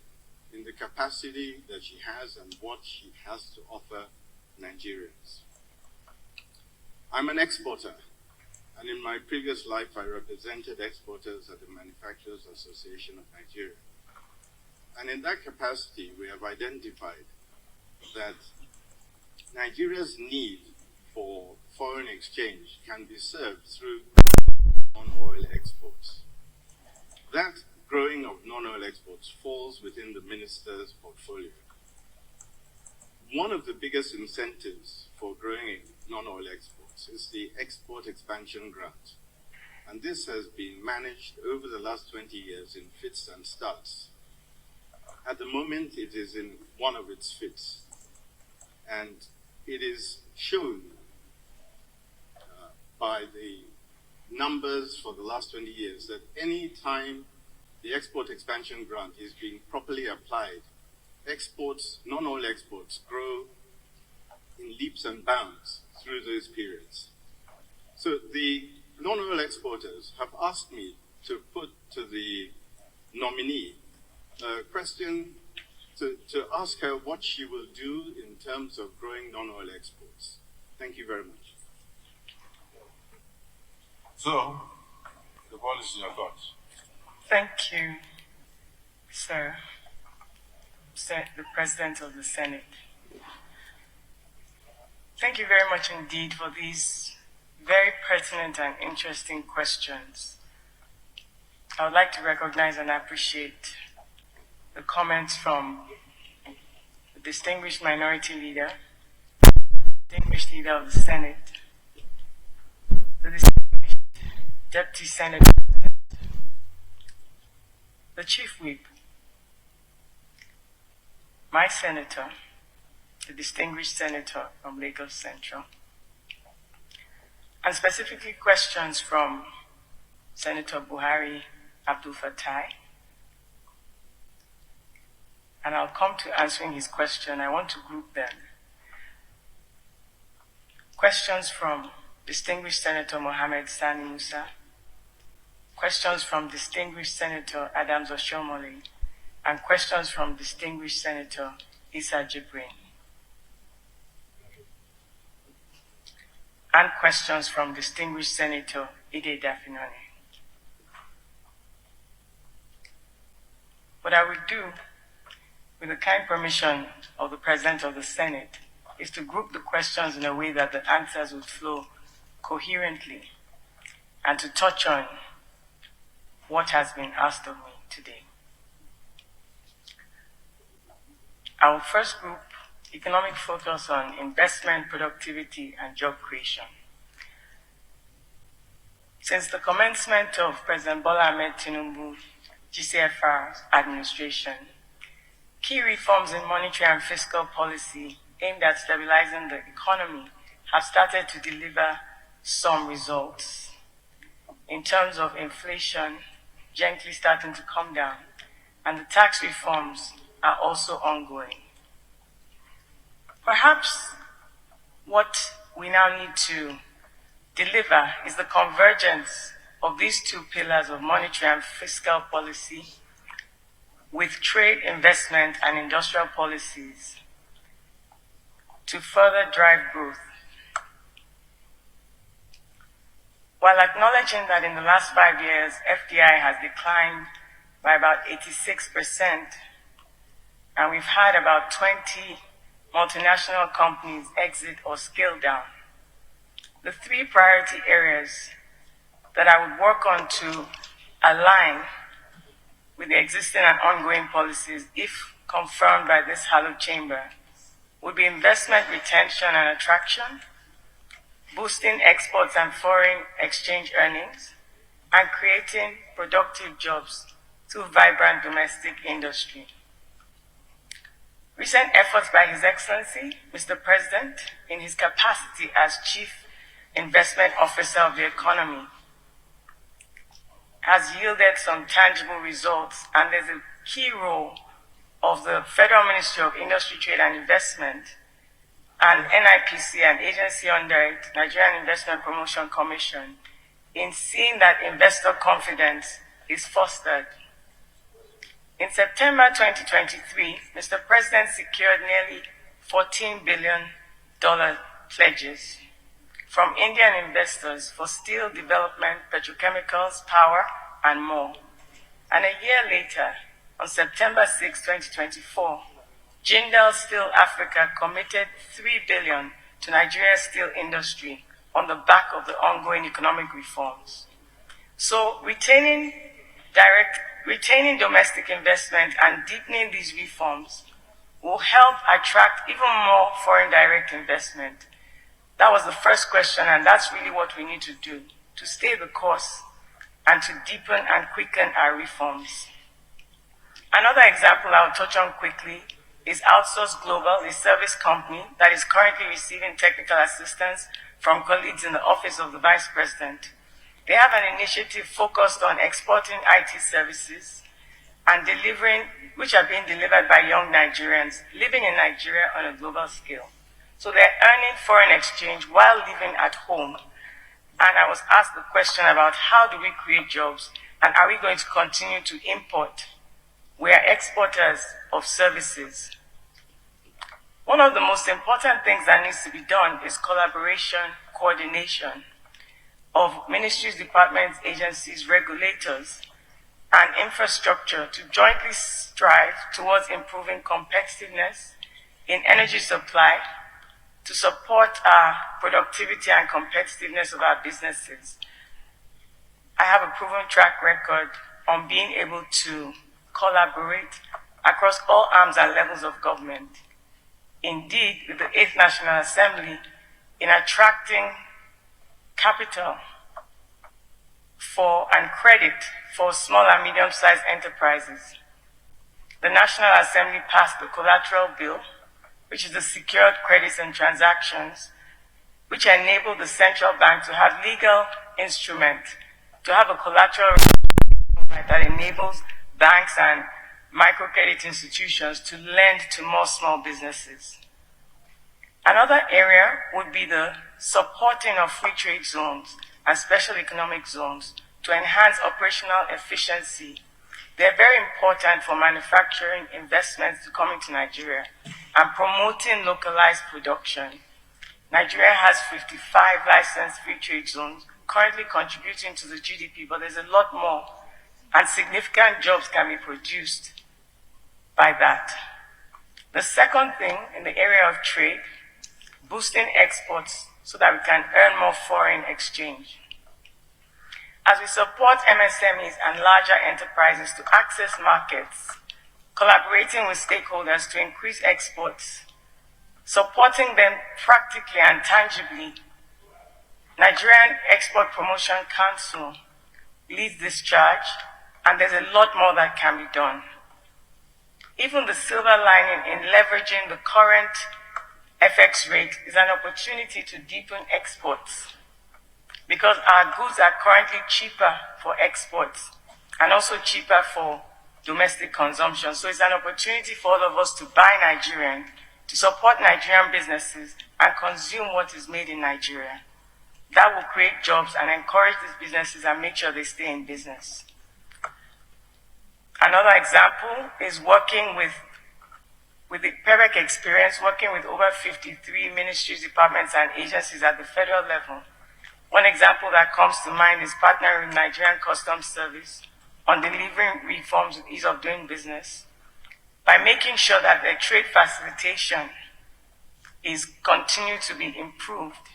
in the capacity that she has and what she has to offer Nigerians. I'm an exporter, and in my previous life I represented exporters at the Manufacturers Association of Nigeria. And in that capacity, we have identified that Nigeria's need for foreign exchange can be served through non-oil exports. That growing of non-oil exports falls within the minister's portfolio. One of the biggest incentives for growing non-oil exports is the Export Expansion Grant. And this has been managed over the last 20 years in fits and starts. At the moment, it is in one of its fits. And it is shown by the numbers for the last 20 years that any time the Export Expansion Grant is being properly applied, exports, non-oil exports, grow in leaps and bounds through those periods. So the non-oil exporters have asked me to put to the nominee a question to ask her what she will do in terms of growing non-oil exports. Thank you very much. So, the ball is in your court. Thank you, sir, the President of the Senate. Thank you very much indeed for these very pertinent and interesting questions. I would like to recognize and appreciate the comments from the distinguished minority leader, distinguished leader of the Senate, the distinguished Deputy Senator, the Chief Whip, my Senator, the distinguished Senator from Lagos Central, and specifically questions from Senator Buhari Abdul-Fatai. And I'll come to answering his question. I want to group them. Questions from distinguished Senator Mohammed Sani Musa, questions from distinguished Senator Adams Oshomole, and questions from distinguished Senator Issa Jibrin, and questions from distinguished Senator Ide Dafinone. What I would do, with the kind permission of the President of the Senate, is to group the questions in a way that the answers would flow coherently and to touch on what has been asked of me today. I will first group economic focus on investment, productivity, and job creation. Since the commencement of President Bola Ahmed Tinubu GCFR administration, key reforms in monetary and fiscal policy aimed at stabilizing the economy have started to deliver some results in terms of inflation gently starting to come down, and the tax reforms are also ongoing. Perhaps what we now need to deliver is the convergence of these two pillars of monetary and fiscal policy with trade, investment, and industrial policies to further drive growth. While acknowledging that in the last 5 years, FDI has declined by about 86%, and we've had about 20 multinational companies exit or scale down, the three priority areas that I would work on to align with the existing and ongoing policies, if confirmed by this hallowed chamber, would be investment retention and attraction, boosting exports and foreign exchange earnings, and creating productive jobs through vibrant domestic industry. Recent efforts by His Excellency, Mr. President, in his capacity as Chief Investment Officer of the Economy, has yielded some tangible results, and there's a key role of the Federal Ministry of Industry, Trade and Investment and NIPC, an agency under it, Nigerian Investment Promotion Commission, in seeing that investor confidence is fostered. In September 2023, Mr. President secured nearly $14 billion pledges from Indian investors for steel development, petrochemicals, power, and more. And a year later, on September 6, 2024, Jindal Steel Africa committed $3 billion to Nigeria's steel industry on the back of the ongoing economic reforms. So retaining domestic investment and deepening these reforms will help attract even more foreign direct investment. That was the first question, and that's really what we need to do, to stay the course and to deepen and quicken our reforms. Another example I'll touch on quickly is Outsource Global, a service company that is currently receiving technical assistance from colleagues in the Office of the Vice President. They have an initiative focused on exporting IT services and delivering, which are being delivered by young Nigerians living in Nigeria on a global scale. So they're earning foreign exchange while living at home. And I was asked the question about how do we create jobs and are we going to continue to import? We are exporters of services. One of the most important things that needs to be done is collaboration, coordination of ministries, departments, agencies, regulators, and infrastructure to jointly strive towards improving competitiveness in energy supply to support our productivity and competitiveness of our businesses. I have a proven track record on being able to collaborate across all arms and levels of government. Indeed, with the 8th National Assembly, in attracting capital for and credit for small and medium-sized enterprises. The National Assembly passed the Collateral Bill, which is the Secured Credits and Transactions, which enable the central bank to have legal instrument, to have a collateral that enables banks and microcredit institutions to lend to more small businesses. Another area would be the supporting of free trade zones and special economic zones to enhance operational efficiency. They're very important for manufacturing investments to come into Nigeria and promoting localized production. Nigeria has 55 licensed free trade zones currently contributing to the GDP, but there's a lot more, and significant jobs can be produced by that. The second thing in the area of trade, boosting exports so that we can earn more foreign exchange. As we support MSMEs and larger enterprises to access markets, collaborating with stakeholders to increase exports, supporting them practically and tangibly, Nigerian Export Promotion Council leads this charge, and there's a lot more that can be done. Even the silver lining in leveraging the current FX rate is an opportunity to deepen exports, because our goods are currently cheaper for exports and also cheaper for domestic consumption. So it's an opportunity for all of us to buy Nigerian, to support Nigerian businesses and consume what is made in Nigeria. That will create jobs and encourage these businesses and make sure they stay in business. Another example is working with the PEREC experience, working with over 53 ministries, departments, and agencies at the federal level. One example that comes to mind is partnering with Nigerian Customs Service on delivering reforms with ease of doing business by making sure that their trade facilitation is continued to be improved.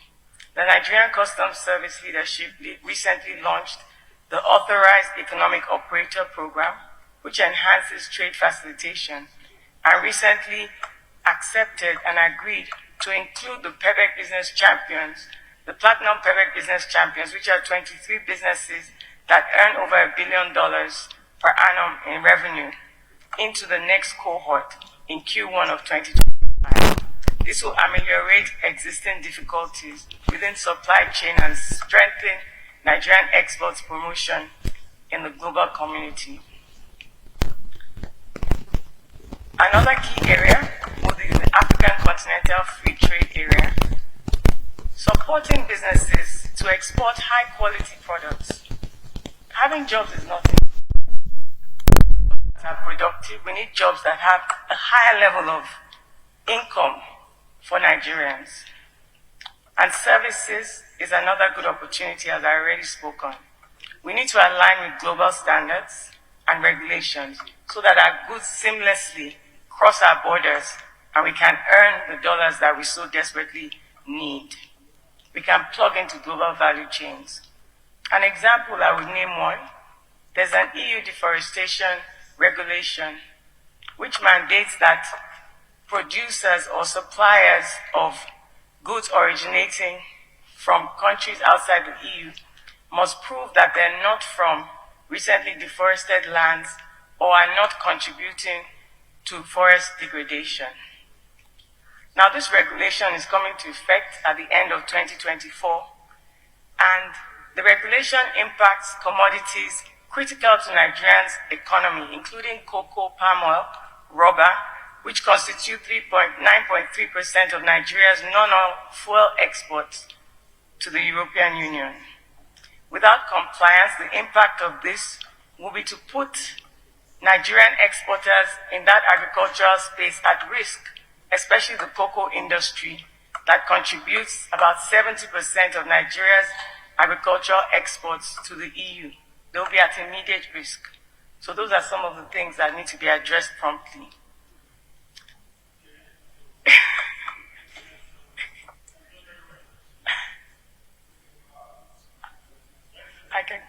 The Nigerian Customs Service leadership recently launched the Authorized Economic Operator Program, which enhances trade facilitation, and recently accepted and agreed to include the PEREC Business Champions, the Platinum PEREC Business Champions, which are 23 businesses that earn over $1 billion per annum in revenue, into the next cohort in Q1 of 2025. This will ameliorate existing difficulties within supply chain and strengthen Nigerian exports promotion in the global community. Another key area will be the African Continental Free Trade Area, supporting businesses to export high-quality products. Having jobs is nothing. That are productive. We need jobs that have a higher level of income for Nigerians. And services is another good opportunity, as I already spoke on. We need to align with global standards and regulations so that our goods seamlessly cross our borders and we can earn the dollars that we so desperately need. We can plug into global value chains. An example, I would name one. There's an EU deforestation regulation which mandates that producers or suppliers of goods originating from countries outside the EU must prove that they're not from recently deforested lands or are not contributing to forest degradation. Now, this regulation is coming to effect at the end of 2024, and the regulation impacts commodities critical to Nigeria's economy, including cocoa, palm oil, rubber, which constitute 9.3% of Nigeria's non-oil fuel exports to the European Union. Without compliance, the impact of this will be to put Nigerian exporters in that agricultural space at risk, especially the cocoa industry that contributes about 70% of Nigeria's agricultural exports to the EU. They'll be at immediate risk. So those are some of the things that need to be addressed promptly. I can.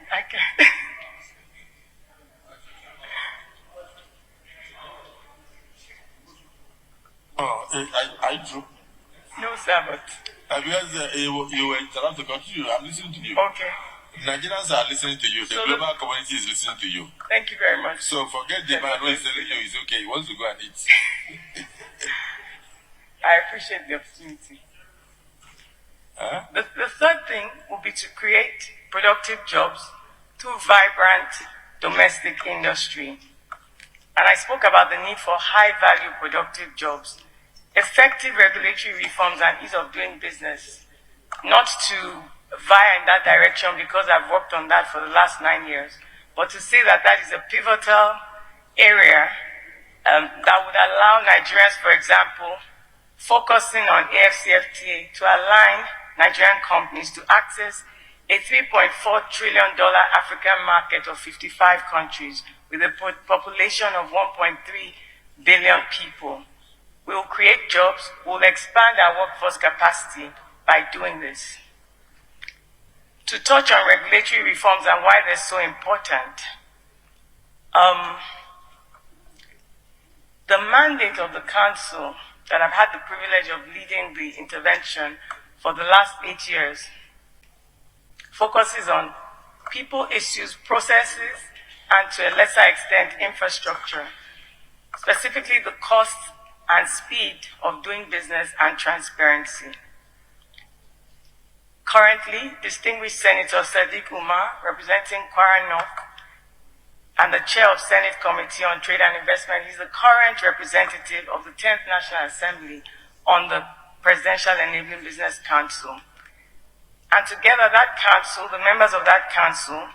Oh, I drew. No, sir, but Because you were interrupted to continue. I'm listening to you. Okay. Nigerians are listening to you. The So global community is listening to you. Thank you very much. So forget the man who is telling you it's okay. He wants to go and eat. I appreciate the opportunity. Huh? The third thing will be to create productive jobs through vibrant domestic industry. And I spoke about the need for high-value productive jobs, effective regulatory reforms and ease of doing business, not to vie in that direction because I've worked on that for the last 9 years, but to say that that is a pivotal area that would allow Nigerians, for example, focusing on AFCFTA to align Nigerian companies to access a $3.4 trillion African market of 55 countries with a population of 1.3 billion people. We will create jobs, we will expand our workforce capacity by doing this. To touch on regulatory reforms and why they're so important, the mandate of the Council that I've had the privilege of leading the intervention for the last 8 years focuses on people, issues, processes, and to a lesser extent, infrastructure, specifically the cost and speed of doing business and transparency. Currently, distinguished Senator Sadiq Umar, representing Kwara North, and the chair of Senate Committee on Trade and Investment, he's the current representative of the 10th National Assembly on the Presidential Enabling Business Council. And together, that council, the members of that council,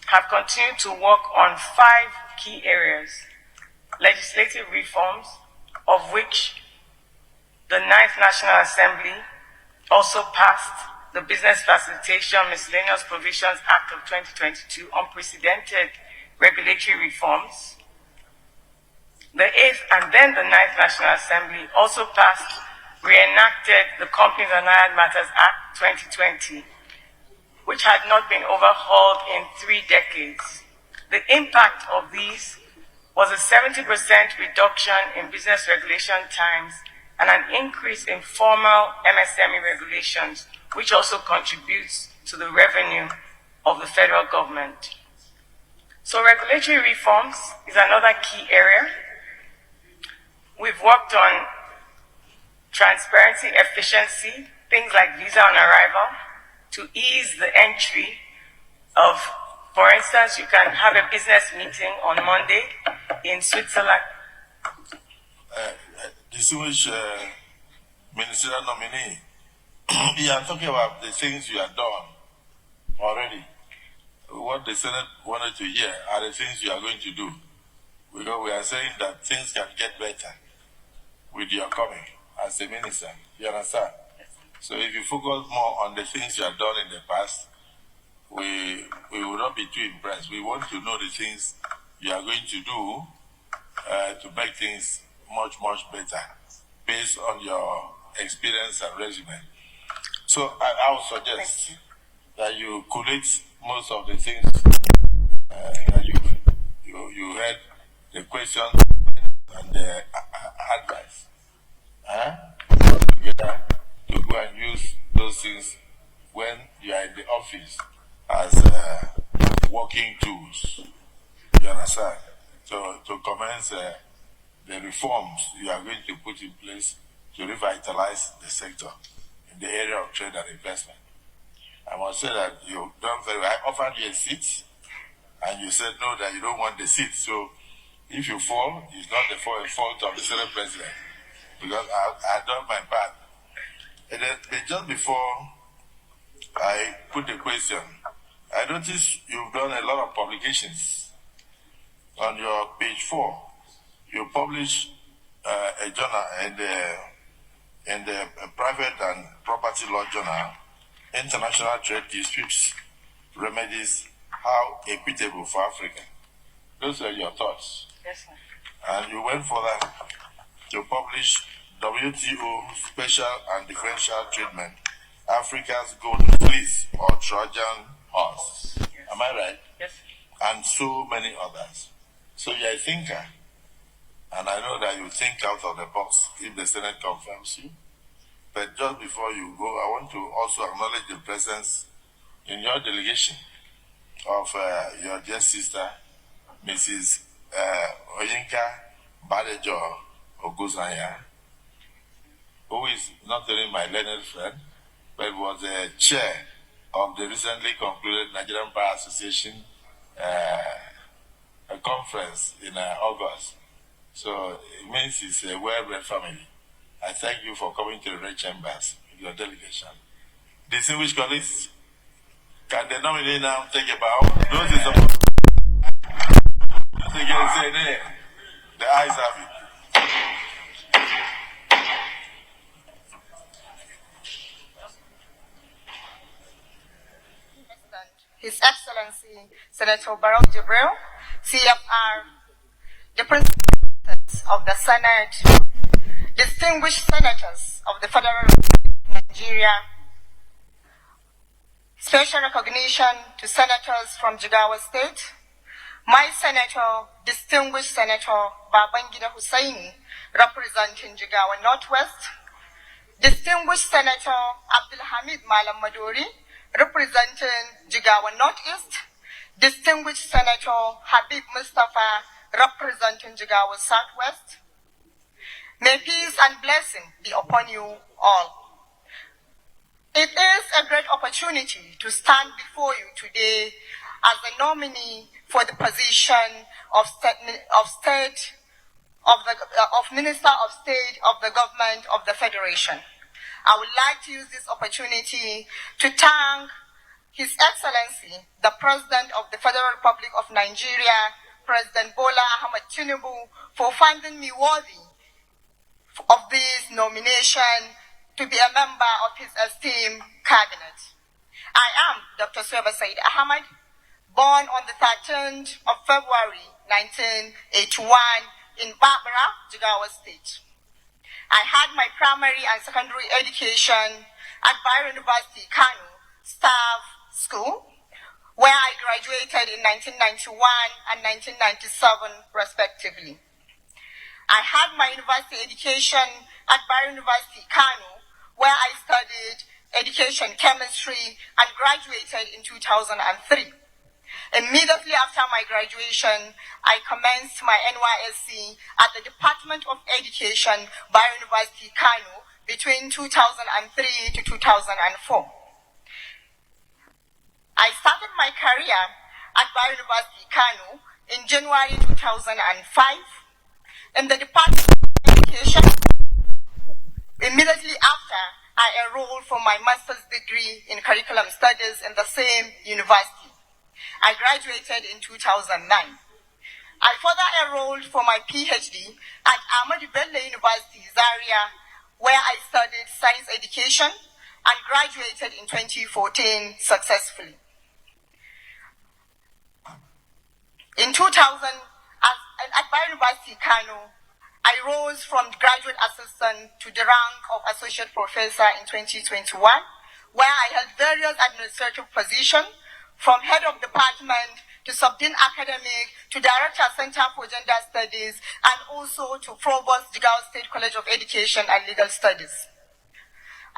have continued to work on 5 key areas: legislative reforms, of which the 9th National Assembly also passed the Business Facilitation Miscellaneous Provisions Act of 2022, unprecedented regulatory reforms. The 8th and then the 9th National Assembly also passed, reenacted the Companies and Allied Matters Act 2020, which had not been overhauled in 3 decades. The impact of these was a 70% reduction in business regulation times and an increase in formal MSME regulations, which also contributes to the revenue of the federal government. So regulatory reforms is another key area. We've worked on transparency, efficiency, things like visa on arrival, to ease the entry of, for instance, you can have a business meeting on Monday in Switzerland. Distinguished Ministerial Nominee, you are talking about the things you have done already. What the Senate wanted to hear are the things you are going to do. Because we are saying that things can get better with your coming as a minister. You understand? So if you focus more on the things you have done in the past, we will not be too impressed. We want to know the things you are going to do to make things much, much better based on your experience and resume. So I would suggest that you collate most of the things that you heard, the questions and the advice. Together to go and use those things when you are in the office as working tools. You understand? So to commence the reforms you are going to put in place to revitalize the sector in the area of trade and investment. I must say that you've done very well. I offered you a seat, and you said no, that you don't want the seat. So if you fall, it's not the fault of the Senate President, because I've done my part. And then, just before I put the question, I noticed you've done a lot of publications. On your page 4, you publish a journal in the Private and Property Law Journal, International Trade Disputes Remedies, How Equitable for Africa. Those are your thoughts. Yes, sir. And you went further to publish WTO Special and Differential Treatment, Africa's Golden Fleece or Trojan Horse. Yes. Am I right? Yes. And so many others. So you're a thinker. And I know that you think out of the box if the Senate confirms you. But just before you go, I want to also acknowledge the presence in your delegation of your dear sister, Mrs. Oyinka Badejo Oguzanya, who is not only my learned friend, but was the chair of the recently concluded Nigerian Bar Association a conference in August. So it means it's a well-read family. I thank you for coming to the Red Chambers with your delegation. Distinguished colleagues, can the nominee now take a bow? Those is the say there. The eyes have it. His Excellency Senator Barrow Jibril, CFR, the President of the Senate, distinguished senators of the Federal Republic of Nigeria, special recognition to senators from Jigawa State, my senator, distinguished Senator Babangida Hussaini, representing Jigawa Northwest, distinguished Senator Abdulhamid Malam Maduri, representing Jigawa Northeast, distinguished Senator Habib Mustafa, representing Jigawa Southwest. May peace and blessing be upon you all. It is a great opportunity to stand before you today as the nominee for the position of Minister of State of the Government of the Federation. I would like to use this opportunity to thank His Excellency, the President of the Federal Republic of Nigeria, President Bola Ahmed Tinubu, for finding me worthy of this nomination to be a member of his esteemed cabinet. I am Dr. Suwaiba Ahmed, born on the 13th of February 1981 in Barbara, Jigawa State. I had my primary and secondary education at Bayero University, Kano Staff School, where I graduated in 1991 and 1997, respectively. I had my university education at Bayero University, Kano, where I studied education chemistry and graduated in 2003. Immediately after my graduation, I commenced my NYSC at the Department of Education, Bayero University, Kano, between 2003 to 2004. I started my career at Bayero University, Kano in January 2005 in the Department of Education. Immediately after, I enrolled for my master's degree in curriculum studies in the same university. I graduated in 2009. I further enrolled for my PhD at Ahmed University, Zaria, where I studied science education and graduated in 2014 successfully. In 2000, at Bayero University, Kano, I rose from graduate assistant to the rank of associate professor in 2021, where I held various administrative positions, from head of department to subdean academic to director Center for Gender Studies, and also to provost Jigawa State College of Education and Legal Studies.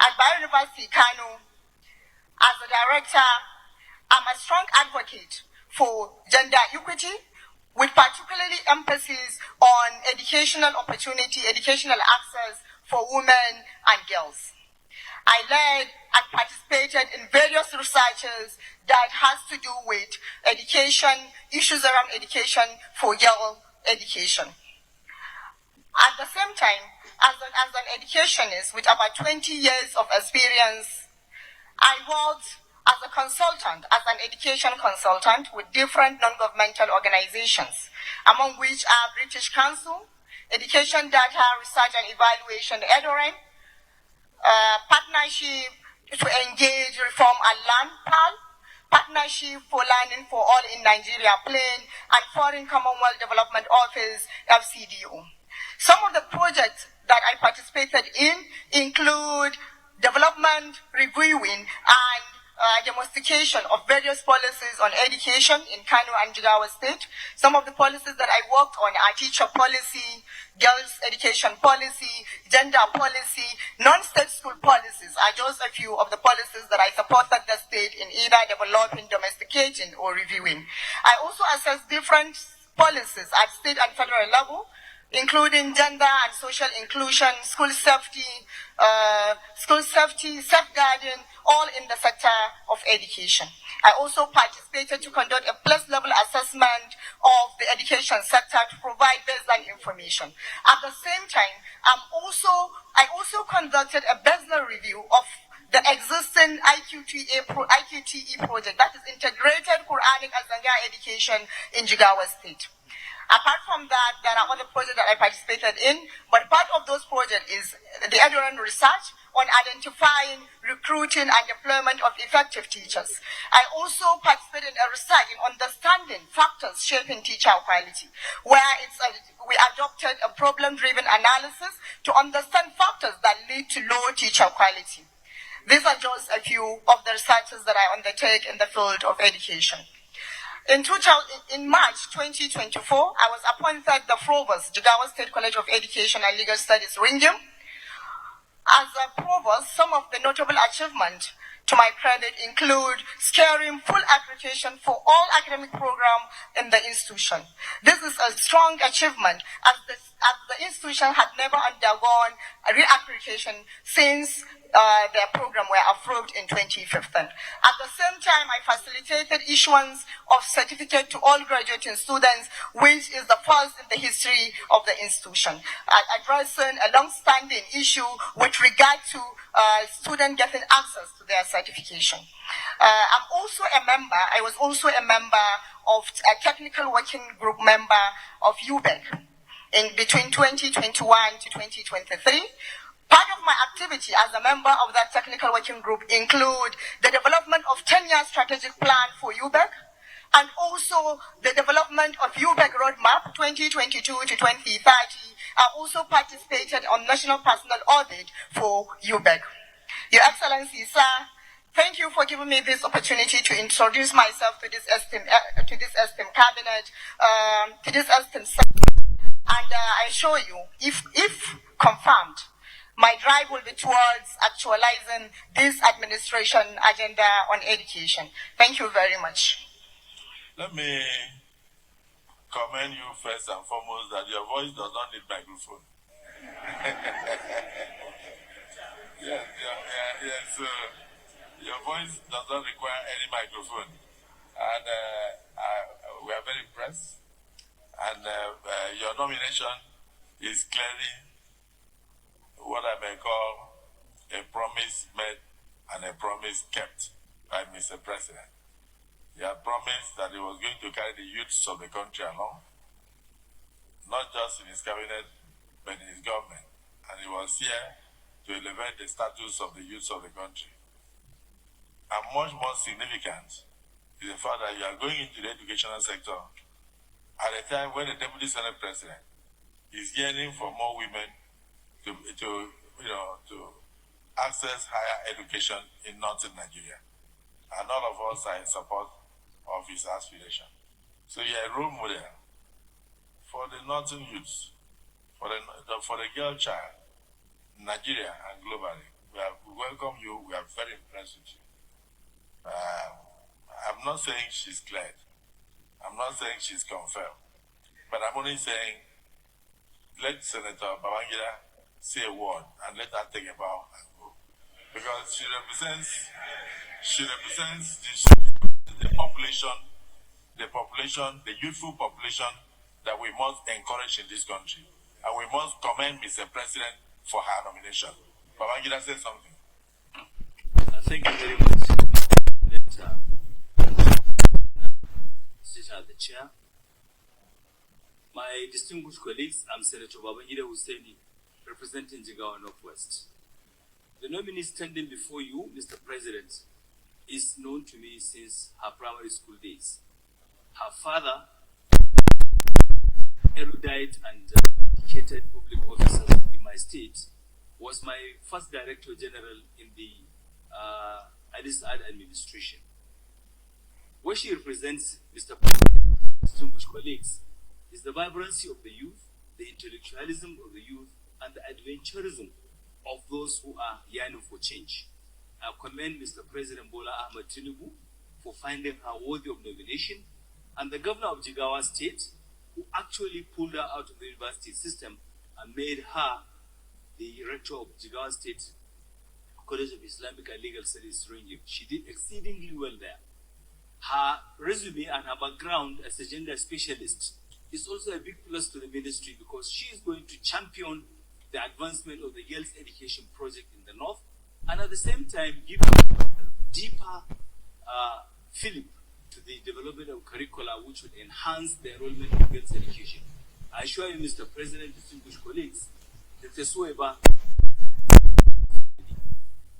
At Bayero University, Kano, as a director, I'm a strong advocate for gender equity, with particularly emphasis on educational opportunity, educational access for women and girls. I led and participated in various researches that has to do with education, issues around education for girl education. At the same time, as an educationist with about 20 years of experience, I worked as a consultant, as an education consultant with different non-governmental organizations, among which are British Council, Education Data Research and Evaluation, EDOREN, Partnership to Engage Reform and Learn, PAL, Partnership for Learning for All in Nigeria, PLAN, and Foreign Commonwealth Development Office, FCDO. Some of the projects that I participated in include development, reviewing, and demonstration of various policies on education in Kano and Jigawa State. Some of the policies that I worked on are teacher policy, girls' education policy, gender policy, non-state school policies are just a few of the policies that I supported the state in either developing, domesticating, or reviewing. I also assess different policies at state and federal level, including gender and social inclusion, school safety, safeguarding, all in the sector of education. I also participated to conduct a place-level assessment of the education sector to provide baseline information. At the same time, I also conducted a baseline review of the existing IQTE project, that is Integrated Quranic Azanga Education in Jigawa State. Apart from that, there are other projects that I participated in, but part of those projects is the adjournment research on identifying, recruiting, and deployment of effective teachers. I also participated in a research in understanding factors shaping teacher quality, where we adopted a problem-driven analysis to understand factors that lead to low teacher quality. These are just a few of the researches that I undertake in the field of education. In March 2024, I was appointed the Provost, Jigawa State College of Education and Legal Studies, Ringim. As a Provost, some of the notable achievements to my credit include securing full accreditation for all academic programs in the institution. This is a strong achievement as the institution had never undergone a reaccreditation since their program were approved in 2015. At the same time, I facilitated issuance of certificate to all graduating students, which is the first in the history of the institution, addressing a long-standing issue with regard to students getting access to their certification. I was also a member of a technical working group member of UBEC in between 2021 to 2023. Part of my activity as a member of that technical working group include the development of 10-year strategic plan for UBEC and also the development of UBEC roadmap 2022 to 2030. I also participated on national personal audit for UBEC. Your Excellency, sir, thank you for giving me this opportunity to introduce myself to this esteemed cabinet, to this esteemed sector. And I assure you, if confirmed, my drive will be towards actualizing this administration agenda on education. Thank you very much. Let me commend you first and foremost that your voice does not need microphone. Yes, your voice does not require any microphone. And we are very impressed. And your nomination is clearly what I may call a promise made and a promise kept by Mr. President. He had promised that he was going to carry the youths of the country along, not just in his cabinet, but in his government. And he was here to elevate the status of the youths of the country. And much more significant is the fact that you are going into the educational sector at a time when the Deputy Senate President is yearning for more women to access higher education in northern Nigeria. And all of us are in support of his aspiration. So you're a role model for the northern youths, for the girl child, Nigeria and globally. We welcome you. We are very impressed with you. I'm not saying she's cleared. I'm not saying she's confirmed. But I'm only saying, let Senator Babangida say a word and let her take a bow and go. Because she represents the population, the youthful population that we must encourage in this country. And we must commend Mr. President for her nomination. Babangida, say something. Thank you very much. The chair. My distinguished colleagues, I'm Senator Babangida Husseini, representing Jigawa Northwest. The nominee standing before you, Mr. President, is known to me since her primary school days. Her father, erudite and dedicated public officers in my state, was my first Director General in the at least at administration. What she represents, Mr. President, distinguished colleagues, is the vibrancy of the youth, the intellectualism of the youth, and the adventurism of those who are yearning for change. I commend Mr. President Bola Ahmed Tinubu for finding her worthy of nomination, and the governor of Jigawa State, who actually pulled her out of the university system and made her the rector of Jigawa State College of Islamic and Legal Studies Ringim. She did exceedingly well there. Her resume and her background as a gender specialist is also a big plus to the ministry, because she is going to champion the advancement of the girls' education project in the north, and at the same time give a deeper fillip to the development of curricula which would enhance the enrollment of girls' education. I assure you, Mr. President, distinguished colleagues, that Suwaiba,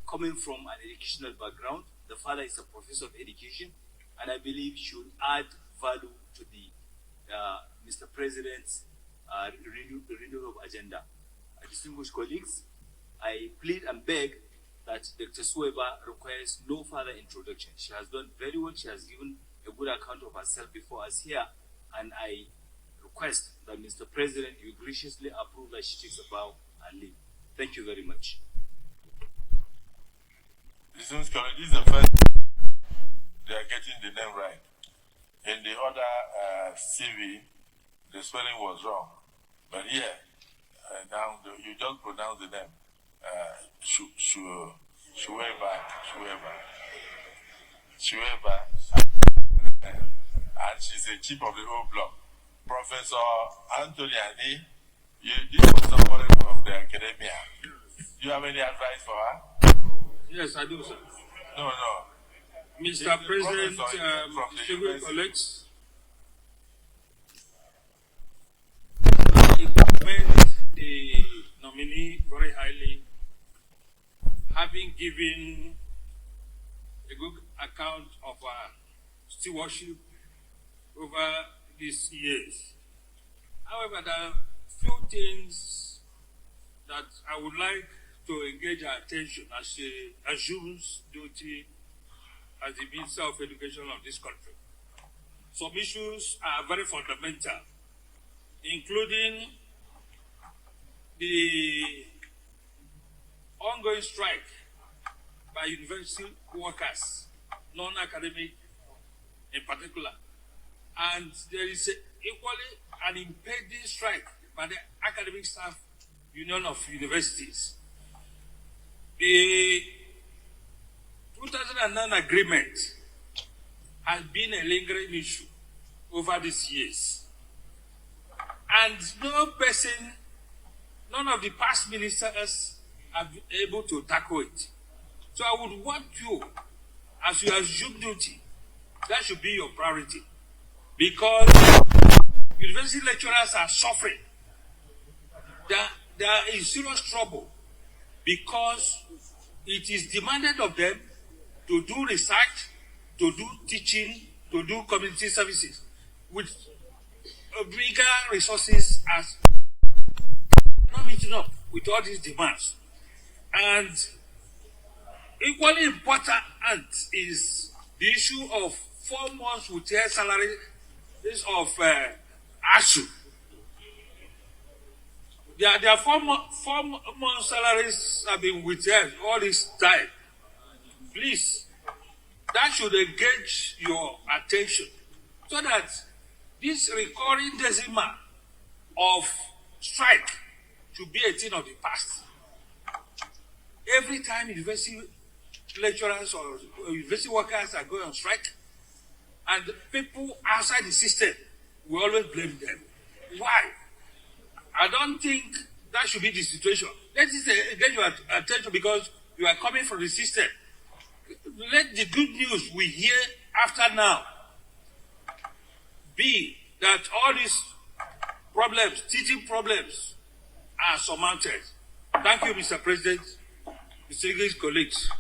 coming from an educational background, the father is a professor of education, and I believe should add value to the Mr. President's renewal of agenda. Distinguished colleagues, I plead and beg that Dr. Suwaiba requires no further introduction. She has done very well. She has given a good account of herself before us here, and I request that Mr. President, you graciously approve that she takes a bow and leave. Thank you very much. This is the first they are getting the name right. In the other CV, the spelling was wrong. But here, now you just pronounce the name. Suwaiba. And she's a chief of the whole block. Professor Anthony Ani, this was somebody from the academia. Do you have any advice for her? Yes, I do, sir. No. Mr. President, distinguished colleagues, I commend the nominee very highly, having given a good account of our stewardship over these years. However, there are few things that I would like to engage our attention as she assumes duty as the Minister of Education of this country. Some issues are very fundamental, including the ongoing strike by university workers, non-academic in particular. And there is equally an impending strike by the academic staff union of universities. The 2009 agreement has been a lingering issue over these years. And none of the past ministers have been able to tackle it. So I would want you, as you assume duty, that should be your priority. Because university lecturers are suffering. They are in serious trouble because it is demanded of them to do research, to do teaching, to do community services with bigger resources as not meeting up with all these demands. And equally important is the issue of 4 months with their salary of ASU. Their 4 month salaries have been withheld all this time. Please, that should engage your attention so that this recurring decimal of strike should be a thing of the past. Every time university lecturers or university workers are going on strike, and people outside the system will always blame them. Why? I don't think that should be the situation. Let us get your attention because you are coming from the system. Let the good news we hear after now be that all these problems, teaching problems, are surmounted. Thank you, Mr. President, distinguished colleagues.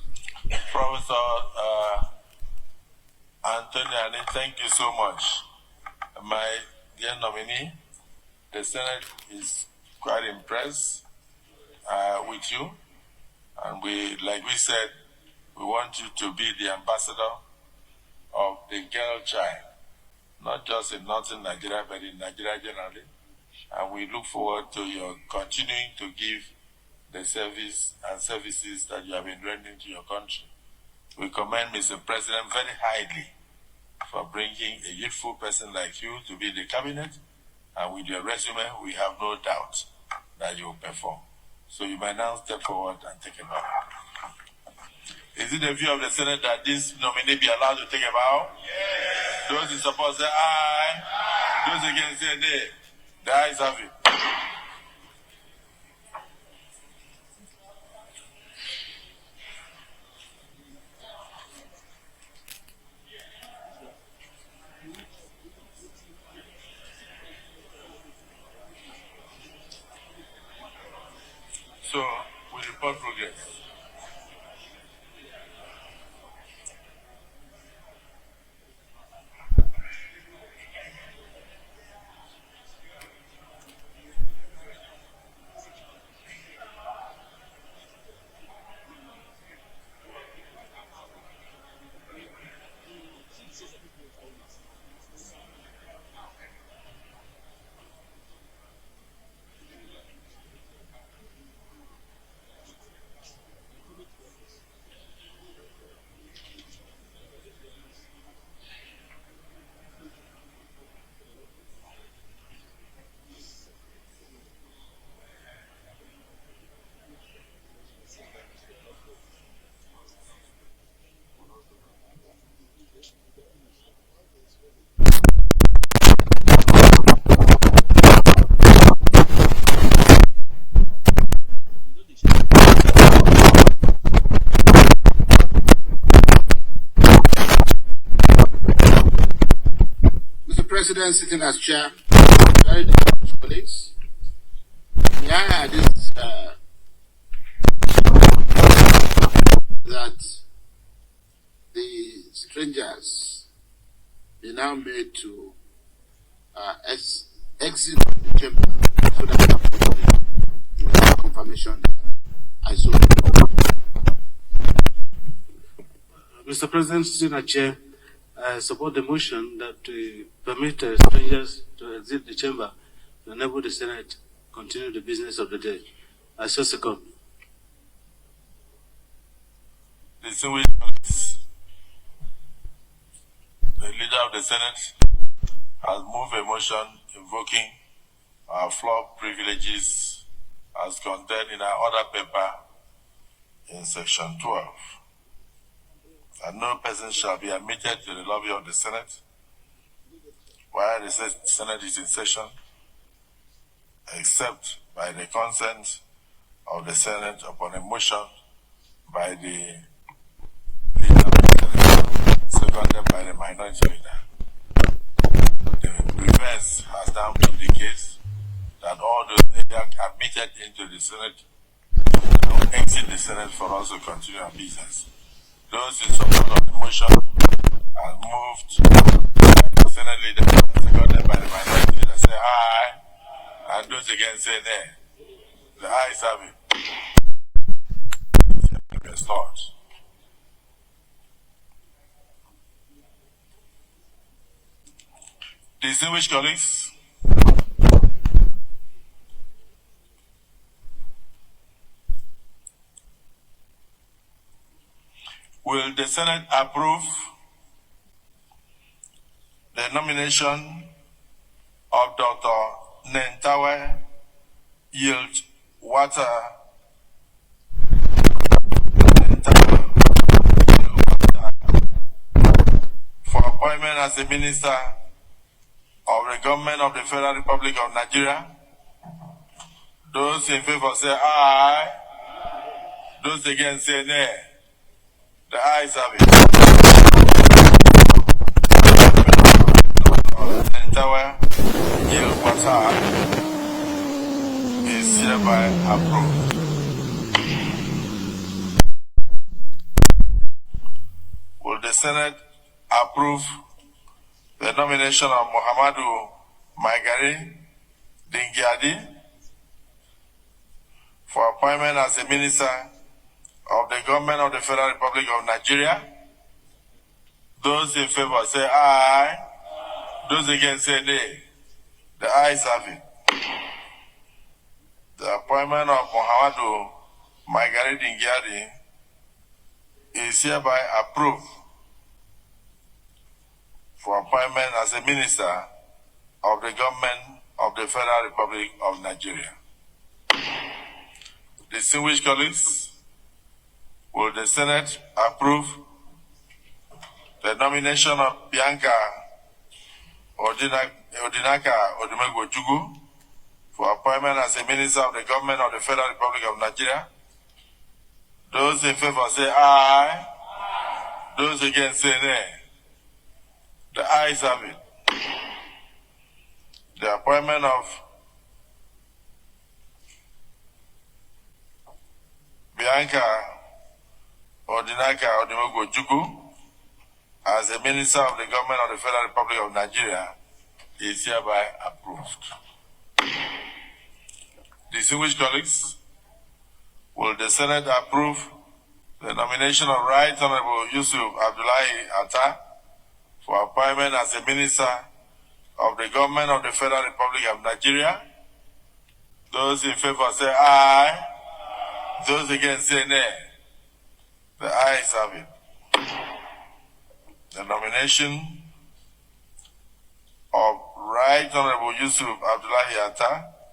Professor Anthony, thank you so much. My dear nominee, the Senate is quite impressed with you, and like we said, We want you to be the ambassador of the girl child, not just in northern Nigeria, but in Nigeria generally. And we look forward to your continuing to give the service and services that you have been rendering to your country. We commend Mr. President very highly for bringing a youthful person like you to be the cabinet, and with your resume, we have no doubt that you will perform. So you may now step forward and take a bow. Is it the view of the Senate that this nominee be allowed to take a bow? Yes. Those in support say aye. Those against say nay. The ayes have it. So, we report progress. President sitting as chair, very distinguished colleagues. Yeah, this that the strangers be now made to exit the chamber so that confirmation. I saw. Mr. President, sitting as chair, I support the motion that permit strangers to exit the chamber to enable the Senate continue the business of the day. I so second. The leader of the Senate has moved a motion invoking our floor privileges as contained in our order paper in section 12. And no person shall be admitted to the lobby of the Senate while the Senate is in session, except by the consent of the Senate upon a motion by the leader of the Senate, seconded by the minority leader. The reverse has now been the case that all those admitted into the Senate now exit the Senate for us to continue our business. Those in support of the motion are moved by the Senate leader, seconded by the minority leader, say aye, and those against say nay. The ayes have it. Restored. Distinguished colleagues, will the Senate approve the nomination of Dr. Nentawe Yilwatda for appointment as the Minister of the Government of the Federal Republic of Nigeria? Those in favor say aye. Those against say nay. The ayes have it. Nentawe Yilwatda is hereby approved. Will the Senate approve the nomination of Maigari, Dingyadi for appointment as the Minister of the government of the Federal Republic of Nigeria. Those in favor say aye. Those against say nay. The ayes have it. The appointment of Maigari Dingyadi is hereby approved for appointment as a minister of the government of the Federal Republic of Nigeria. Distinguished colleagues, will the Senate approve the nomination of Bianca Ojukwu for appointment as a minister of the government of the Federal Republic of Nigeria? Those in favor say aye. Those against say nay. The ayes have it. The appointment of Bianca Ojukwu as a minister of the government of the Federal Republic of Nigeria is hereby approved. Distinguished colleagues, will the Senate approve the nomination of Right Honorable Yusuf Abdullahi for appointment as a minister of the government of the Federal Republic of Nigeria? Those in favor say aye. Those against say nay. The ayes have it. The nomination of Right Honorable Yusuf Abdullahi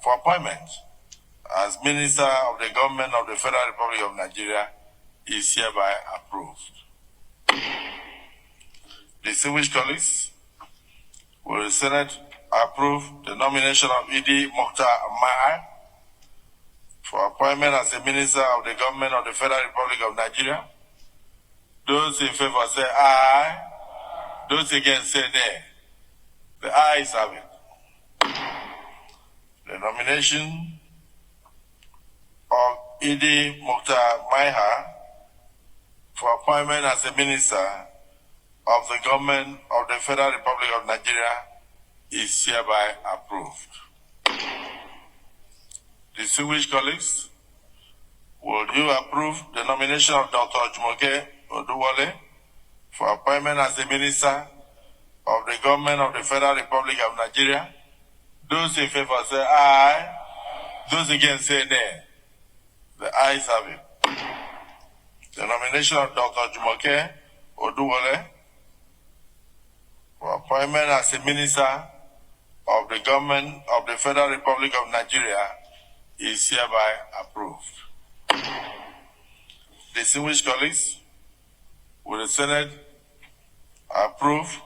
for appointment as Minister of the Government of the Federal Republic of Nigeria is hereby approved. Distinguished colleagues, will the Senate approve the nomination of Idi Mokhtar Mahar for appointment as a Minister of the Government of the Federal Republic of Nigeria? Those in favor say aye. Those against say nay. The ayes have it. The nomination of Idi Mokhtar Mahar for appointment as a Minister of the Government of the Federal Republic of Nigeria is hereby approved. Distinguished colleagues, will you approve the nomination of Dr. Jumoke Oduwole for appointment as the Minister of the Government of the Federal Republic of Nigeria? Those in favor say aye. Those against say nay. The ayes have it. The nomination of Dr. Jumoke Oduwole for appointment as a Minister of the Government of the Federal Republic of Nigeria is hereby approved. Distinguished colleagues, will the Senate approve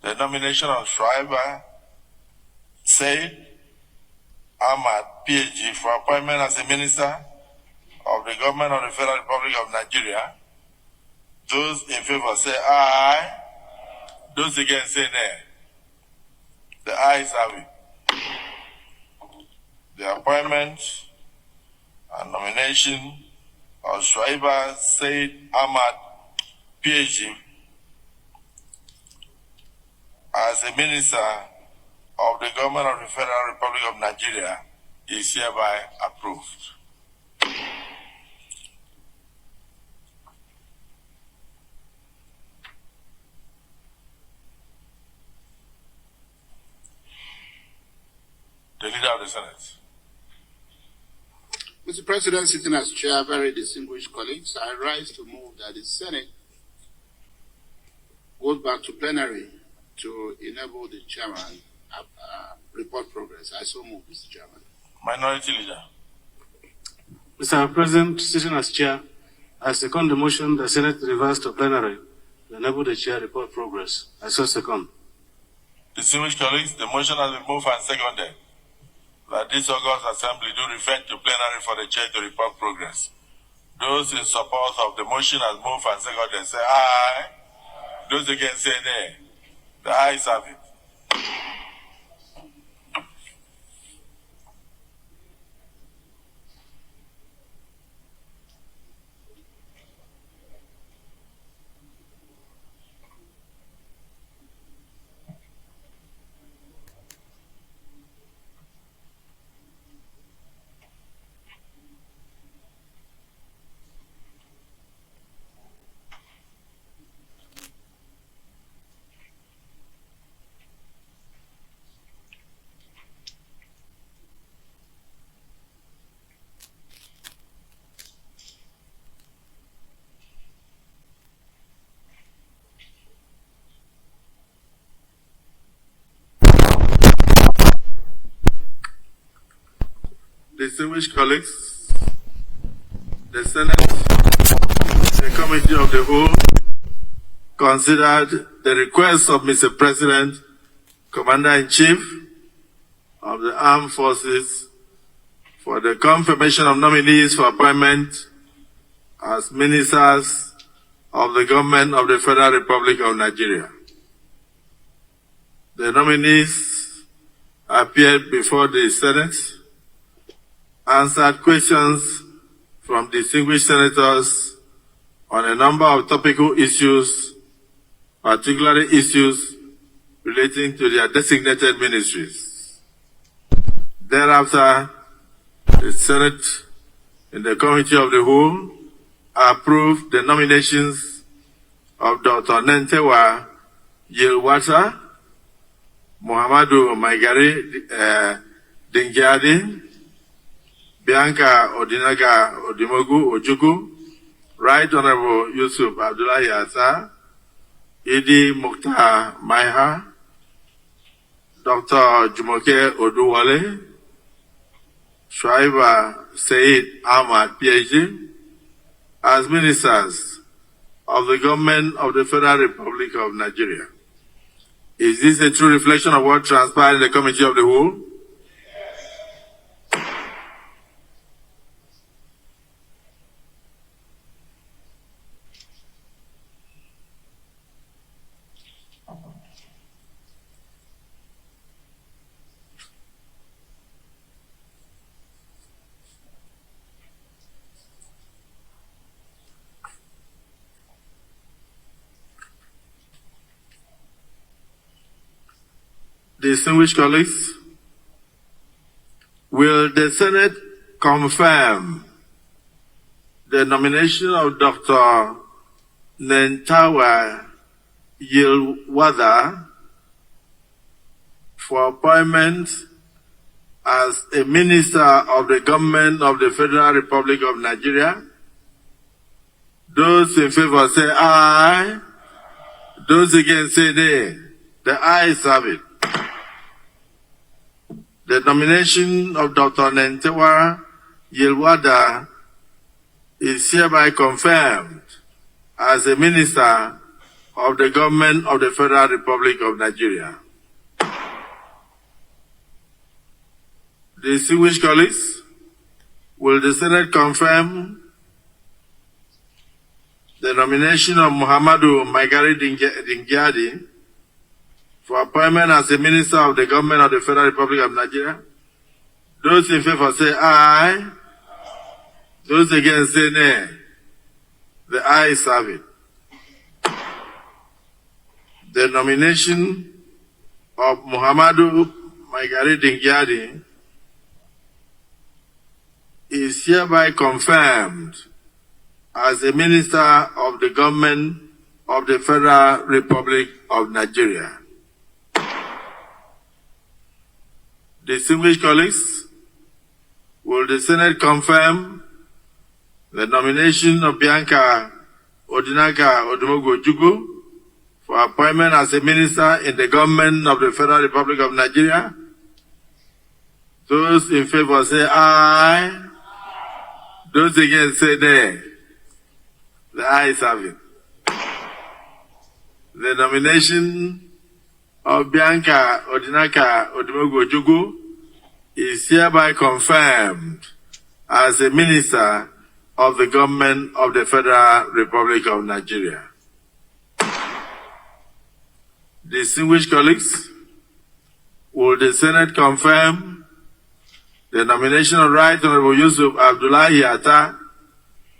the nomination of Suwaiba Ahmed, PhD, for appointment as a Minister of the Government of the Federal Republic of Nigeria? Those in favor say aye. Those against say nay. The ayes have it. The appointment and nomination of Suwaiba Ahmed, PhD, as a Minister of the Government of the Federal Republic of Nigeria is hereby approved. The Leader of the Senate. Mr. President, sitting as chair, very distinguished colleagues, I rise to move that the Senate goes back to plenary to enable the chairman report progress. I so move, Mr. Chairman. Minority Leader. Mr. President, sitting as chair, I second the motion the Senate reverse to plenary to enable the chair report progress. I so second. Distinguished colleagues, the motion has been moved and seconded that this August Assembly do refer to plenary for the chair to report progress. Those in support of the motion as moved and seconded say aye. Those against say nay. The ayes have it. Distinguished colleagues, the Senate, the Committee of the Whole, considered the request of Mr. President, Commander-in-Chief of the Armed Forces for the confirmation of nominees for appointment as ministers of the government of the Federal Republic of Nigeria. The nominees appeared before the Senate, answered questions from distinguished senators on a number of topical issues, particularly issues relating to their designated ministries. Thereafter, the Senate, in the Committee of the Whole, approved the nominations of Dr. Nentawe, Yilwatda, Muhammadu Maigari, Dingyadi, Bianca Ojukwu, Right Honorable Yusuf Abdullahi, Idi Mukhtar Maiha, Dr. Jumoke Oduwole, Suwaiba Ahmed, PhD, as ministers of the government of the Federal Republic of Nigeria. Is this a true reflection of what transpired in the Committee of the Whole? Distinguished colleagues, will the Senate confirm the nomination of Dr. Nentawe Yilwatda for appointment as a minister of the government of the Federal Republic of Nigeria? Those in favor say aye. Those against say nay. The ayes have it. The nomination of Dr. Nentawe Yilwatda is hereby confirmed as a minister of the government of the Federal Republic of Nigeria. Distinguished colleagues, will the Senate confirm the nomination of Muhammadu Maigari Dingyadi for appointment as a minister of the government of the Federal Republic of Nigeria? Those in favor say aye. Those against say nay. The ayes have it. The nomination of Muhammadu Maigari Dingyadi is hereby confirmed as a minister of the government of the Federal Republic of Nigeria. Distinguished colleagues, will the Senate confirm the nomination of Bianca Ojukwu for appointment as a minister in the government of the Federal Republic of Nigeria? Those in favor say aye. Those against say nay. The ayes have it. The nomination of Bianca Ojukwu is hereby confirmed as a minister of the government of the Federal Republic of Nigeria. Distinguished colleagues, will the Senate confirm the nomination of Right Honorable Yusuf Abdullahi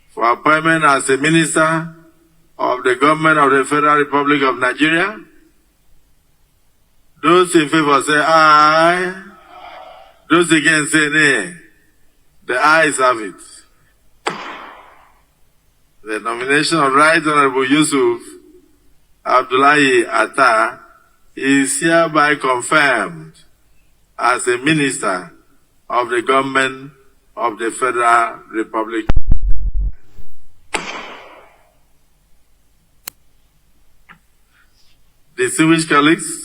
for appointment as a minister of the government of the Federal Republic of Nigeria? Those in favor say aye. Those against say nay. The ayes have it. The nomination of Right Honorable Yusuf Abdullahi is hereby confirmed as a minister of the government of the Federal Republic. Distinguished colleagues,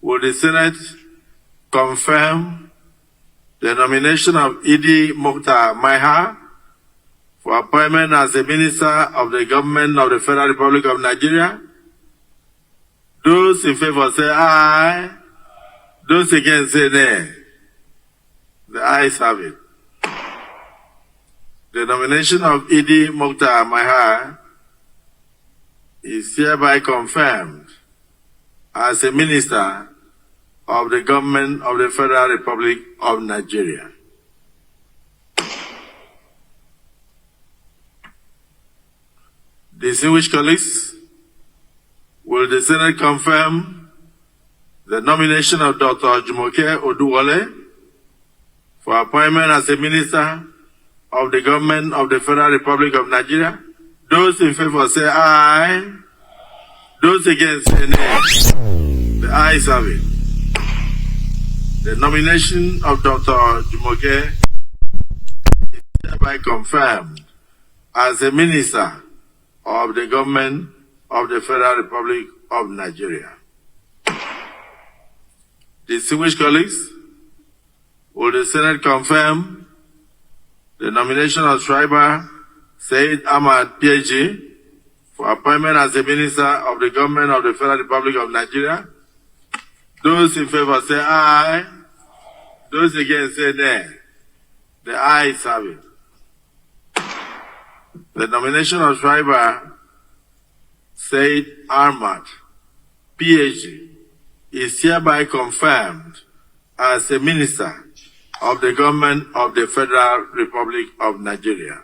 will the Senate confirm the nomination of Idi Mokhtar Maiha for appointment as the Minister of the Government of the Federal Republic of Nigeria. Those in favor say aye. Those against say nay. The ayes have it. The nomination of Idi Mokhtar Maiha is hereby confirmed as a Minister of the Government of the Federal Republic of Nigeria. Distinguished colleagues, will the Senate confirm the nomination of Dr. Jumoke Oduwole for appointment as a Minister of the Government of the Federal Republic of Nigeria? Those in favor say aye. Those against say nay. The ayes have it. The nomination of Dr. Jumoke is hereby confirmed as a Minister of the Government of the Federal Republic of Nigeria. Distinguished colleagues, will the Senate confirm the nomination of Suwaiba Said Ahmed, PhD, for appointment as the Minister of the Government of the Federal Republic of Nigeria? Those in favor say aye. Those against say nay. The ayes have it. The nomination of Suwaiba Said Ahmed, PhD, is hereby confirmed as a Minister of the Government of the Federal Republic of Nigeria.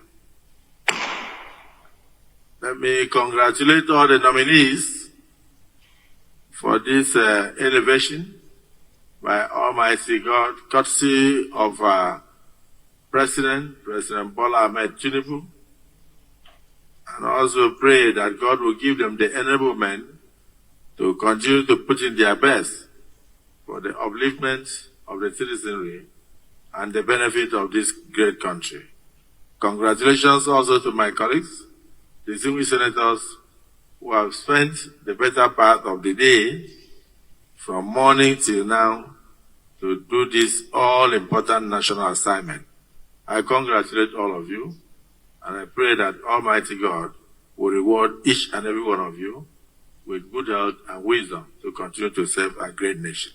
Let me congratulate all the nominees for this elevation by Almighty God, courtesy of President Bola Ahmed Tinubu, and also pray that God will give them the enablement to continue to put in their best for the upliftment of the citizenry and the benefit of this great country. Congratulations also to my colleagues, distinguished senators, who have spent the better part of the day from morning till now to do this all-important national assignment. I congratulate all of you, and I pray that Almighty God will reward each and every one of you with good health and wisdom to continue to serve our great nation.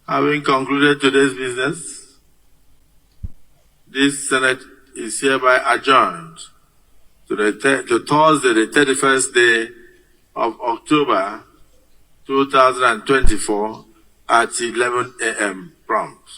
Having concluded today's business, this Senate is hereby adjourned to Thursday, the 31st day of October 2024 at 11 a.m. prompt.